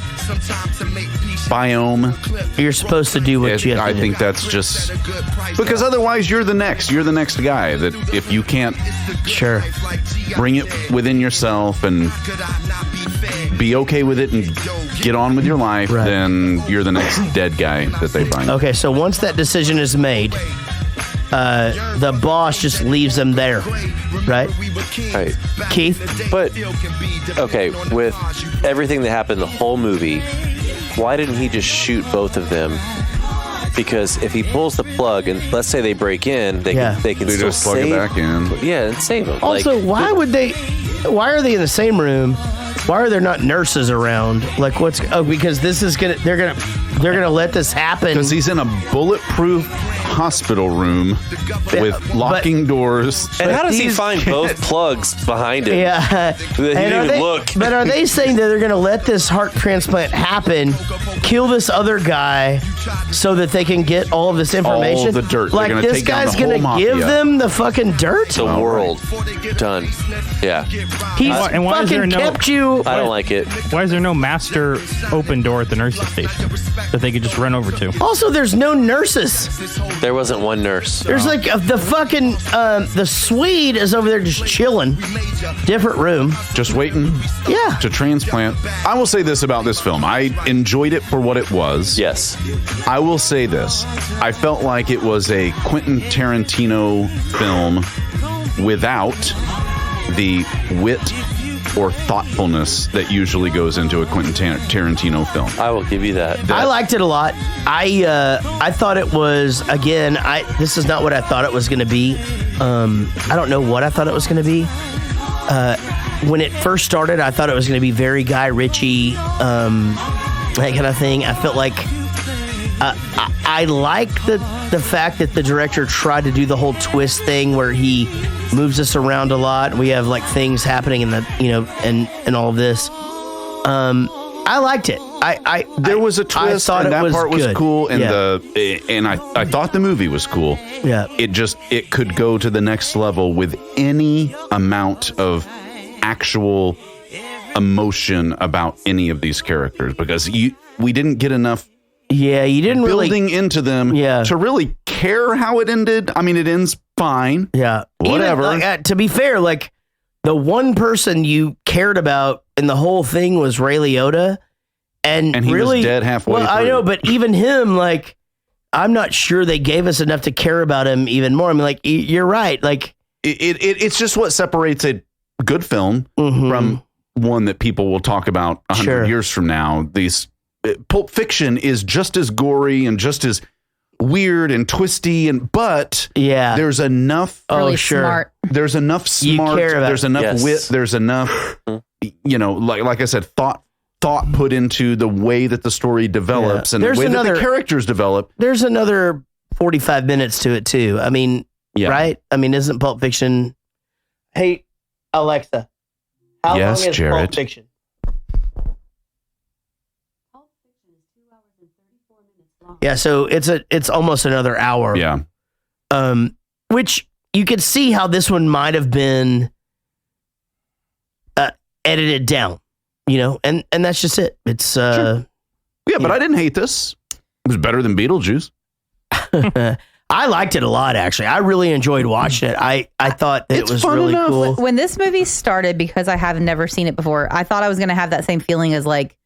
biome, you're supposed to do what you have to do. I think that's just because otherwise you're the next guy that if you can't bring it within yourself and be okay with it and get on with your life, then you're the next dead guy that they find. Okay, so once that decision is made, the boss just leaves them there, right? Right. Keith? But, okay, with everything that happened the whole movie, why didn't he just shoot both of them? Because if he pulls the plug and let's say they break in, they can still just plug it back in. Yeah, and save them. Also, why are they in the same room? Why are there not nurses around? Like, because this is they're gonna let this happen. Because he's in a bulletproof hospital room with locking doors. And how does he find both plugs behind him? Yeah. He didn't even look. But are they saying that they're going to let this heart transplant happen, kill this other guy, so that they can get all of this information? All the dirt. Like, this guy's going to give them the fucking dirt? The world. Done. Yeah. He's fucking kept you. I don't like it. Why is there no master open door at the nurse's station that they could just run over to? Also, there's no nurses. There wasn't one nurse. There's like the fucking the Swede is over there just chilling, different room, just waiting. Yeah. To transplant. I will say this about this film: I enjoyed it for what it was. Yes. I will say this: I felt like it was a Quentin Tarantino film without the wit or thoughtfulness that usually goes into a Quentin Tarantino film. I will give you that. I liked it a lot. I thought it was, again, this is not what I thought it was going to be. I don't know what I thought it was going to be. When it first started, I thought it was going to be very Guy Ritchie, that kind of thing. I felt like I like the fact that the director tried to do the whole twist thing where he moves us around a lot. We have like things happening in the, and all of this. I liked it. There was a twist, and that part was cool, and I thought the movie was cool. Yeah, it could go to the next level with any amount of actual emotion about any of these characters, because we didn't get enough. Yeah, you didn't building into them to really care how it ended. I mean, it ends fine. Yeah, whatever. Even, to be fair, like the one person you cared about in the whole thing was Ray Liotta, and he really was dead halfway through. I know, but even him, like, I'm not sure they gave us enough to care about him even more. I mean, like, you're right. Like, it's just what separates a good film from one that people will talk about 100 years from now. Pulp Fiction is just as gory and just as weird and twisty, but there's enough. Really smart. There's enough smart. There's enough wit. There's enough, like I said, thought put into the way that the story develops and the way that the characters develop. There's another 45 minutes to it too. I mean, right? I mean, isn't Pulp Fiction? Hey, Alexa, how long is Pulp Fiction? Yeah, so it's almost another hour. Yeah. Which you could see how this one might have been edited down, and that's just it. It's but I didn't hate this. It was better than Beetlejuice. I liked it a lot, actually. I really enjoyed watching it. I thought that it was really cool. When this movie started, because I have never seen it before, I thought I was going to have that same feeling as like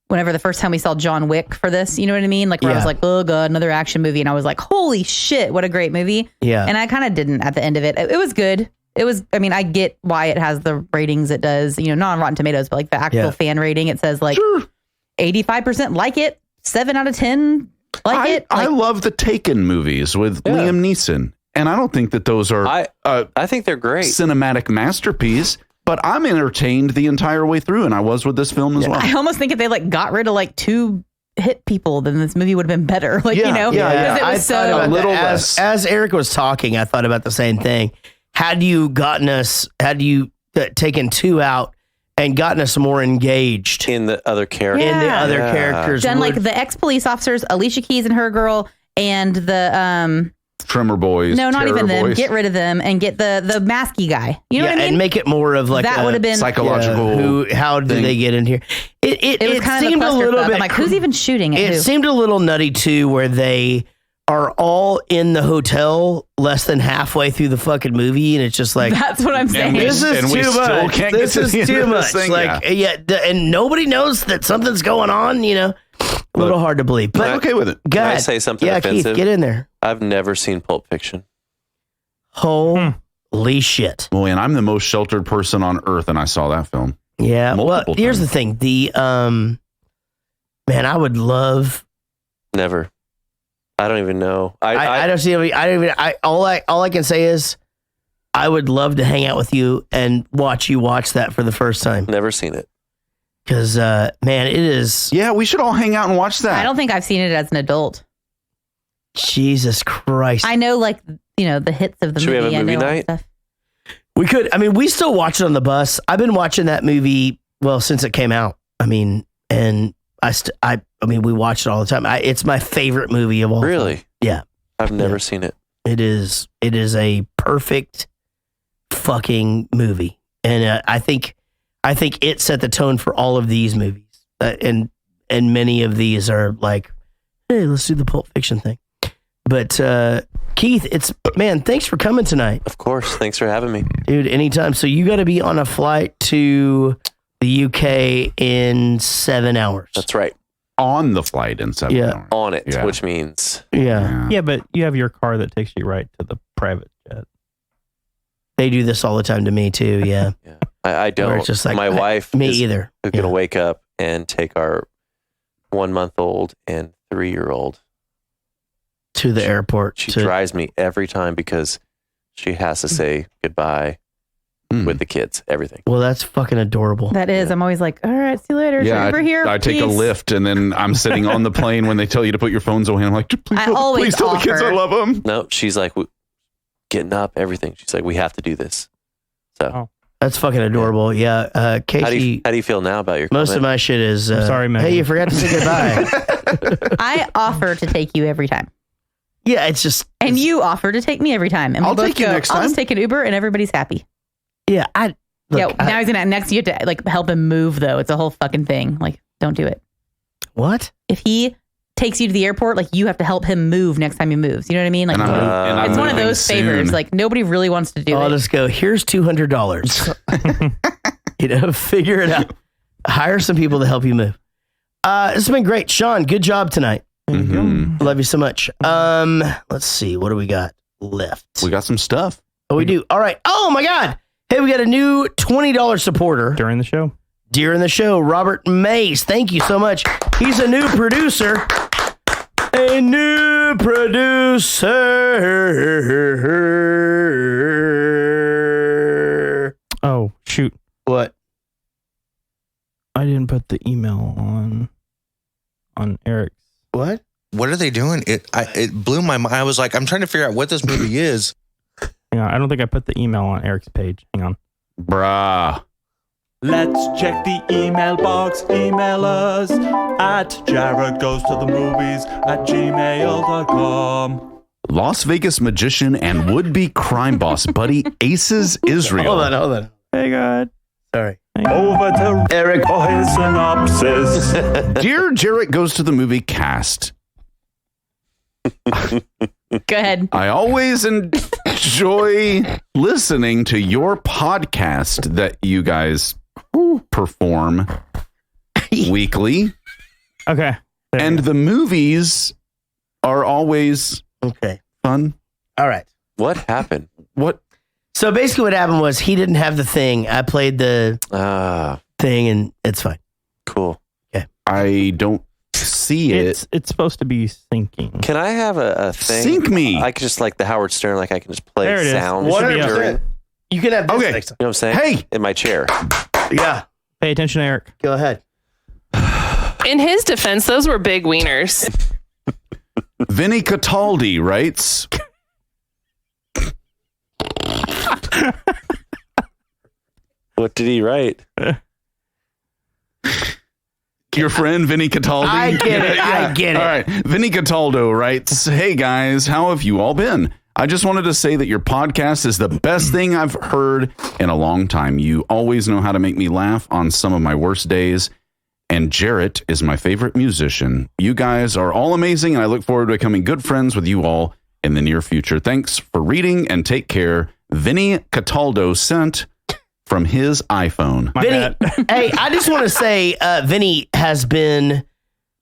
whenever the first time we saw John Wick for this, you know what I mean? Like where I was like, oh God, another action movie. And I was like, holy shit, what a great movie. Yeah. And I kind of didn't at the end of it. It was good. It was, I mean, I get why it has the ratings it does, not on Rotten Tomatoes, but like the actual fan rating, it says like 85% like it. 7 out of 10 like it. I love the Taken movies with Liam Neeson. And I don't think that those are I think they're great. Cinematic masterpiece, but I'm entertained the entire way through, and I was with this film as well. I almost think if they like got rid of like 2 hit people, then this movie would have been better. Like, you know, because it was so a little less. As Eric was talking, I thought about the same thing. Had you taken 2 out and gotten us more engaged in the other characters, characters, done like the ex-police officers, Alicia Keys and her girl, and the Tremor Boys. No, not even them. Boys. Get rid of them and get the masky guy. You know what I mean? And make it more of like that would have been psychological. How did they get in here? It was kind seemed of a little bit. I'm like, who's even shooting it? It seemed a little nutty too, where they are all in the hotel less than halfway through the fucking movie, and it's just like that's what I'm saying. This is too much. This is too much. Like and nobody knows that something's going on. You know, a little hard to believe. But I'm okay with it. Can I say something offensive? Keith, get in there. I've never seen Pulp Fiction. Holy shit! Boy, and I'm the most sheltered person on earth, and I saw that film. Yeah. Multiple here's times. the thing. The man, I would love. Never. I don't even know. I don't see. All I can say is, I would love to hang out with you and watch you watch that for the first time. Never seen it. Because man, it is. Yeah, we should all hang out and watch that. I don't think I've seen it as an adult. Jesus Christ! I know, like, you know, the hits of the Should movie. we have a movie night? Stuff. We could. I mean, we still watch it on the bus. I've been watching that movie since it came out. I mean, and I mean, we watch it all the time. It's my favorite movie of all. Really? Time. Yeah. I've never seen it. It is a perfect fucking movie, and I think it set the tone for all of these movies, and many of these are like, hey, let's do the Pulp Fiction thing. But Keith, thanks for coming tonight. Of course, thanks for having me, dude. Anytime. So you got to be on a flight to the UK in 7 hours. That's right. On the flight in 7 hours. On it, which means yeah, but you have your car that takes you right to the private jet. They do this all the time to me too. Yeah. I don't. It's just like, my wife. Me is either. Going to wake up and take our 1-month-old and 3-year-old to the airport. She drives me every time because she has to say goodbye with the kids. Everything. Well, that's fucking adorable. That is. I'm always like, all right, see you later. Yeah, over here. I take a lift, and then I'm sitting on the plane when they tell you to put your phones away. I'm like, please tell the kids I love them. No, she's like getting up, everything. She's like, we have to do this. So that's fucking adorable. Yeah. Casey, how do you feel now about your most comment? of my shit is I'm sorry, man. Hey, you forgot to say goodbye. I offer to take you every time. Yeah, it's just. And you offer to take me every time. And I'll take you next time. I'll just take an Uber and everybody's happy. Yeah, now he's gonna next. You have to like help him move though. It's a whole fucking thing. Like, don't do it. What? If he takes you to the airport, like you have to help him move next time he moves. You know what I mean? Like, it's one of those favors. Like nobody really wants to do it. I'll just go. Here's $200. You know, figure it out. Hire some people to help you move. This has been great, Sean. Good job tonight. Love you so much. Let's see. What do we got left? We got some stuff. Oh, we do. All right. Oh my God. Hey, we got a new $20 supporter during the show. During the show, Robert Mays. Thank you so much. He's a new producer. A new producer. Oh, shoot. What? I didn't put the email on Eric's. What? What are they doing? It blew my mind. I was like, I'm trying to figure out what this movie is. Hang on, I don't think I put the email on Eric's page. Hang on. Bruh. Let's check the email box. Email us at jaredgoestothemovies@gmail.com. Las Vegas magician and would-be crime boss buddy Aces Israel. Hold on. Hey, God. Sorry. Over to Eric for his synopsis. Dear Jared Goes to the Movie cast. Go ahead. I always enjoy listening to your podcast that you guys perform weekly. Okay. And the movies are always fun. All right. What happened? What? So basically what happened was he didn't have the thing. I played the thing and it's fine. Cool. Okay. I don't see it. It's supposed to be syncing. Can I have a thing? Sync me. I could just like the Howard Stern, like I can just play There it is. sounds. 100%. You can have this Okay. next time. You know what I'm saying? Hey! In my chair. Yeah. Pay attention, Eric. Go ahead. In his defense, those were big wieners. Vinny Cataldi writes. What did he write? Your friend Vinny Cataldi? I get it. I get it. All right. Vinny Cataldo writes, "Hey guys, how have you all been? I just wanted to say that your podcast is the best thing I've heard in a long time. You always know how to make me laugh on some of my worst days. And Jarrett is my favorite musician. You guys are all amazing, and I look forward to becoming good friends with you all in the near future. Thanks for reading and take care." Vinny Cataldo sent from his iPhone. Vinny, hey, I just want to say, Vinny has been,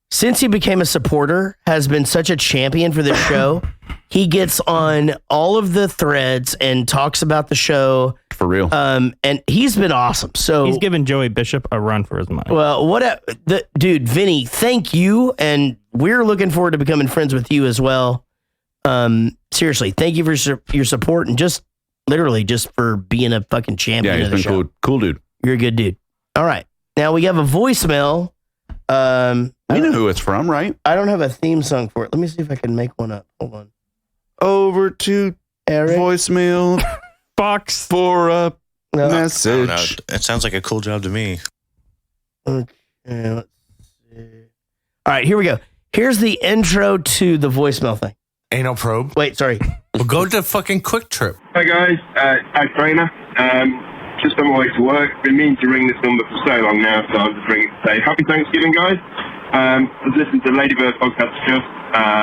since he became a supporter, has been such a champion for this show. He gets on all of the threads and talks about the show. For real. And he's been awesome. So he's given Joey Bishop a run for his money. Well, dude, Vinny, thank you. And we're looking forward to becoming friends with you as well. Seriously, thank you for your support and just literally just for being a fucking champion. Yeah, he's of the been show. cool dude. You're a good dude. All right. Now we have a voicemail. We know who it's from, right? I don't have a theme song for it. Let me see if I can make one up. Hold on. Over to Eric. Voicemail box for a I message. don't know. It sounds like a cool job to me. Okay, let's see. All right, here we go. Here's the intro to the voicemail thing. Anal probe. Wait, sorry. Well, go to fucking Quick Trip. Hi guys, Tag Trainer. Just on my way to work. Been meaning to ring this number for so long now, so I'm just ringing to say Happy Thanksgiving, guys. I was listening to the Ladybird podcast just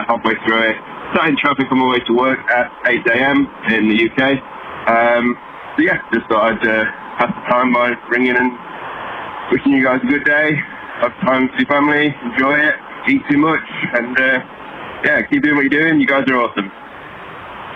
halfway through it. Sat in traffic on my way to work at 8 a.m. in the UK. So yeah, just thought I'd pass the time by ringing and wishing you guys a good day. Have time with your family, enjoy it, eat too much, and yeah, keep doing what you're doing. You guys are awesome.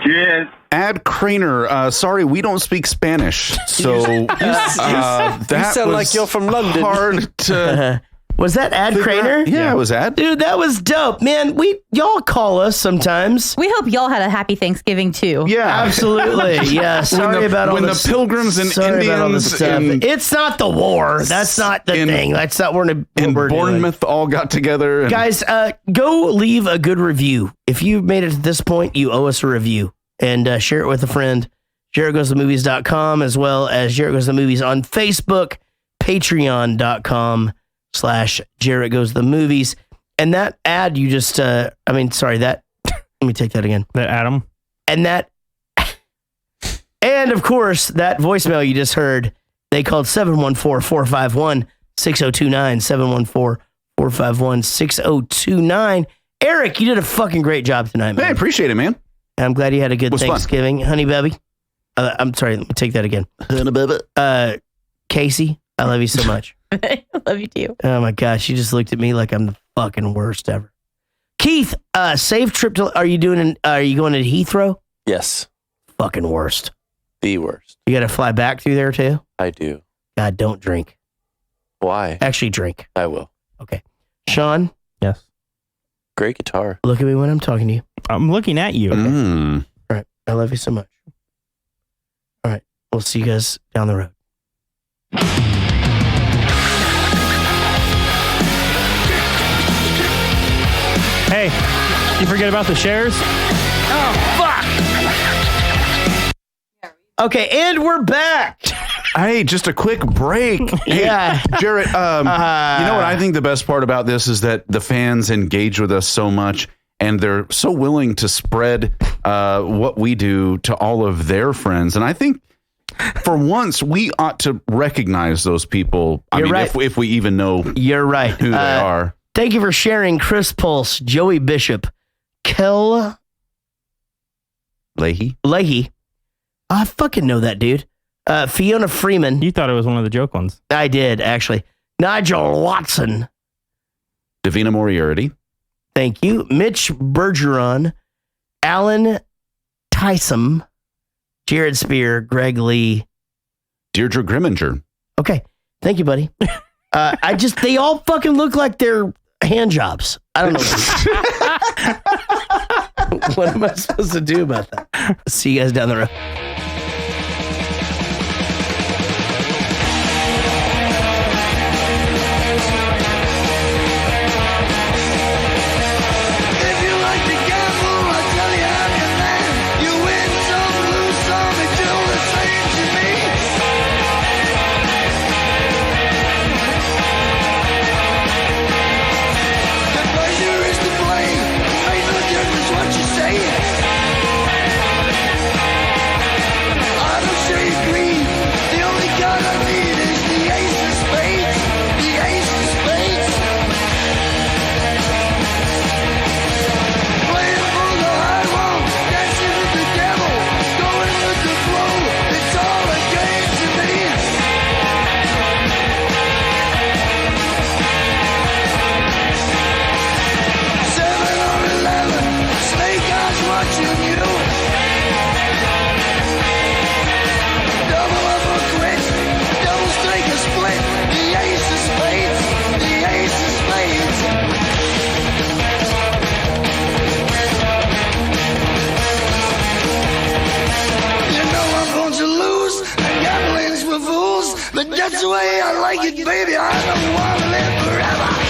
Cheers. Ad Craner, sorry, we don't speak Spanish, so that sound was like you're from London. Hard to Was that Ad Craner? Yeah, it was Ad. Dude, that was dope. Man, y'all call us sometimes. We hope y'all had a happy Thanksgiving too. Yeah, absolutely. Yeah, sorry about all this. When the Pilgrims and Indians it's not the war. That's not the thing. That's not what we're Bournemouth all got together. And guys, go leave a good review. If you've made it to this point, you owe us a review. And share it with a friend. JarrettGoesToMovies.com, as well as Jarrett Goes to Movies on Facebook, Patreon.com/Jarrett Goes to Movies. And that ad you just, let me take that again. That Adam. And of course, that voicemail you just heard, they called 714-451-6029, 714-451-6029. Eric, you did a fucking great job tonight, man. Hey, I appreciate it, man. I'm glad you had a good Thanksgiving. Honey Baby. I'm sorry, let me take that again. Honey Baby. Casey, I love you so much. I love you too. Oh my gosh, you just looked at me like I'm the fucking worst ever. Keith, safe trip to, are you going to Heathrow? Yes. Fucking worst. The worst. You got to fly back through there too? I do. God, don't drink. Why? Actually drink. I will. Okay. Sean? Yes. Great guitar. Look at me when I'm talking to you. I'm looking at you. All right. I love you so much. All right. We'll see you guys down the road. Hey, you forget about the shares? Oh, fuck. Okay, and we're back. Hey, just a quick break. Hey, Yeah. Jarrett, you know what I think the best part about this is that the fans engage with us so much, and they're so willing to spread what we do to all of their friends. And I think for once, we ought to recognize those people. I mean, right. if we even know You're right. who they are. Thank you for sharing Chris Pulse, Joey Bishop, Kel Leahy. I fucking know that dude. Fiona Freeman. You thought it was one of the joke ones. I did, actually. Nigel Watson. Davina Moriarty. Thank you. Mitch Bergeron. Alan Tyson. Jared Spear. Greg Lee. Deirdre Grimminger. Okay. Thank you, buddy. They all fucking look like they're hand jobs. I don't know. What am I supposed to do about that? See you guys down the road. But that's the way I like it, baby. I don't want to live forever.